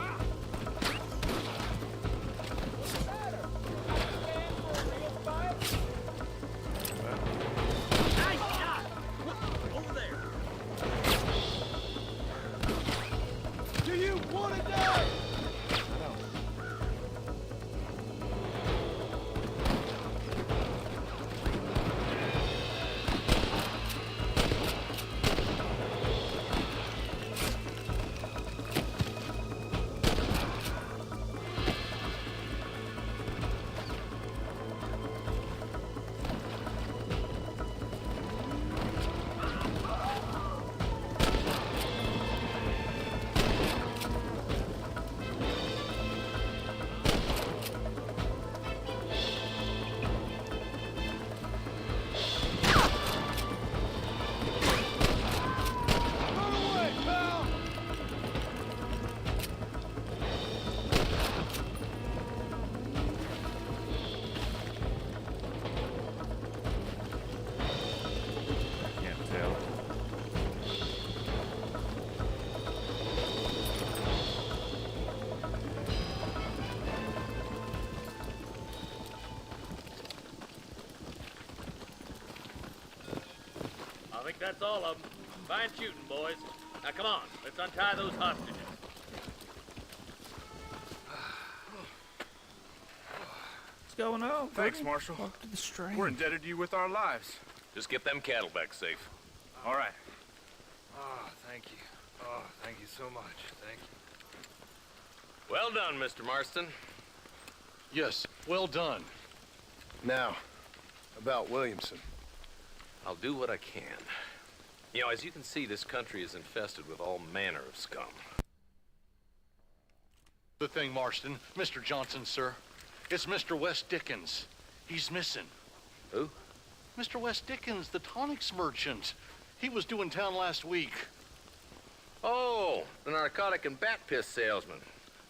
Nice shot! Over there. Do you want to die? I think that's all of them. Fine shooting, boys. Now come on, let's untie those hostages. going on? Thanks, buddy? Marshal. Welcome to the stream. We're indebted to you with our lives. Just get them cattle back safe. All right. Oh, thank you. Oh, thank you so much. Thank you. Well done, Mr. Marston. Yes, well done. Now, about Williamson. I'll do what I can. You know, as you can see, this country is infested with all manner of scum. The thing, Marston, Mr. Johnson, sir. It's Mr. Wes Dickens. He's missing. Who? Mr. Wes Dickens, the tonics merchant. He was due in town last week. Oh, the narcotic and bat piss salesman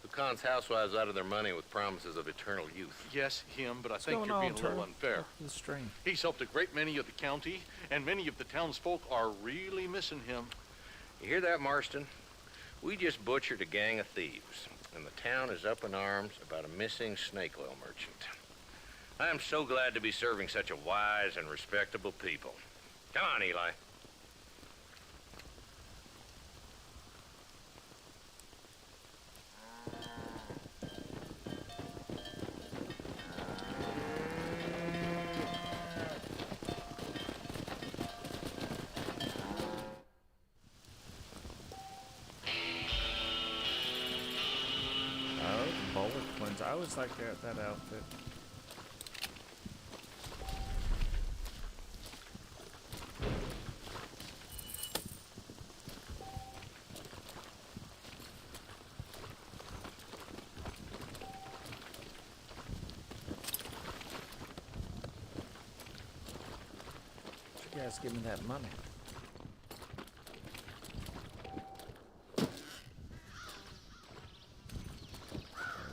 who cons housewives out of their money with promises of eternal youth. Yes, him, but I think going you're being on, a little Turtle? unfair. The stream. He's helped a great many of the county, and many of the townsfolk are really missing him. You hear that, Marston? We just butchered a gang of thieves, and the town is up in arms about a missing snake oil merchant. I am so glad to be serving such a wise and respectable people. Come on, Eli. Oh, Bullet Twins. I always like that outfit. You guys give me that money.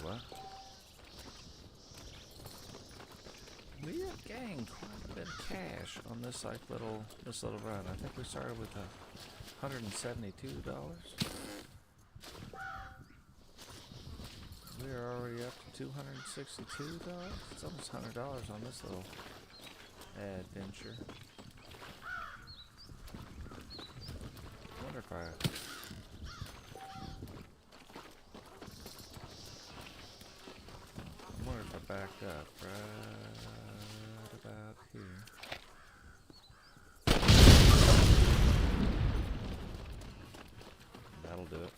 What? We have gained quite a bit of cash on this little run. I think we started with $172. We are already up to $262. It's almost $100 on this little adventure. I wonder if I back up right about here. That'll do it.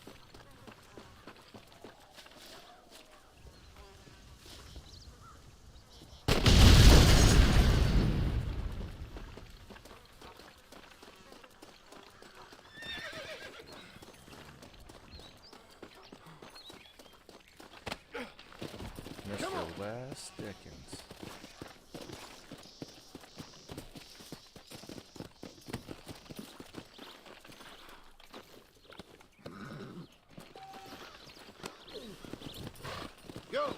Mr. Wes Dickens. Go!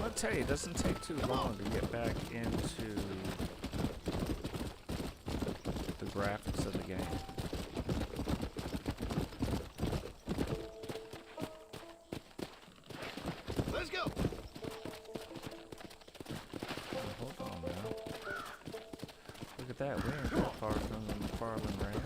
I'll tell you, it doesn't take too long to get back into the graphics of the game. Let's go! Hold on now. Look at that, we ain't that far from the McFarland Ranch.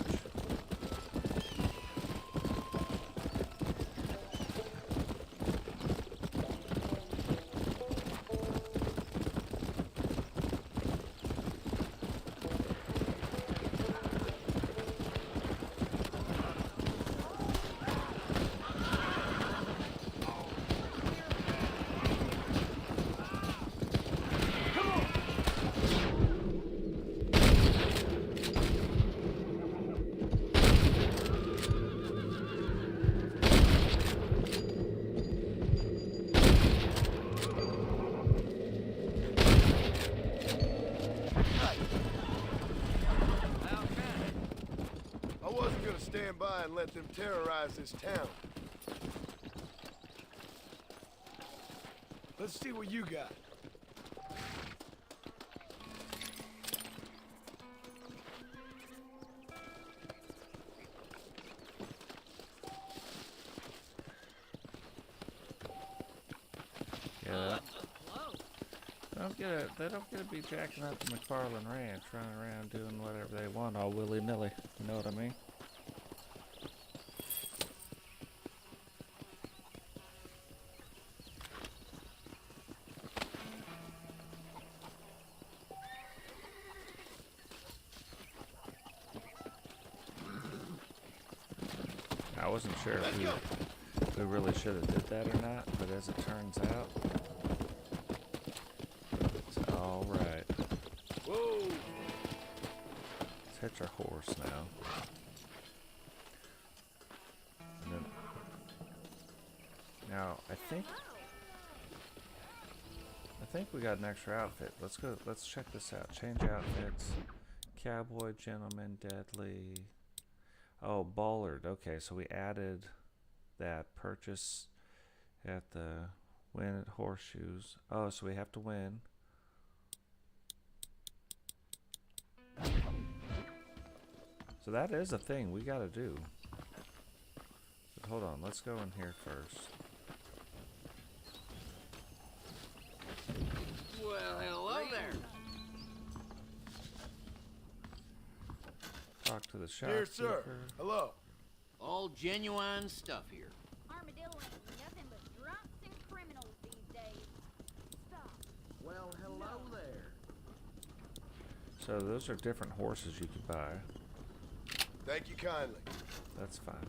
and let them terrorize this town. Let's see what you got. Yeah. They don't get to be jacking up the McFarland Ranch, running around doing whatever they want all willy-nilly. You know what I mean? I wasn't sure if we really should have did that or not, but as it turns out, it's all right. Whoa! Let's hitch our horse now. And then, now I think we got an extra outfit. Let's go. Let's check this out. Change outfits. Cowboy, gentleman, deadly. Oh, Bollard. Okay, so we added that purchase at the win at horseshoes. Oh, so we have to win. So that is a thing we gotta do. But hold on, let's go in here first. Well, hello there. Talk to the shopkeeper. Here, sir. Hello. All genuine stuff here. Armadillo ain't nothing but drunks and criminals these days. Stop. Well, hello there. So those are different horses you could buy. Thank you kindly. That's fine.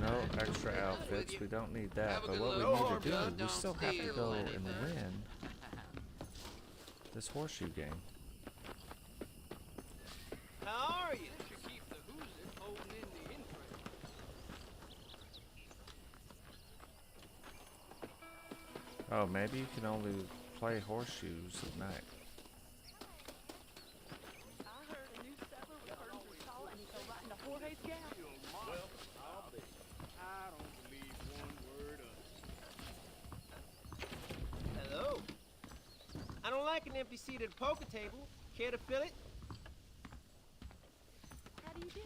No extra outfits. We don't need that. Have a But good what we look. need to do, we Don't still have to steal go and anything. win this horseshoe game. How are you? Should keep the Hoosier holding in the interest. Oh, maybe you can only play horseshoes at night. I heard a new settler was hurting for salt and he fell right into Jorge's gap. Well, I'll bet. I don't believe one word of it. Hello. I don't like an empty-seated poker table. Care to fill it? How do you do?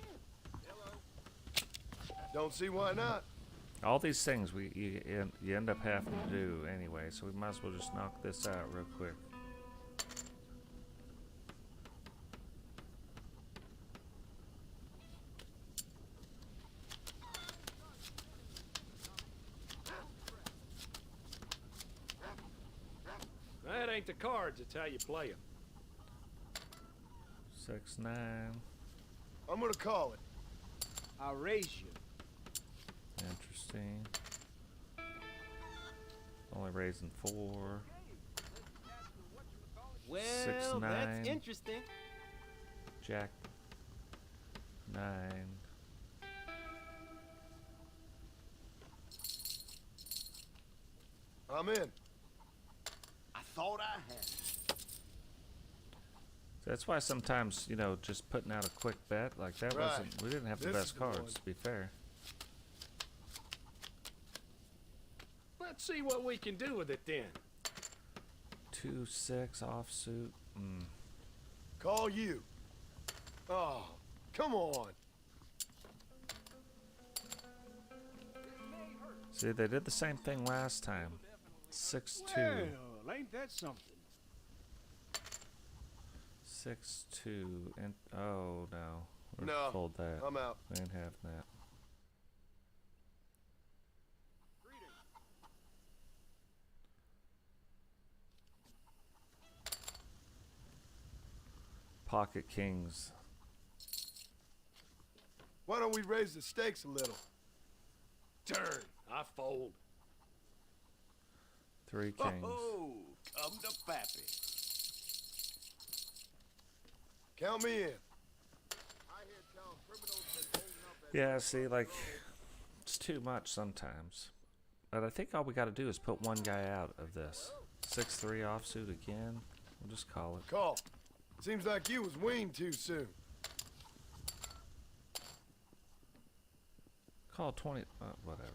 Don't see why not. All these things you end up having to do anyway, so we might as well just knock this out real quick. That ain't the cards, it's how you play them. 6-9. I'm gonna call it. I'll raise you. Interesting. Only raising 4. Well, 6, 9. that's interesting. Jack 9. I'm in. I thought I had it. That's why sometimes, you know, just putting out a quick bet like that Right. wasn't. We didn't have the This best is the cards, one. to be fair. Let's see what we can do with it then. 2-6 offsuit. Call you. Oh, come on. See, they did the same thing last time. 6-2. Well, ain't that something? 6-2. And oh no, we No, fold that. I'm out. We ain't having that. Pocket kings. Why don't we raise the stakes a little? Turn. I fold. 3 kings. Oh, come to Pappy. Count me in. Yeah, see, like, it's too much sometimes. But I think all we got to do is put one guy out of this. 6-3 offsuit again. We'll just call it. Call. Seems like you was weaned too soon. Call 20. Whatever.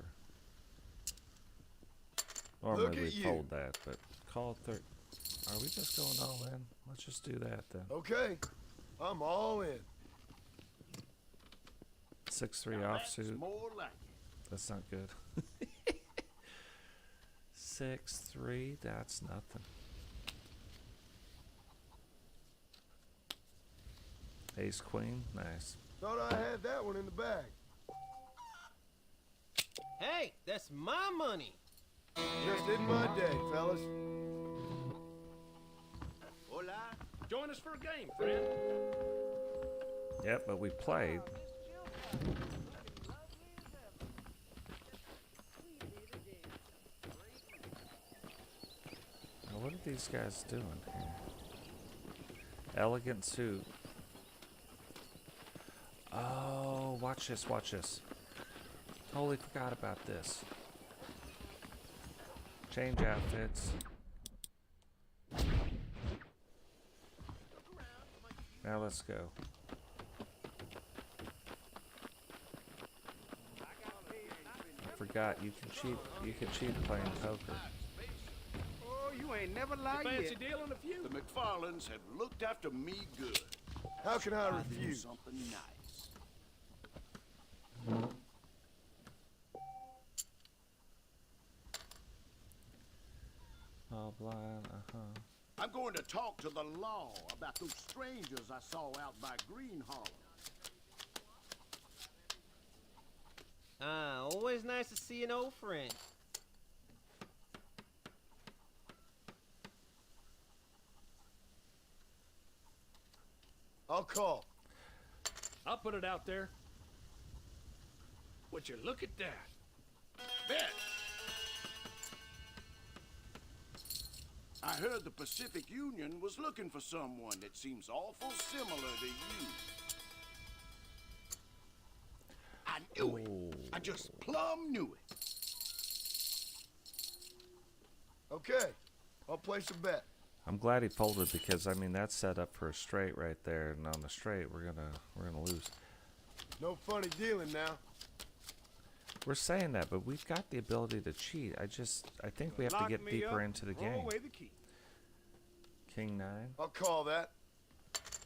Normally we fold that, but call 30. Are we just going all in? Let's just do that then. Okay, I'm all in. 6'3" offsuit. That's not good. 6'3", that's nothing. Ace queen, nice. Thought I had that one in the bag. Hey, that's my money. Just in my day, fellas. Hola. Join us for a game, friend. Yep, but we played. Now, what are these guys doing here? Elegant suit. Oh, watch this, watch this. Totally forgot about this. Change outfits. Now let's go. I forgot you can cheat. You can cheat playing poker. Oh, you ain't never lied Fancy yet. deal in a few. The McFarlanes have looked after me good. How can I do refuse? something nice. All blind, I'm going to talk to the law about those strangers I saw out by Green Hollow. Always nice to see an old friend. I'll call. I'll put it out there. Would you look at that? Bet. I heard the Pacific Union was looking for someone that seems awful similar to you. I knew it. I just plumb knew it. Okay, I'll place a bet. I'm glad he folded because I mean that's set up for a straight right there, and on the straight we're gonna lose. No funny dealing now. We're saying that, but we've got the ability to cheat. I think we have to get deeper into the game. Away the key. King 9. I'll call that.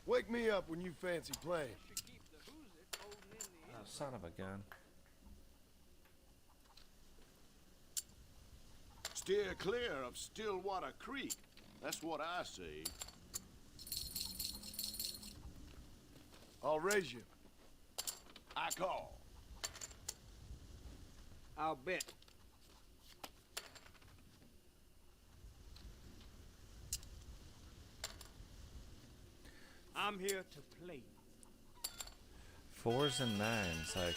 Wake me up when you fancy playing. Oh, son of a gun. Steer clear of Stillwater Creek. That's what I say. I'll raise you. I call. I'll bet. I'm here to play. 4s and 9s, like.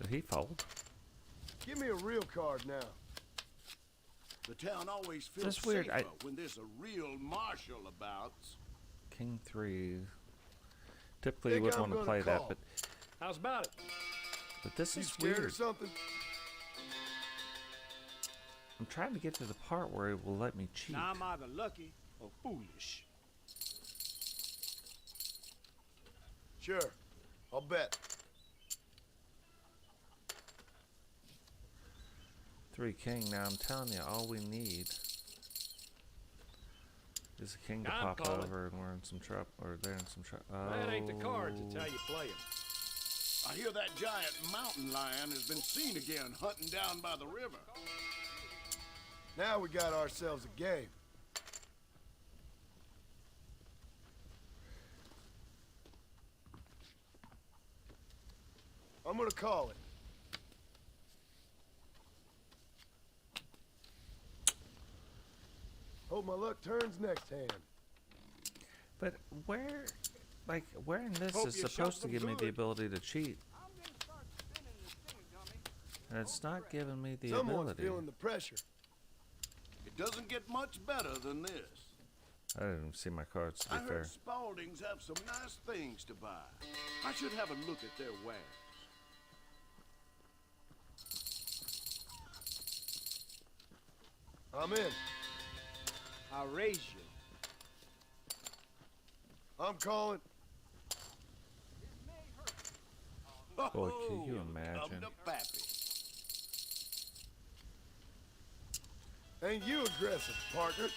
Did he fold? Give me a real card now. The town always feels That's weird. safer when there's a real marshal about. King 3. Typically you wouldn't want to play that, but How's about it? this You is scared or weird. something? I'm trying to get to the part where it will let me cheat. Now I'm either lucky or foolish. Sure, I'll bet. 3 king. Now I'm telling you, all we need is a king to I'm pop calling. over, and we're in some trouble. Or they're in some trouble. That ain't the cards. It's how you play them. I hear that giant mountain lion has been seen again hunting down by the river. Now we got ourselves a game. I'm gonna call it. Hope my luck turns next hand. But where, like, where in this Hope is you supposed shot to them give me the good. ability to cheat? And it's not giving me the Someone's ability. feeling the pressure. It doesn't get much better than this. I didn't even see my cards, to I be fair. heard Spaulding's have some nice things to buy. I should have a look at their wares. I'm in. I'll raise you. I'm calling. Boy, can you imagine? Ain't you aggressive, partner?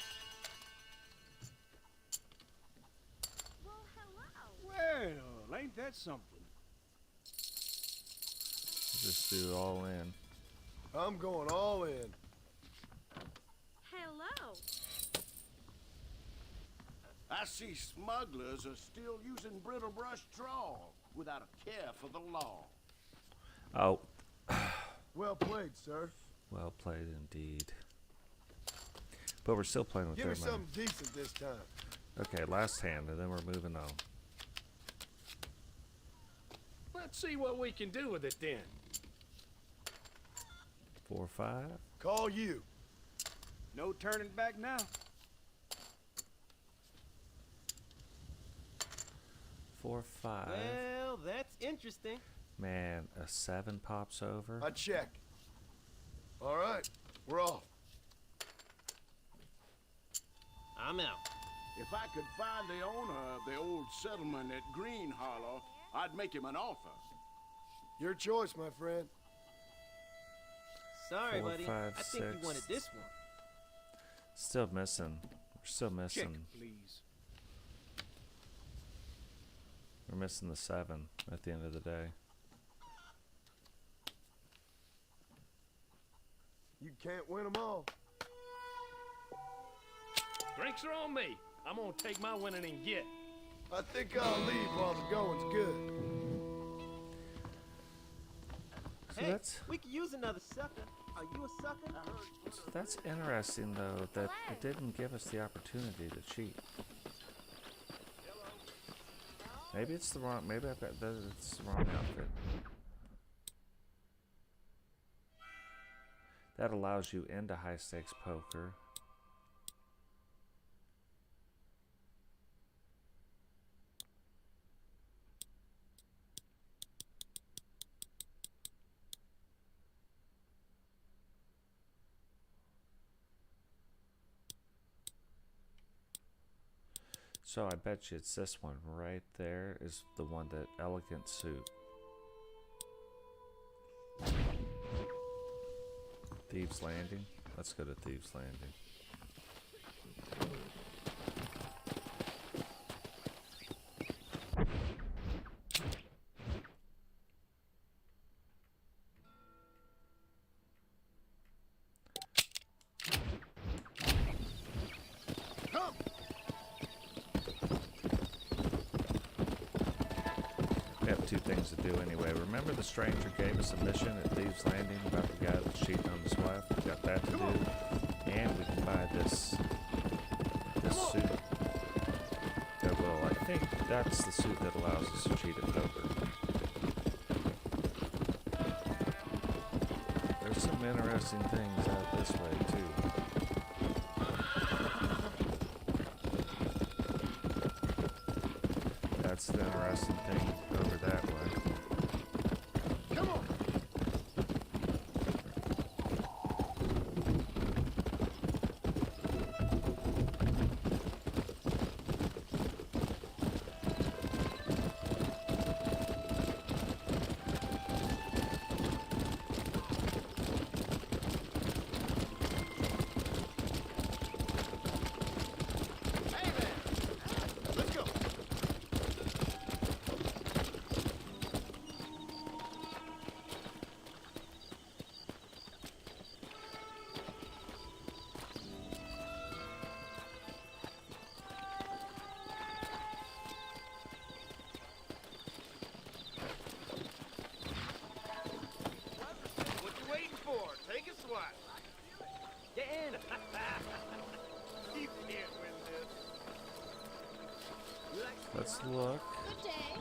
Well, ain't that something? Just do it all in. I'm going all in. Hello. I see smugglers are still using brittle brush trawl without a care for the law. Oh. Well played, sir. Well played indeed. But we're still playing with Give me their money. something decent this time. Okay, last hand, and then we're moving on. Let's see what we can do with it then. 4, 5. Call you. No turning back now. 4, 5. Well, that's interesting. Man, a 7 pops over. I check. All right, we're off. I'm out. If I could find the owner of the old settlement at Green Hollow, I'd make him an offer. Your choice, my friend. Sorry, 4, buddy. 5, I think 6. you wanted this one. Still missing. We're still missing. Check, please. We're missing the 7 at the end of the day. You can't win them all. Drinks are on me. I'm gonna take my winning and get. I think I'll leave while the going's good. So Hey, that's we could use another sucker. Are you a sucker? so that's interesting though that it didn't give us the opportunity to cheat. Maybe it's the wrong. Maybe I've got it's the wrong outfit. That allows you into high stakes poker. So I bet you it's this one right there is the one, that elegant suit. Thieves Landing. Let's go to Thieves Landing. We have 2 things to do anyway. Remember the stranger gave us a mission at Thieves Landing about the guy that was cheating on his wife? We got that to do. And we can buy this suit. That will, I think that's the suit that allows us to cheat at poker. There's some interesting things out this way too. That's the interesting thing over that way. Come on. Hey there. Let's go. What you waiting for? Take a swat. Get in. You can't win this. Let's look. Good day.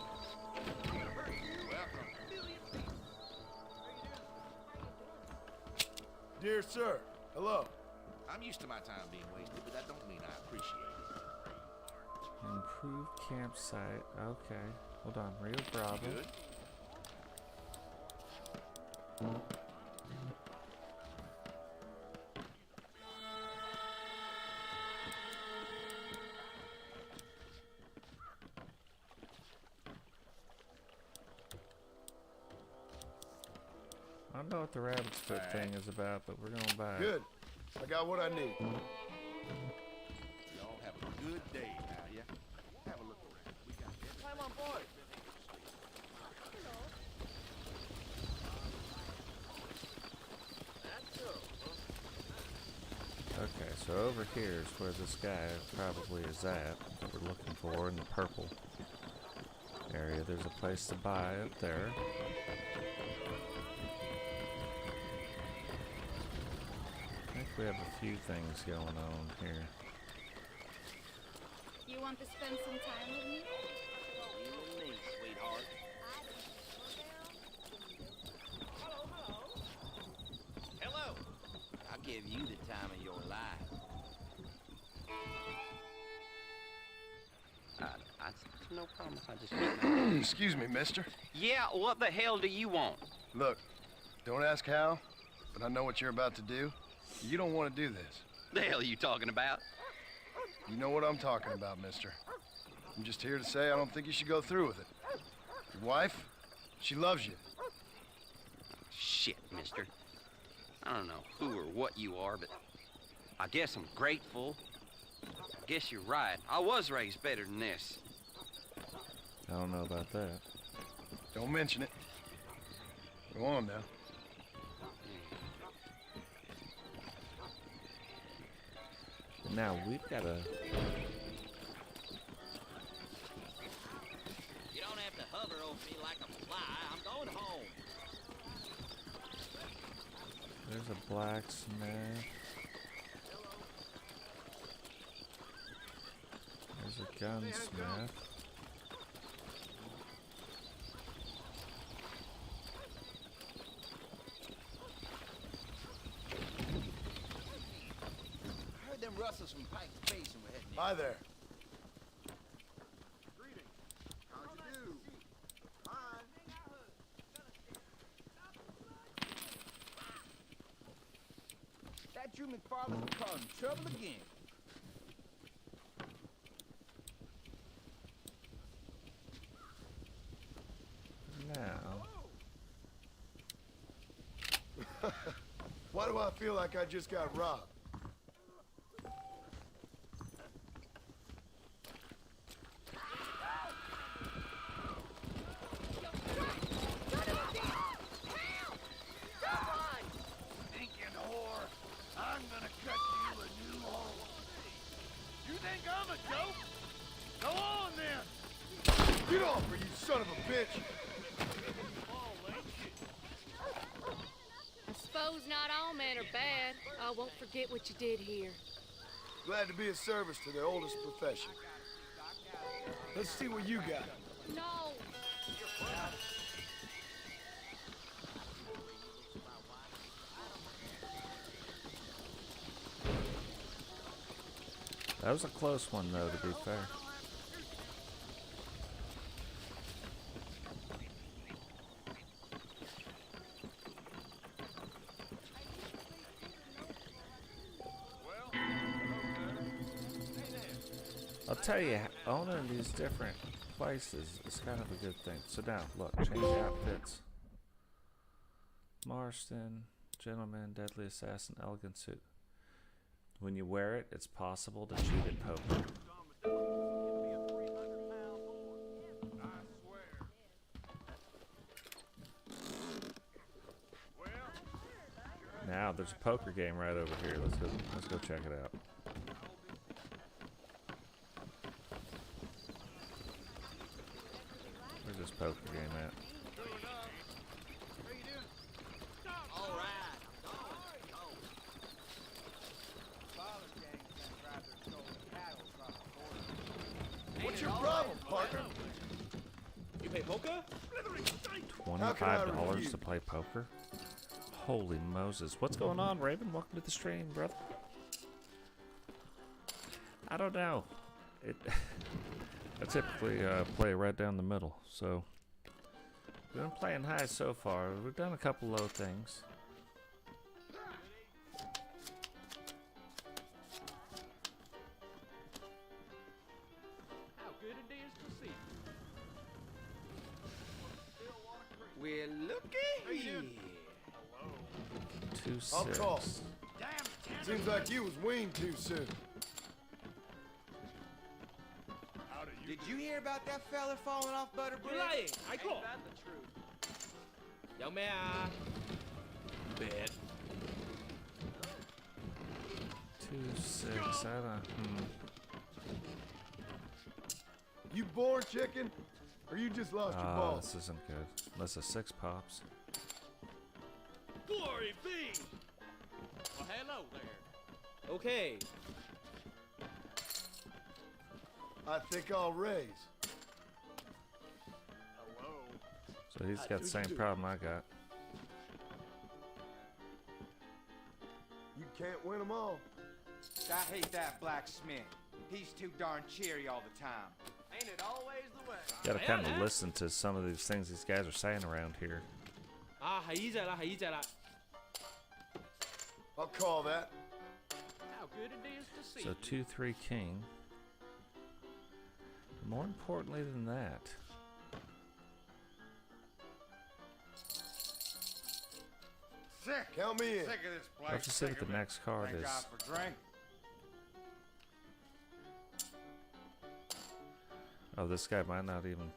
Dear sir, hello. I'm used to my time being wasted, but that don't mean I appreciate it. Improved campsite. Okay. Hold on. Rio Bravo. Good. I don't know what the rabbit's foot thing is about, but we're gonna buy it. Good. I got what I need. Y'all have a good day now, yeah? Have a look around. We got everything. Climb on board. Okay, so over here is where this guy probably is at, that we're looking for in the purple area. There's a place to buy up there. I think we have a few things going on here. You want to spend some time with me? You and me, sweetheart. Hello. I'll give you the time of your life. It's no problem if I just... Excuse me, mister. Yeah, what the hell do you want? Look, don't ask how, but I know what you're about to do. You don't want to do this. The hell are you talking about? You know what I'm talking about, mister. I'm just here to say I don't think you should go through with it. Your wife, she loves you. Shit, mister. I don't know who or what you are, but I guess I'm grateful. I guess you're right. I was raised better than this. I don't know about that. Don't mention it. Go on now. Now we've got a... You don't have to hover over me like a fly. I'm going home. There's a blacksmith. There's a gunsmith. I heard them rustlers from Pike's Basin were heading in. Hi there. Greetings. How'd you do? Hi. That you McFarland causing trouble again. Now... Why do I feel like I just got robbed? Stinking whore. I'm gonna cut you a new hole. You think I'm a joke? Go on then. Get off her, you son of a bitch! I suppose not all men are bad. I won't forget what you did here. Glad to be of service to the oldest profession. Let's see what you got. No! That was a close one, though, to be fair. I'll tell you, owning these different places is kind of a good thing. So now, look, change outfits. Marston, gentleman, deadly assassin, elegant suit. When you wear it, it's possible to cheat at poker. Now, there's a poker game right over here. Let's go check it out. Where's this poker game at? What's your problem, partner? You play poker? $25 to play poker? Holy Moses. What's going on, Raven? Welcome to the stream, brother. I don't know. I typically play right down the middle, so we've been playing high so far. We've done a couple low things. How good it is to see you. Well, looky here. I'll 2-6. call. Seems like you was weaned too soon. Did you hear about that fella falling off Butterbridge? You're lying. I call. Ain't that the truth? Yo, man. Bet. 2-6. I don't. You born chicken? Or you just lost your ball? This isn't good. Unless a 6 pops. Glory be! Well, hello there. Okay. I think I'll raise. So he's got the same problem I got. You can't win them all. I hate that blacksmith. He's too darn cheery all the time. Ain't it always the way? Gotta kind of listen to some of these things these guys are saying around here. I'll call that. How good it is to see. So 2-3 king. More importantly than that, Sick. Count me in. Sick of this black let's just see what the next card Thank is. God for drink. Oh, this guy might not even.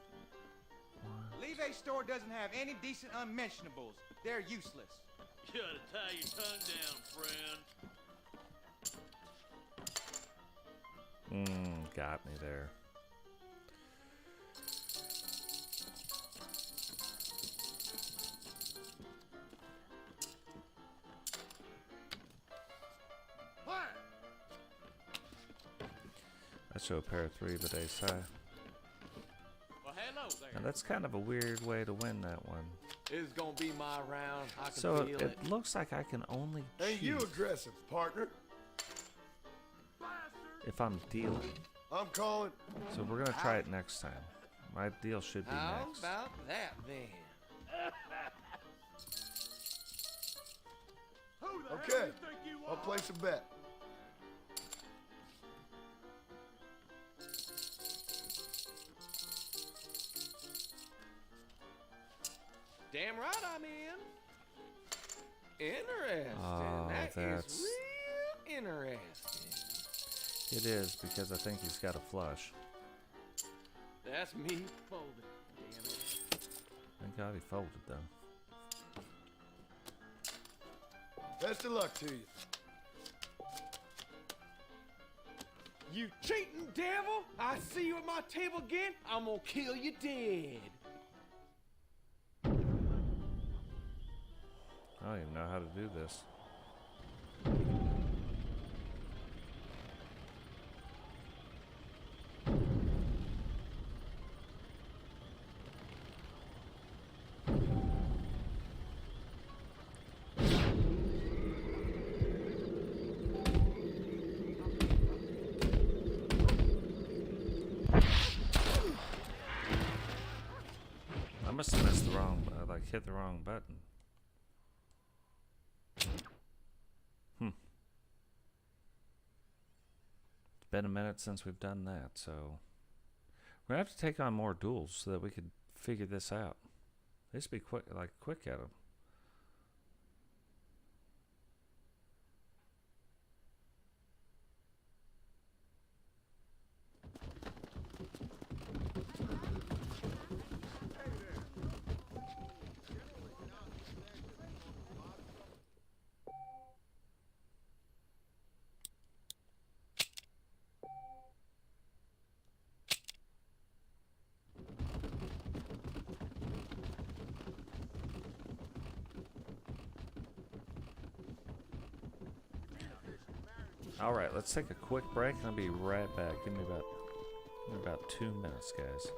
Levy store doesn't have any decent unmentionables. They're useless. You gotta tie your tongue down, friend. Got me there. I show a pair of 3, but ace high. Well, hello there. Now that's kind of a weird way to win that one. It's gonna be my round. I can So feel it looks like I can only Ain't you cheat aggressive, partner? if I'm dealing. I'm calling. So we're gonna try it next time. My deal should be How next. about that then? Okay, I'll place a bet. Damn right I'm in. Interesting. Oh, That that's- is real interesting. It is because I think he's got a flush. That's me folding. Damn it. Thank God he folded though. Best of luck to you. You cheating devil! I see you at my table again. I'm gonna kill you dead. I don't even know how to do this. I must have missed the wrong, hit the wrong button. It's been a minute since we've done that, so we're gonna have to take on more duels so that we could figure this out. They should be quick at them. All right, let's take a quick break and I'll be right back. Give me about 2 minutes, guys.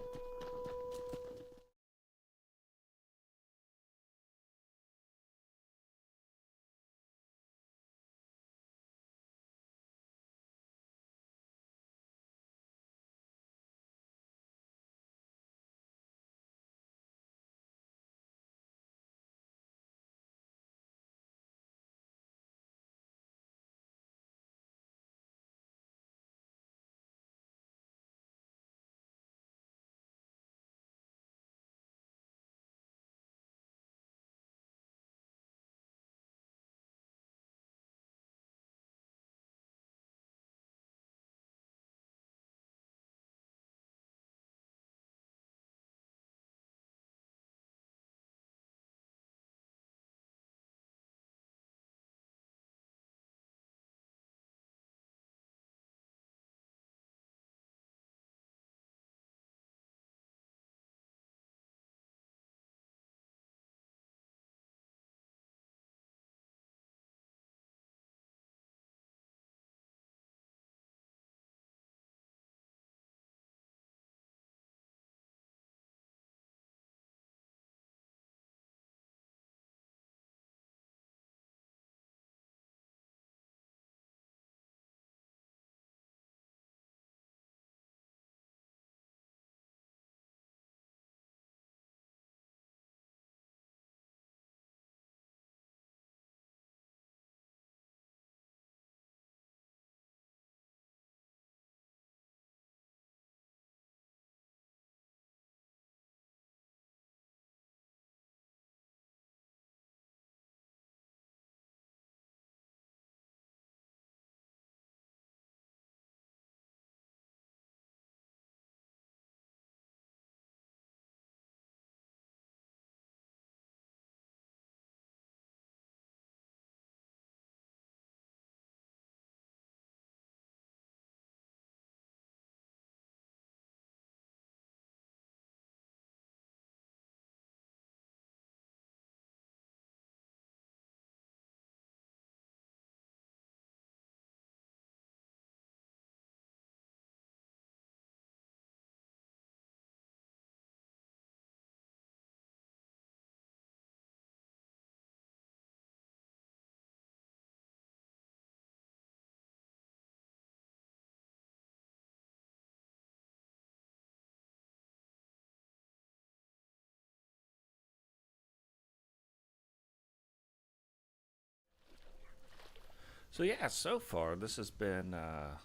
So yeah, so far this has been I'm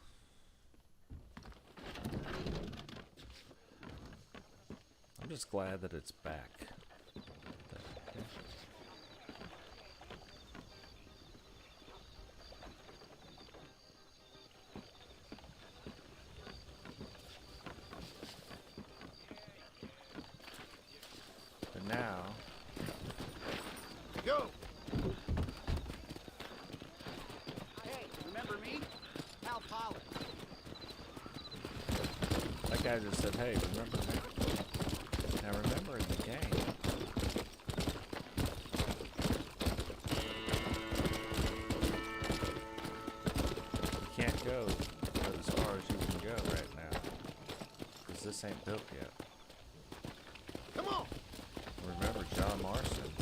just glad that it's back. But now Go! Hey, remember me? Hal Pollard. that guy just said, "Hey, remember me?" Now remember in the game, you can't go as far as you can go right now, because this ain't built yet. Come on! Remember, John Marston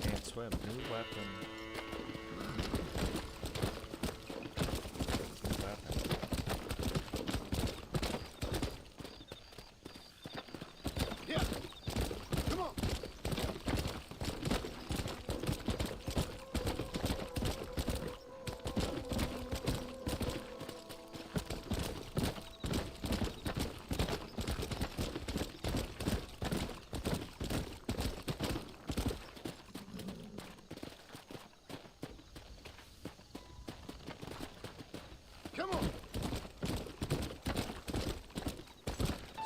can't swim. New weapon. New weapon. Yeah! Come on! Come on!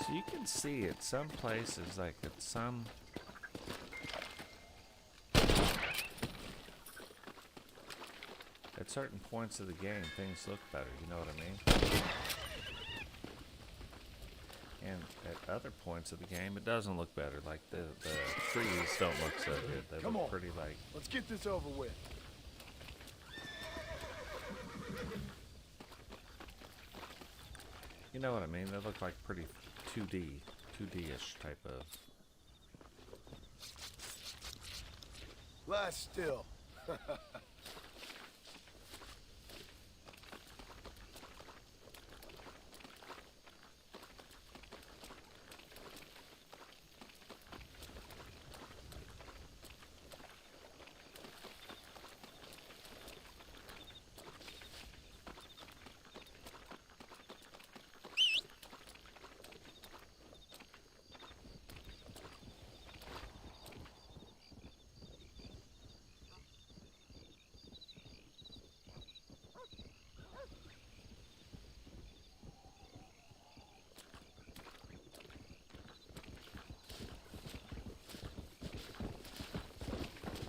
So you can see at some places, like at some at certain points of the game, things look better, you know what I mean? And at other points of the game, it doesn't look better. Like the trees don't look so good. They Come look on. pretty like. Let's get this over with. You know what I mean? They look like pretty 2D-ish type of. Lie still.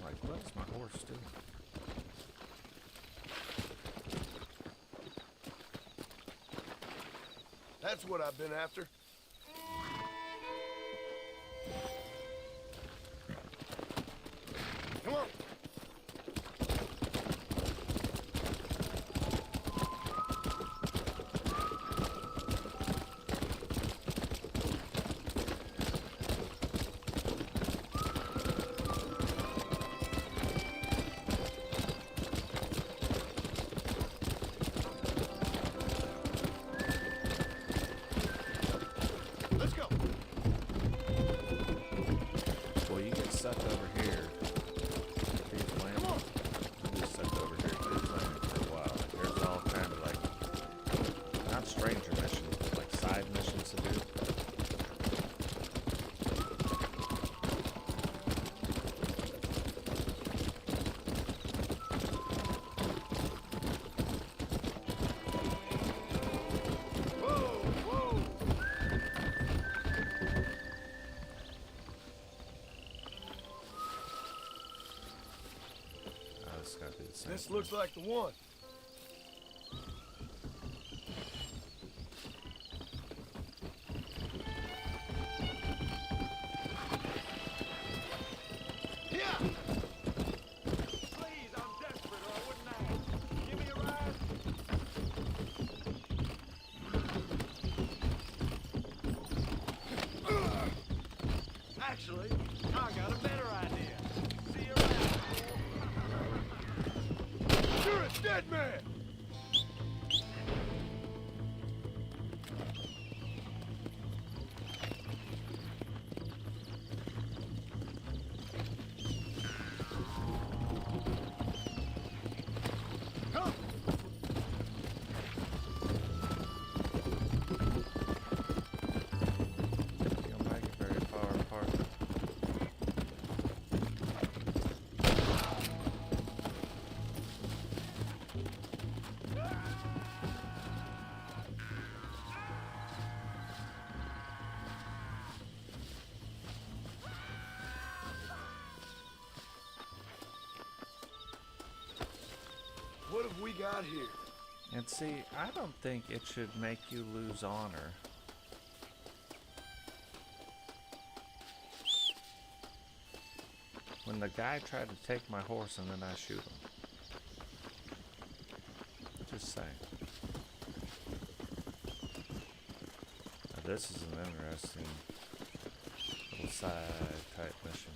Like, what is my horse doing? That's what I've been after. Come on. Let's go. Well, you get stuck over here. Come on. You get stuck over here for a while. There's all kind of like, not stranger missions, but like side missions to do. Whoa, whoa. Oh, this gotta be the same. This looks like the one. Yeah. Please, I'm desperate or I wouldn't ask. Give me a ride. Actually, I got a better idea. See you around. You're a dead man. Come. have we got here? And see, I don't think it should make you lose honor. When the guy tried to take my horse and then I shoot him. Just saying. Now this is an interesting little side type mission.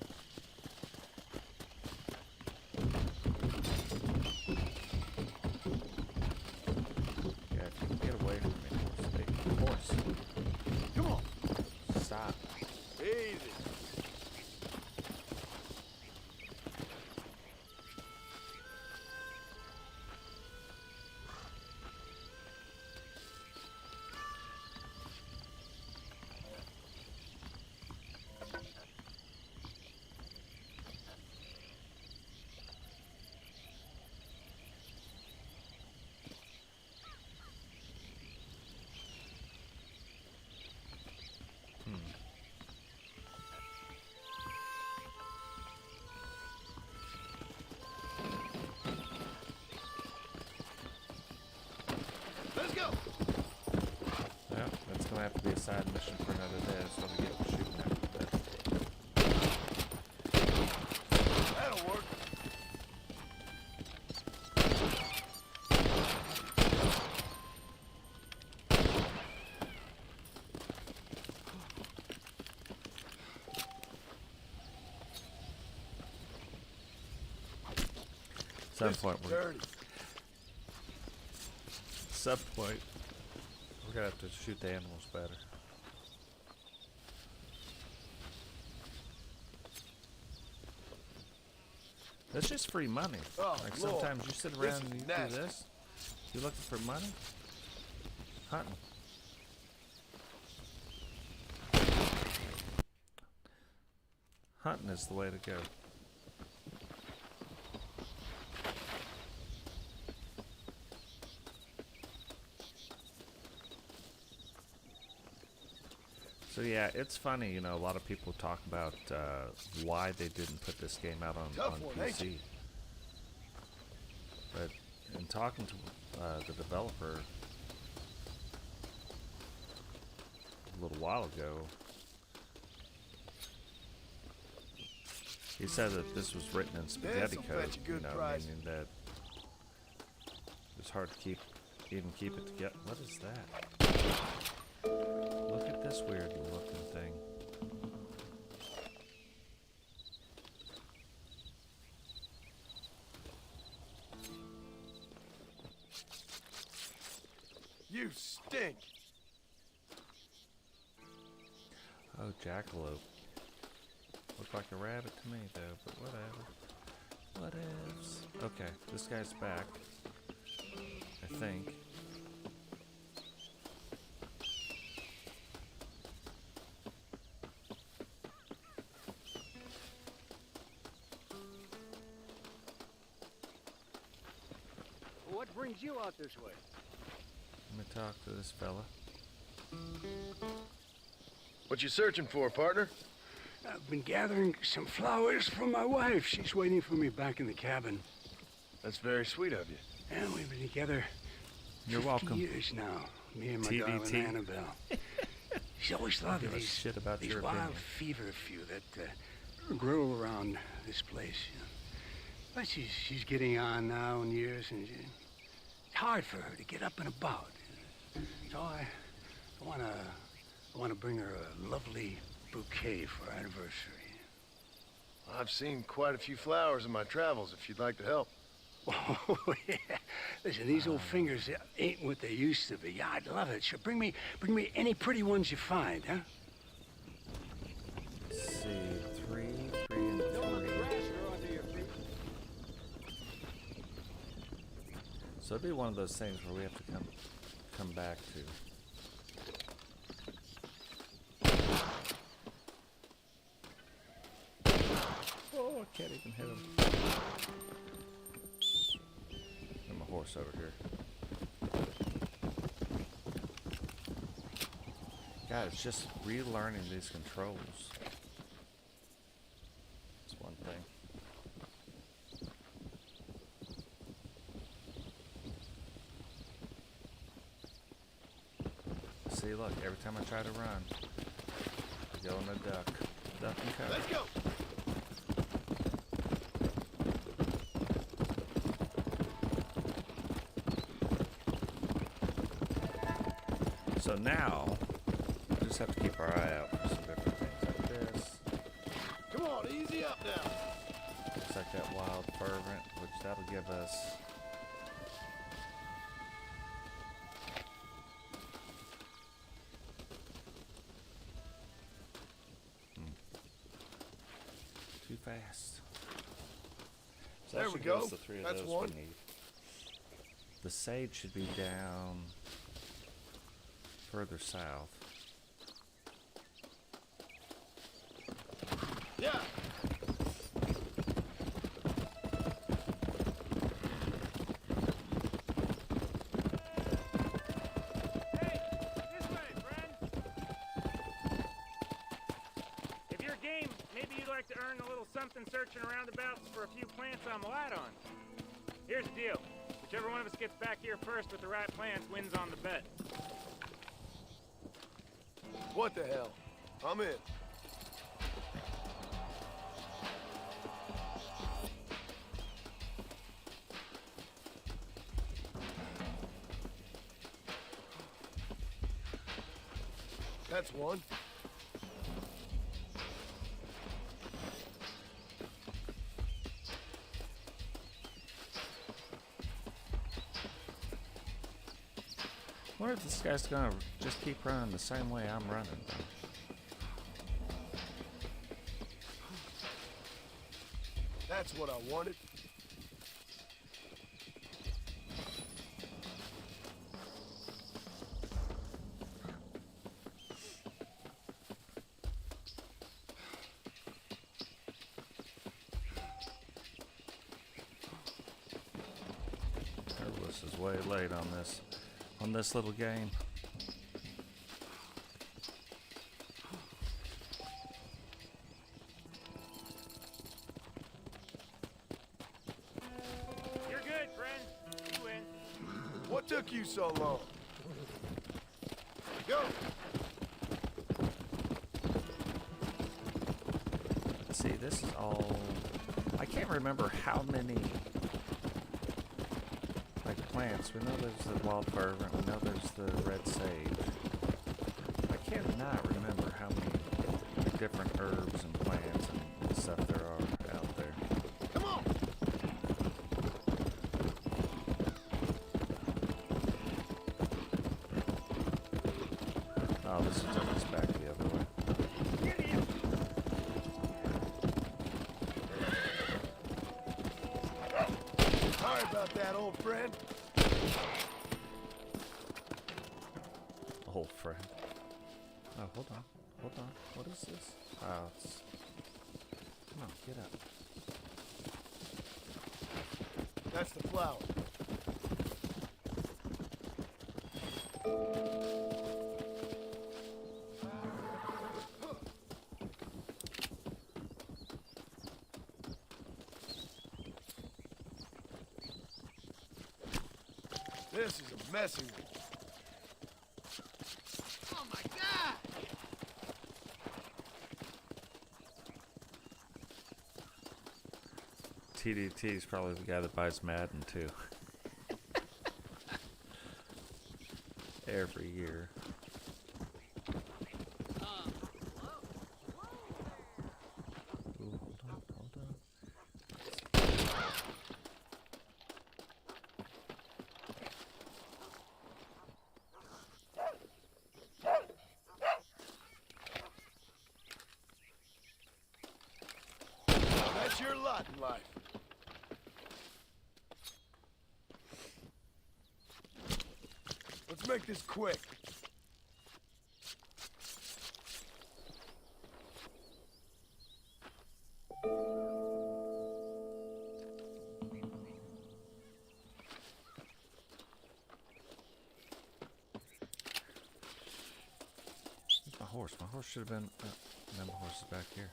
Yeah, if you can get away from me, horse. Hey, horse. Come on. Stop. Easy. Let's go. Well, that's gonna have to be a side mission for another day. That's what we get for shooting after that. That'll work. Some point Dirty. some point we're gonna have to shoot the animals better. That's just free money. Oh, like Lord. sometimes you sit This around is and you nasty. do this. You're looking for money? Hunting. Hunting is the way to go. So yeah, it's funny, you know, a lot of people talk about why they didn't put this game out on PC. But in talking to the developer a little while ago, he said that this was written in spaghetti code, you know, meaning that it's hard to even keep it together. What is that? Look at this weird looking thing. You stink. Oh, jackalope. Look like a rabbit to me though, but whatever. Whatevs. Okay, this guy's back. I think. What brings you out this way? Let me talk to this fella. What you searching for, partner? I've been gathering some flowers for my wife. She's waiting for me back in the cabin. That's very sweet of you. And we've been together You're 50 welcome. years now, me and my TBT. darling Annabelle. She always thought Give of a these, shit about these your wild opinion. fever few that grow around this place. You know. But she's getting on now in years, and it's hard for her to get up and about. So I wanna bring her a lovely bouquet for our anniversary. I've seen quite a few flowers in my travels, if you'd like to help. Oh, yeah. Listen, these old fingers ain't what they used to be. Yeah, I'd love it. Sure, bring me any pretty ones you find, huh? Let's see, 3, 3, and 3. So it'd be one of those things where we have to come back to. Oh, I can't even hit him. And my horse over here. God, it's just relearning these controls. That's one thing. See, look, every time I try to run, I go in a duck. Duck and cover. Let's go. So now, we just have to keep our eye out for some different things like this. Come on, easy up now. Looks like that wild fervent, which that'll give us. Too fast. So There that we should give us go. the three of That's those one. we need. The sage should be down further south. Yeah. If you're game, maybe you'd like to earn a little something searching roundabouts for a few plants I'm light on. Here's the deal. Whichever one of us gets back here first with the right plants wins on the bet. What the hell? I'm in. That's one. I wonder if this guy's gonna just keep running the same way I'm running. That's what I wanted. Herbalist is way late on this little game. You're good, friend. You win. What took you so long? Go. Let's see, this is all. I can't remember how many plants. We know there's the wild fervent. We know there's the red sage. I cannot remember how many different herbs and plants and stuff there are out there. Come on. Oh, this is taking us back the other way. Sorry about that, old friend. Old friend. Oh, hold on. Hold on. What is this? Oh, it's... Come on, get up. That's the flower. This is a messy one. Oh my God! TDT is probably the guy that buys Madden too. Every year. Ooh, hold on, hold on. That's your lot in life. Let's make this quick. Where's my horse? My horse should have been... no, my horse is back here.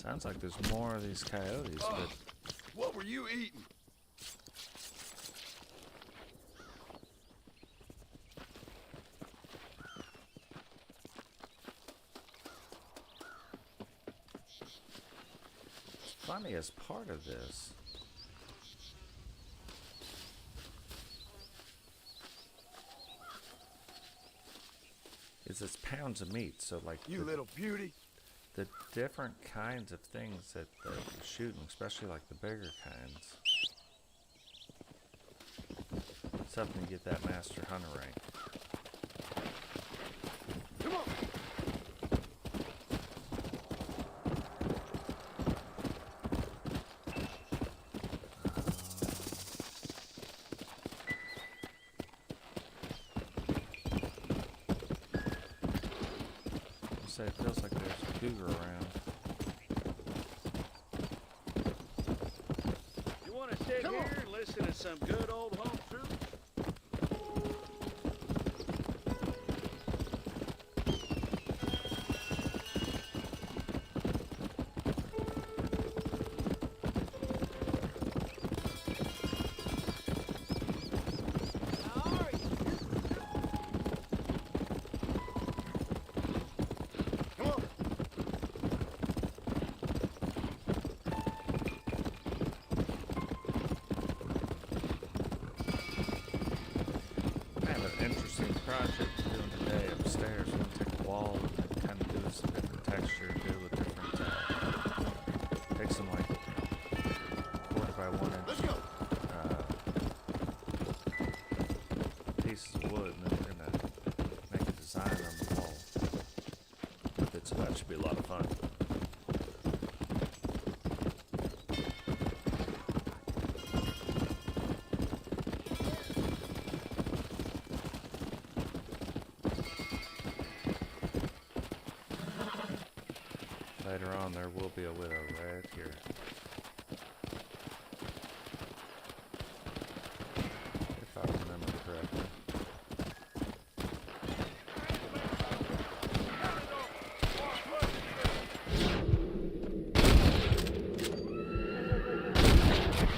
Sounds like there's more of these coyotes, but what were you eating? funniest part of this is it's pounds of meat. So like you little beauty. The different kinds of things that they're shooting, especially like the bigger kinds. Something to get that master hunter rank. Come on. It feels like there's a cougar around. You want to sit here and listen to some good old home truth? Project we're doing today upstairs. We're going to take a wall and kind of do some different texture, do with different, take some like 4 by 1 inch pieces of wood, and then we're going to make a design on the wall with it, so that should be a lot of fun. Later on, there will be a widow right here. If I remember correctly.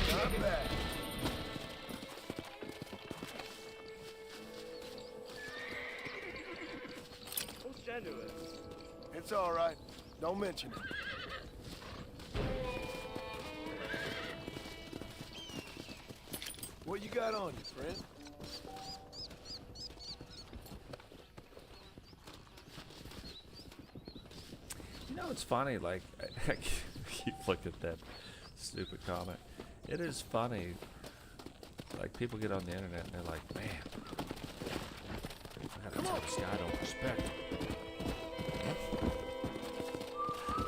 Not bad. Who's genuine? It's all right. Don't mention it. What you got on you, friend? You know, it's funny, like, I keep looking at that stupid comment. It is funny, like, people get on the internet and they're like, man, this guy don't respect him.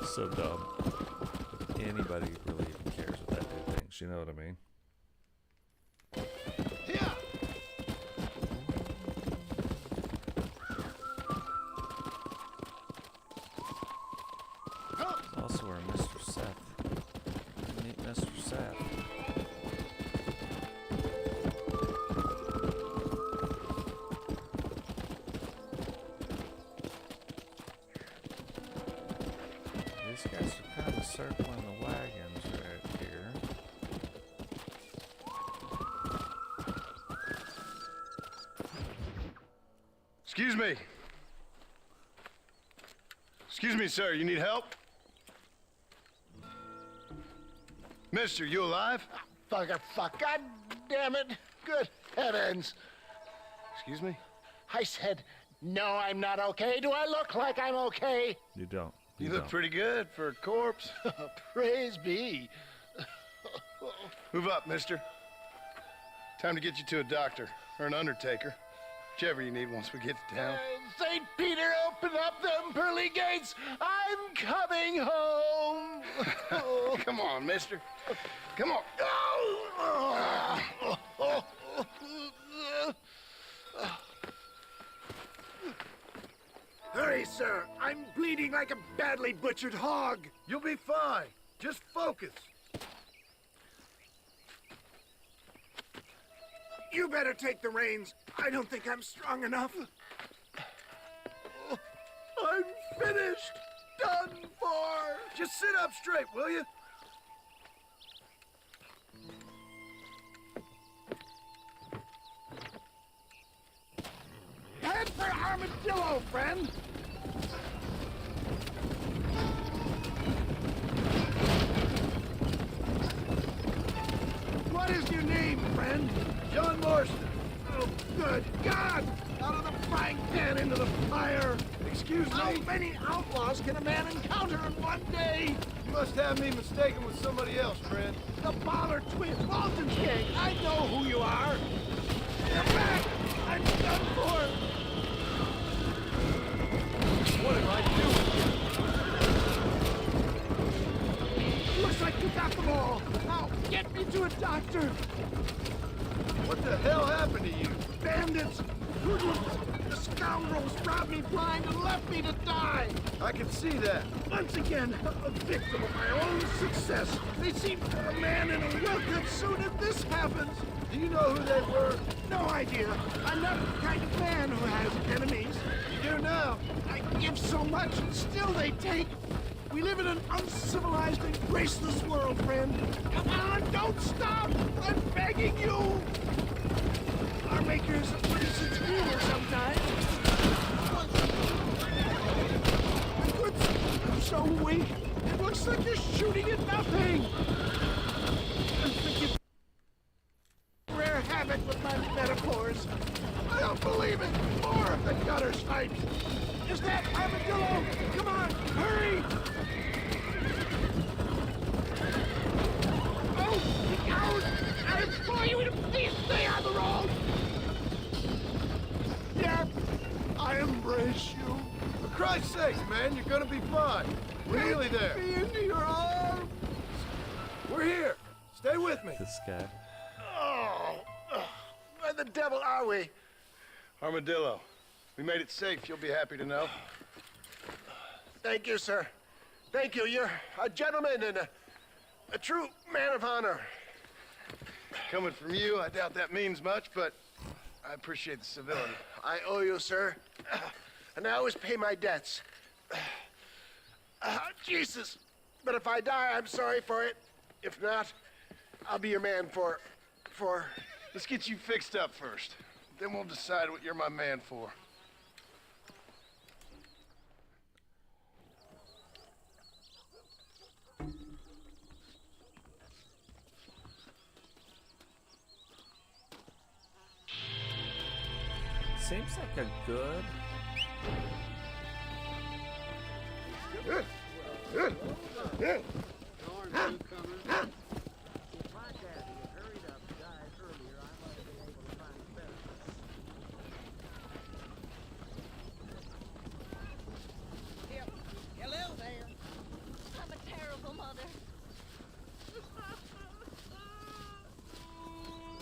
So dumb. Anybody really even cares what that dude thinks, you know what I mean? There's also our Mr. Seth. Meet Mr. Seth. These guys are kind of circling the wagons right here. Excuse me. Excuse me, sir. You need help? Mister, you alive? Fuck. God damn it. Good heavens. Excuse me? I said, no, I'm not okay. Do I look like I'm okay? You don't. You look pretty good for a corpse. Praise be. Move up, mister. Time to get you to a doctor or an undertaker. Whichever you need once we get to town. St. Peter, open up them pearly gates. I'm coming home. Come on, mister. Come on. Hurry, sir. I'm bleeding like a badly butchered hog. You'll be fine. Just focus. You better take the reins. I don't think I'm strong enough. I'm finished. done for! Just sit up straight, will you? Head for Armadillo, friend! What is your name, friend? John Marston. Oh, good God! Out of the frying pan into the fire! Excuse me? How many outlaws can a man encounter in one day? You must have me mistaken with somebody else, friend. The Ballard twins, Walton's gang! I know who you are! You're back! I'm done for! What am I doing? Looks like you got them all! Now, get me to a doctor! What the hell happened to you? Bandits! Hoodlums! The scoundrels robbed me blind and left me to die! I can see that. Once again, a victim of my own success. They seem a man in a well-cut suit and this happens! Do you know who they were? No idea. I'm not the kind of man who has enemies. You do now. I give so much and still they take. We live in an uncivilized and graceless world, friend. Come on, don't stop! I'm begging you! Our maker's a pretty sense of humor sometimes. My goods are so weak. It looks like you're shooting at nothing. I think you rare habit with my metaphors. I don't believe it. More of the gutter snipes. Is that Armadillo? Come on, hurry! Oh, the cows! I implore you to please stay on the road! Yeah, I embrace you. For Christ's sake, man, you're gonna be fine. We're nearly there. Take me into your arms. We're here. Stay with me. This guy. Oh, where the devil are we? Armadillo. We made it safe, you'll be happy to know. Thank you, sir. Thank you. You're a gentleman and a true man of honor. Coming from you, I doubt that means much, but I appreciate the civility. I owe you, sir. And I always pay my debts. Jesus. But if I die, I'm sorry for it. If not, I'll be your man for... Let's get you fixed up first. Then we'll decide what you're my man for. Seems like a good. Hello there. I'm a terrible mother.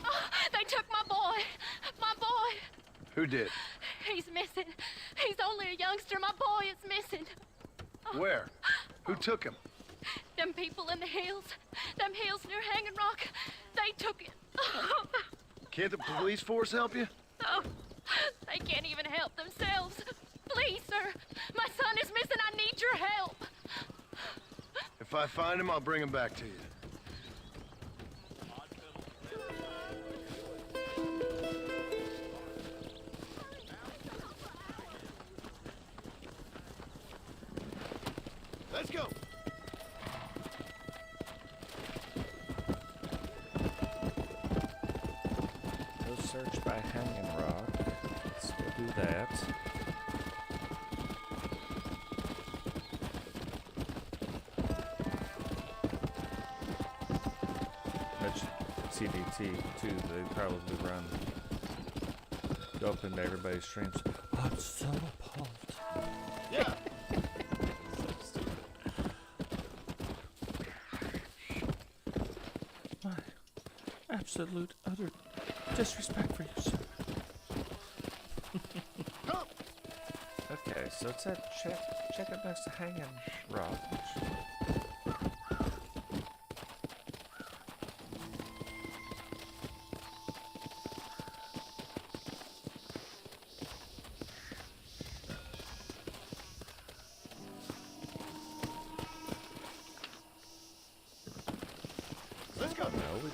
Oh, they took my boy. My boy. Who did? He's missing. He's only a youngster. My boy is missing. Where? Who took him? Them people in the hills. Them hills near Hanging Rock. They took it. Can't the police force help you? Oh, they can't even help themselves. Please, sir. My son is missing. I need your help. If I find him, I'll bring him back to you. Let's go. Go search by Hanging Rock. Let's go do that. That's CDT too. They probably run up into everybody's streams. I'm so appalled. Yeah. Absolute utter disrespect for you, sir. Okay, so it's that check it next to Hanging Rock.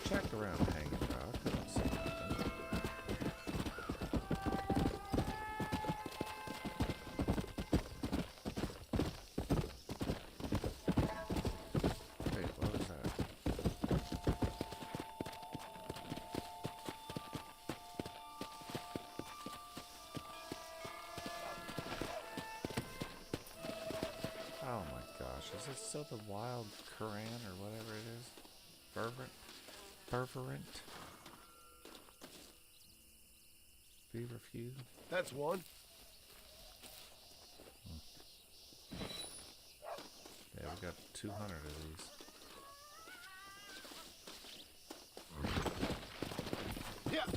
checked around Hanging Rock. I don't see nothing. Wait, what was that? Oh my gosh, is it still the wild Quran or whatever it is? Fervent? Feverfew? That's one. Yeah, we got 200 of these. Yeah.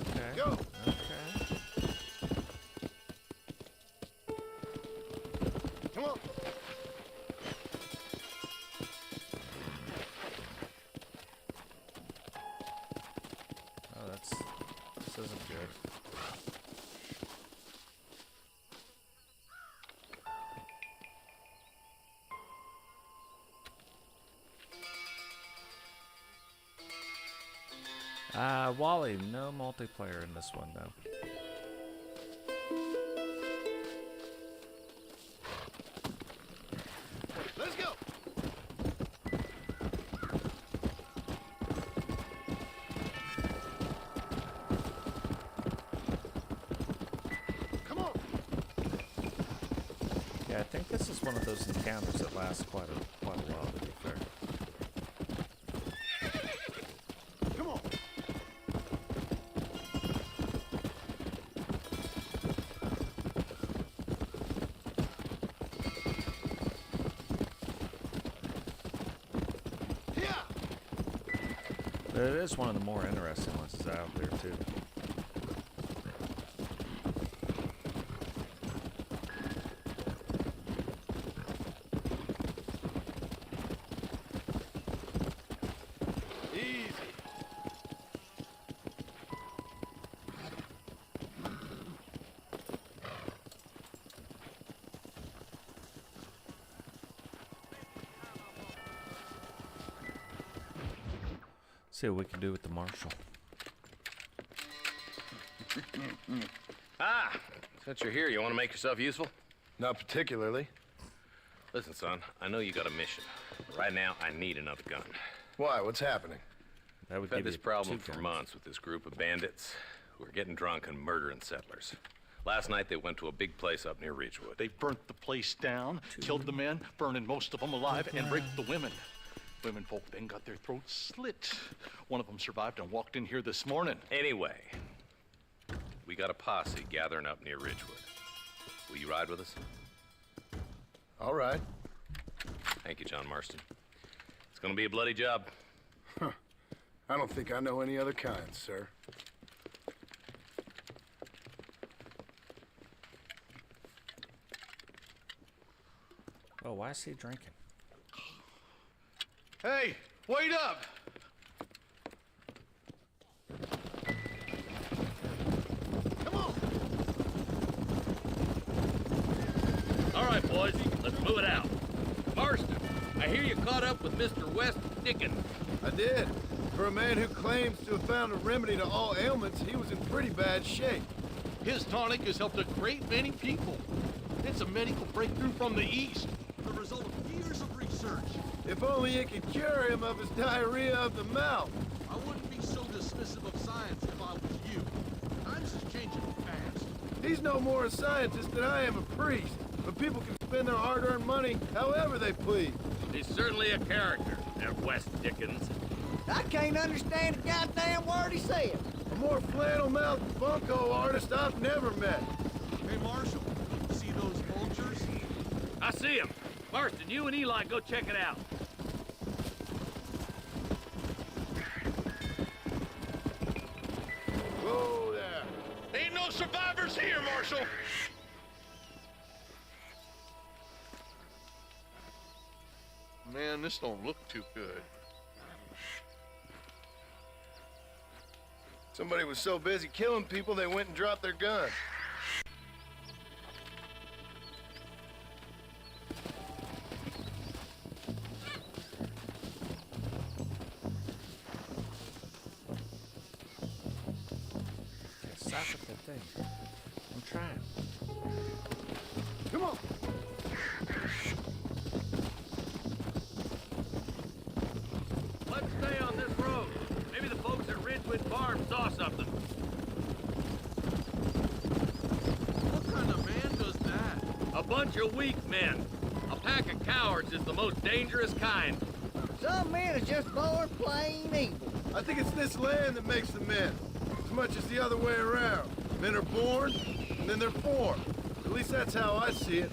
Okay. Go. Okay. Come on. Oh, this isn't good. Wally, no multiplayer in this one though. Let's go. Come on. Yeah, I think this is one of those encounters that lasts quite a while, to be fair. Come on. But it is one of the more interesting ones that's out there too. Easy. See what we can do with the Marshal. Ah, since you're here, you want to make yourself useful? Not particularly. Listen, son, I know you got a mission. But right now, I need another gun. Why? What's happening? That would I've had give this you problem 2 for guns. months with this group of bandits who are getting drunk and murdering settlers. Last night, they went to a big place up near Ridgewood. They burnt the place down, killed the men, burning most of them alive, and raped the women. Women folk then got their throats slit. One of them survived and walked in here this morning. Anyway, we got a posse gathering up near Ridgewood. Will you ride with us? All right. Thank you, John Marston. It's gonna be a bloody job. I don't think I know any other kind, sir. Oh, why is he drinking? Hey, wait up! Come on. All right, boys, let's move it out. Marston, I hear you caught up with Mr. West Dickens. I did. For a man who claims to have found a remedy to all ailments, he was in pretty bad shape. His tonic has helped a great many people. It's a medical breakthrough from the East. The result of years of research. If only it could cure him of his diarrhea of the mouth. I wouldn't be so dismissive of science if I was you. Times is changing fast. He's no more a scientist than I am a priest. But people can spend their hard-earned money however they please. He's certainly a character, that West Dickens. I can't understand a goddamn word he said. A more flannel-mouthed bunco artist I've never met. Hey, Marshal, see those vultures? I see him. Marston, you and Eli go check it out. Whoa there. Ain't no survivors here, Marshal. Man, this don't look too good. Somebody was so busy killing people, they went and dropped their gun. Stop with the thing. I'm trying. Come on. Let's stay on this road. Maybe the folks at Ridgewood Farm saw something. What kind of man does that? A bunch of weak men. A pack of cowards is the most dangerous kind. Some men are just born plain evil. I think it's this land that makes the men, as much as the other way around. Men are born, and then they're formed. At least that's how I see it.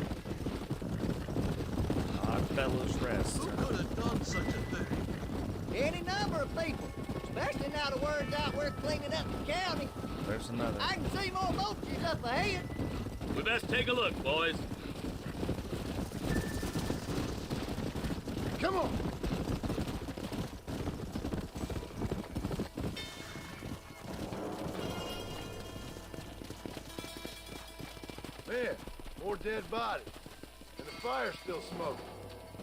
Odd fellows rest. Who could have done such a thing? Any number of people, especially now the word's out we're cleaning up the county. There's another. I can see more vultures up ahead. We best take a look, boys. Come on. Man, more dead bodies. And the fire's still smoking.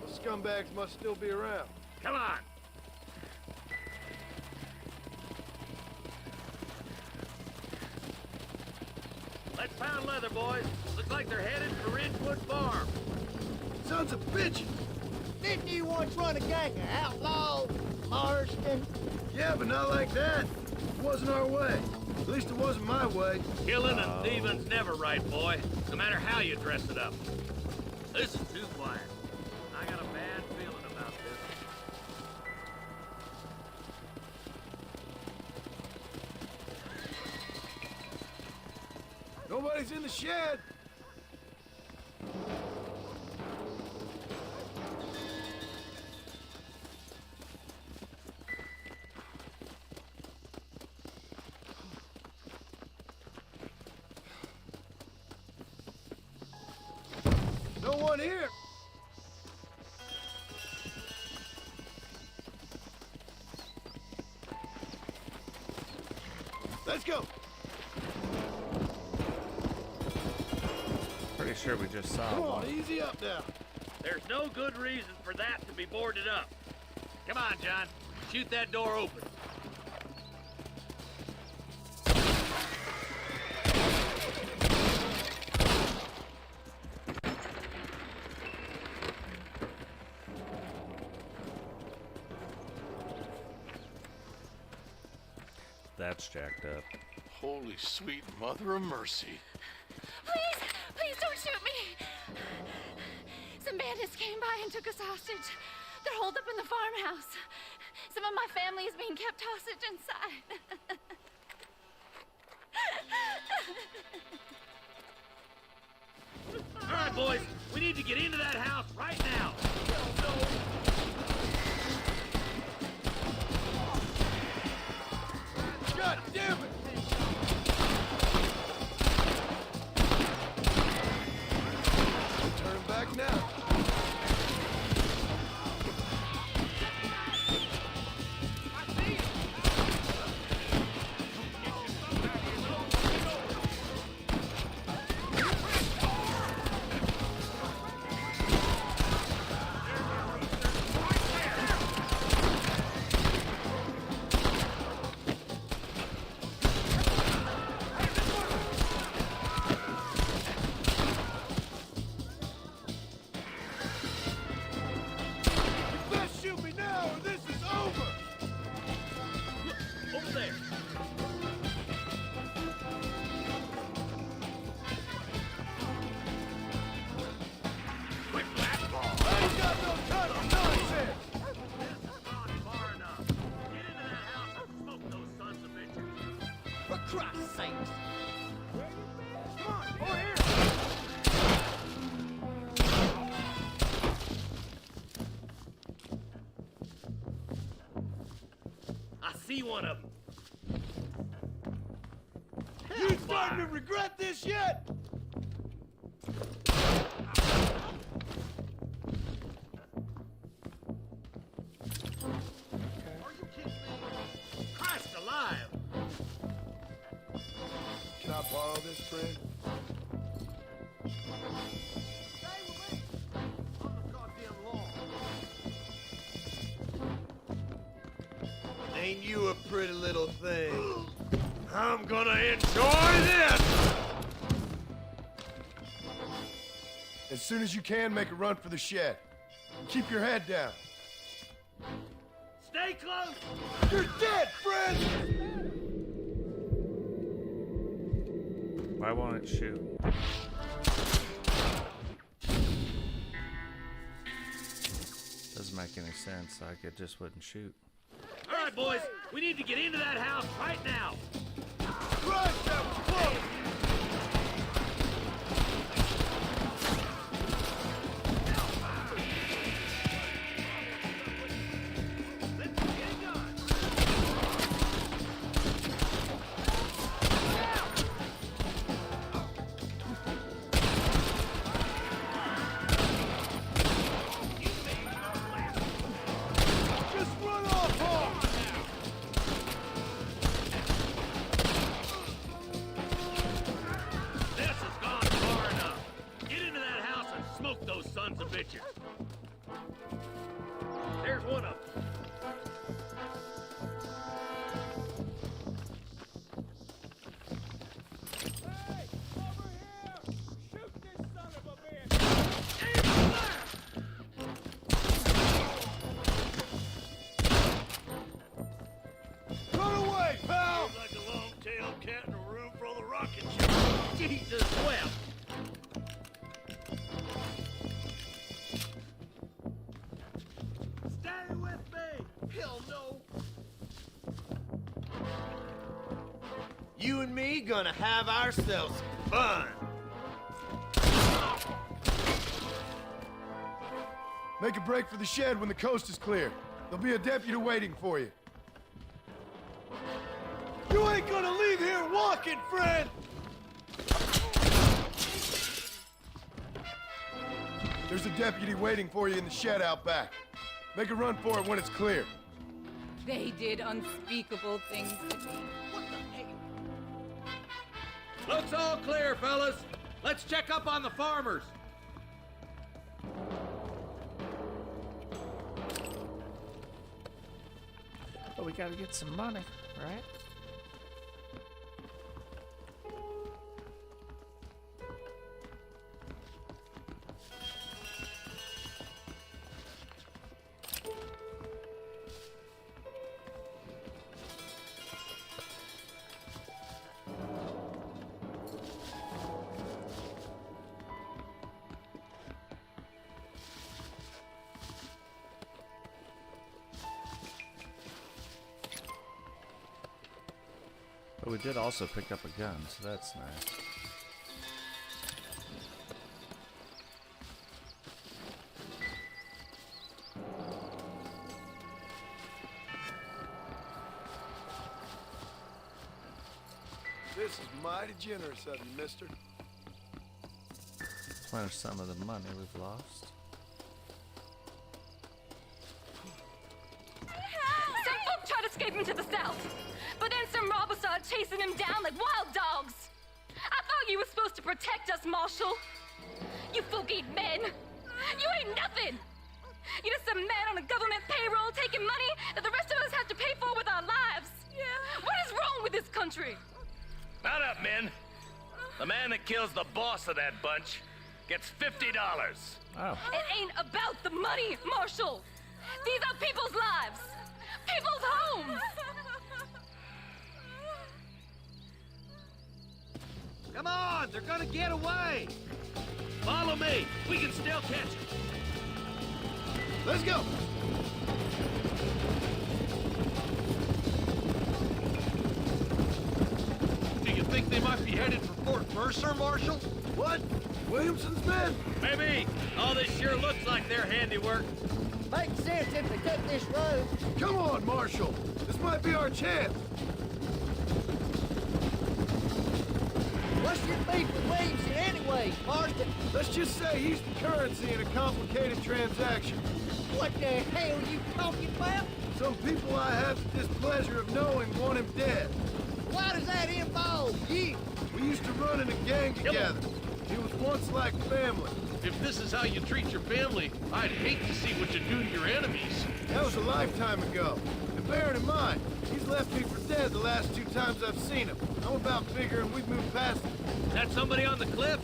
Those scumbags must still be around. Come on. Let's pound leather, boys. Looks like they're headed for Ridgewood Farm. Sons of bitches! Didn't you once run a gang of outlaws, Marston? Yeah, but not like that. It wasn't our way. At least it wasn't my way. Killing and thieving's never right, boy. No matter how you dress it up. This is too quiet. I got a bad feeling about this. Nobody's in the shed. No one here. Let's go. Pretty sure we just saw Come one. on, easy up now. There's no good reason for that to be boarded up. Come on, John. Shoot that door open. That's jacked up. Holy sweet mother of mercy. Please, please don't shoot me. Some bandits came by and took us hostage. They're holed up in the farmhouse. Some of my family is being kept hostage inside. All right, boys. We need to get into that house right now. God damn it! Turn back now. See one of them. You starting to regret this yet? Christ alive! Can I borrow this, friend? Stay with me. I'm the goddamn law. Ain't you a pretty little thing? I'm gonna enjoy this! As soon as you can, make a run for the shed. Keep your head down. Stay close! You're dead, friend! Why won't it shoot? Doesn't make any sense. Like it just wouldn't shoot. All right, boys, we need to get into that house right now. Run, Jeff! There's one of them. Hey, over here! Shoot this son of a bitch! Run away, pal! Like a long-tailed cat in a room full of rocket ships. Jesus wept. Stay with me! Hell no! You and me gonna have ourselves fun. Make a break for the shed when the coast is clear. There'll be a deputy waiting for you. You ain't gonna leave here walking, friend! There's a deputy waiting for you in the shed out back. Make a run for it when it's clear. They did unspeakable things to me. Looks all clear, fellas. Let's check up on the farmers. But we gotta get some money, right? But we did also pick up a gun, so that's nice. This is mighty generous of you, mister. Replenish some of the money we've lost. Some folk tried escaping to the south, but then some robbers started chasing him down like wild dogs. I thought you were supposed to protect us, Marshal. You folk ain't men. You ain't nothing. You're just some man on a government payroll taking money that the rest of us have to pay for with our lives. Yeah. What is wrong with this country? Mount up, men. The man that kills the boss of that bunch gets $50. Oh. It ain't about the money, Marshal. These are people's lives. People's homes. Come on, they're gonna get away. Follow me. We can still catch them. Let's go. Do you think they might be headed for Fort Mercer, Marshal? What? Williamson's men? Maybe. All this sure looks like their handiwork. Makes sense if they took this road. Come on, Marshal. This might be our chance. What's your beef with Williamson anyway, Marston? Let's just say he's the currency in a complicated transaction. What the hell are you talking about? Some people I have the displeasure of knowing want him dead. Why does that involve you? We used to run in a gang together. He was once like family. If this is how you treat your family, I'd hate to see what you do to your enemies. That was a lifetime ago. And bearing in mind, he's left me for dead the last 2 times I've seen him. I'm about figuring we've moved past him. That somebody on the cliff?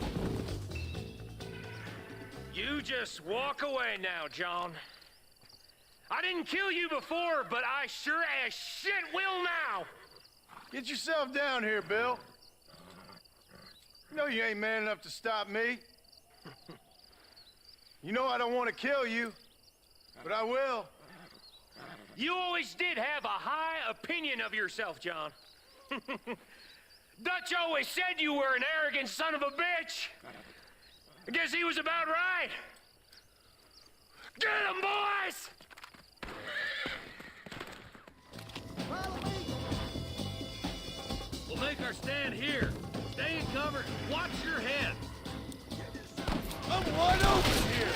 You just walk away now, John. I didn't kill you before, but I sure as shit will now! Get yourself down here, Bill. You know you ain't man enough to stop me. You know I don't want to kill you, but I will. You always did have a high opinion of yourself, John. Dutch always said you were an arrogant son of a bitch. I guess he was about right. Get him, boys! We'll make our stand here. Stay in cover and watch your head. I'm wide open here.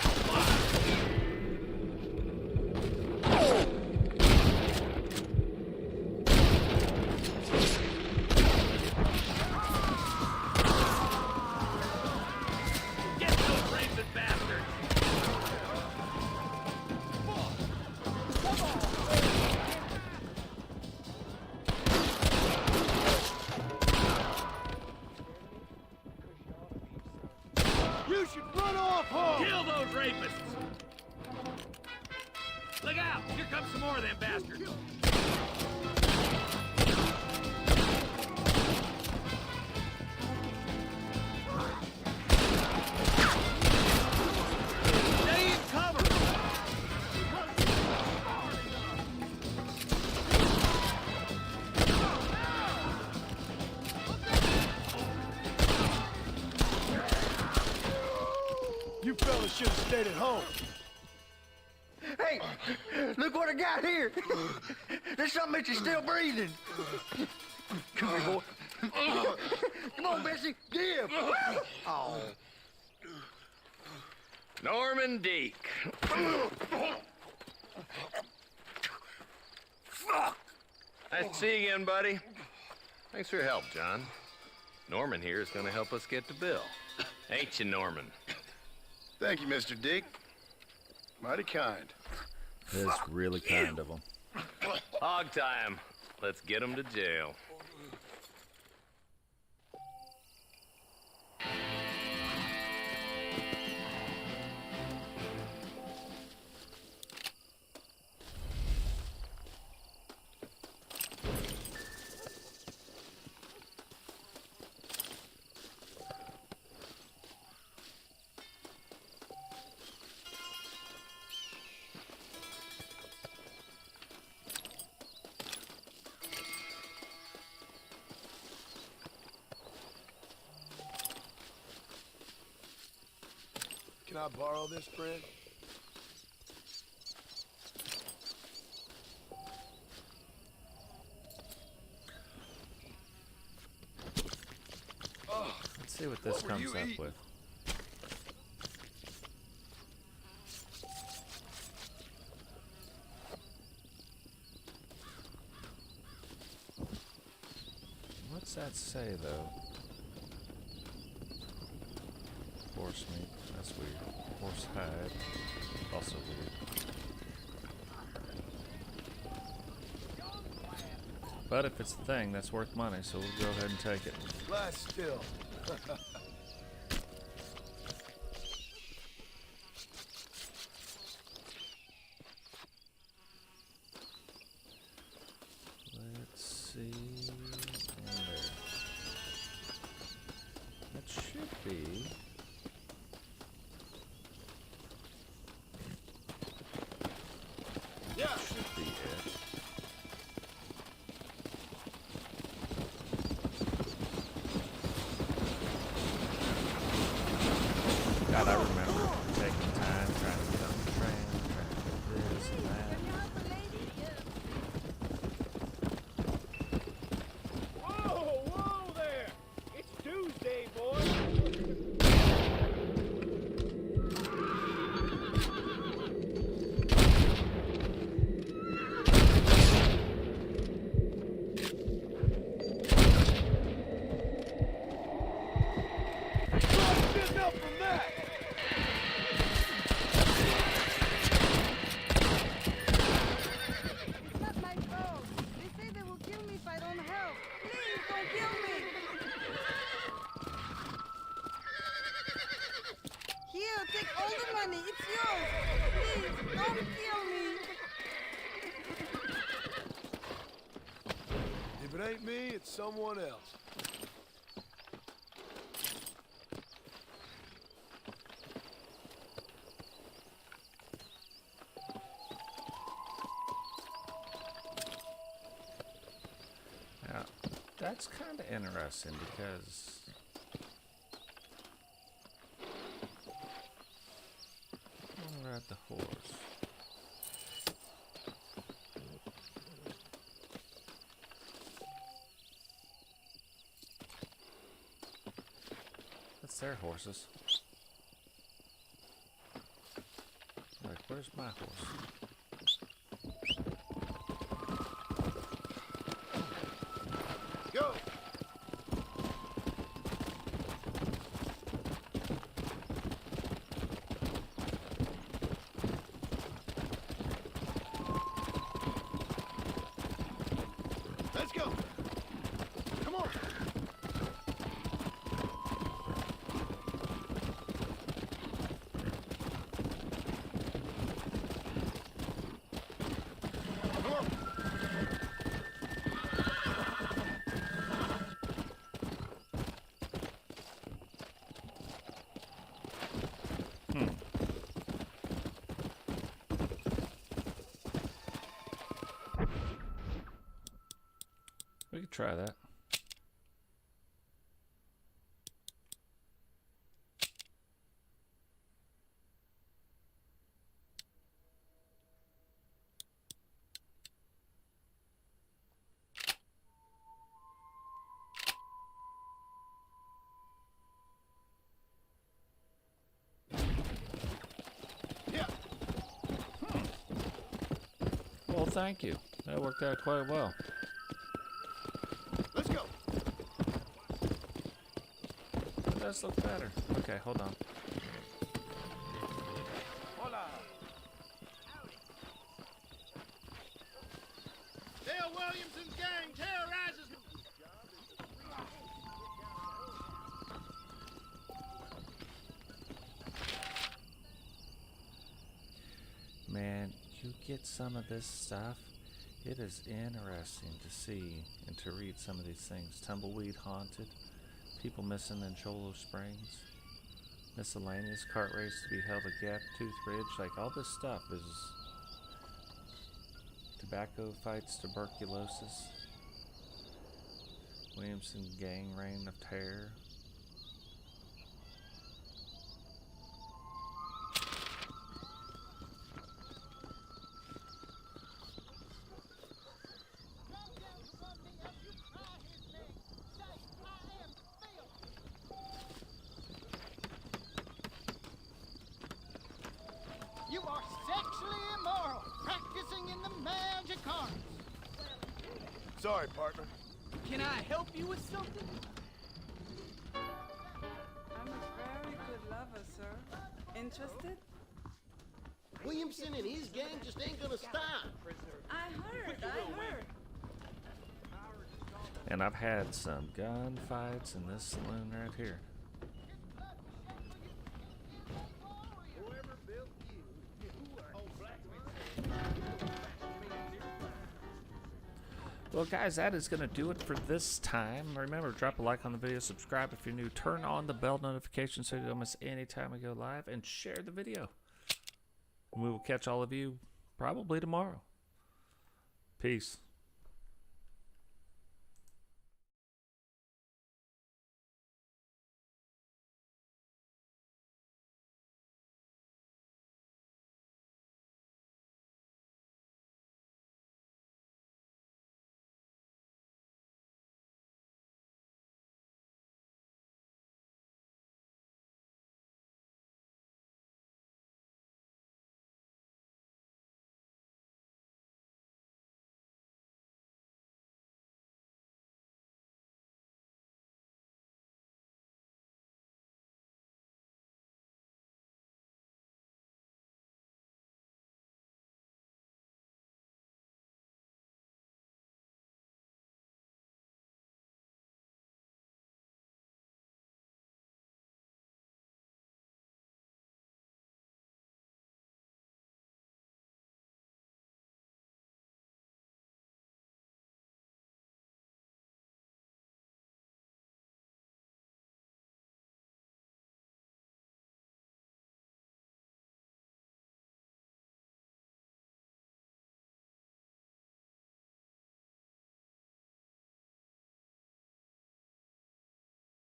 Get those raping bastards! You should run off home. Kill those rapists! Look out! Here comes some more of them bastards! Stay in cover! You fellas should have stayed at home. Hey, look what I got here. There's something that you're still breathing. Come here, boy. Come on, Bessie, give. Oh. Norman Deek. Fuck! Nice to see you again, buddy. Thanks for your help, John. Norman here is gonna help us get to Bill. Ain't you, Norman? Thank you, Mr. Dick. Mighty kind. It's really kind of him. Hog time. Let's get him to jail. Can I borrow this, Fred? Let's see what this comes up with. What's that say, though? Horse meat. That's weird. Horse hide. Also weird. But if it's the thing, that's worth money, so we'll go ahead and take it. Lie still. Let's see. And there. That should be. Yeah. Should be it. Don't kill me! Here, take all the money. It's yours. Please, don't kill me. If it ain't me, it's someone else. Now, that's kind of interesting because I want to ride the horse. That's their horses. Like, where's my horse? Go! Let's go! Come on! Come on! We could try that. Yeah. Well, thank you. That worked out quite well. Let's go! It does look better. Okay, hold on. Hola! Dale Williamson's gang terrorizes... Man, you get some of this stuff. It is interesting to see and to read some of these things. Tumbleweed Haunted, people missing in Cholo Springs, miscellaneous cart race to be held at Gap Tooth Ridge. Like, all this stuff is tobacco fights, tuberculosis, Williamson gang reign of terror. You are sexually immoral, practicing in the magic arts. Sorry, partner. Can I help you with something? I'm a very good lover, sir. Interested? Williamson and his gang just ain't gonna stop. I heard. And I've had some gunfights in this saloon right here. Well, guys, that is going to do it for this time. Remember, drop a like on the video, subscribe if you're new, turn on the bell notification so you don't miss any time we go live, and share the video. And we will catch all of you probably tomorrow. Peace.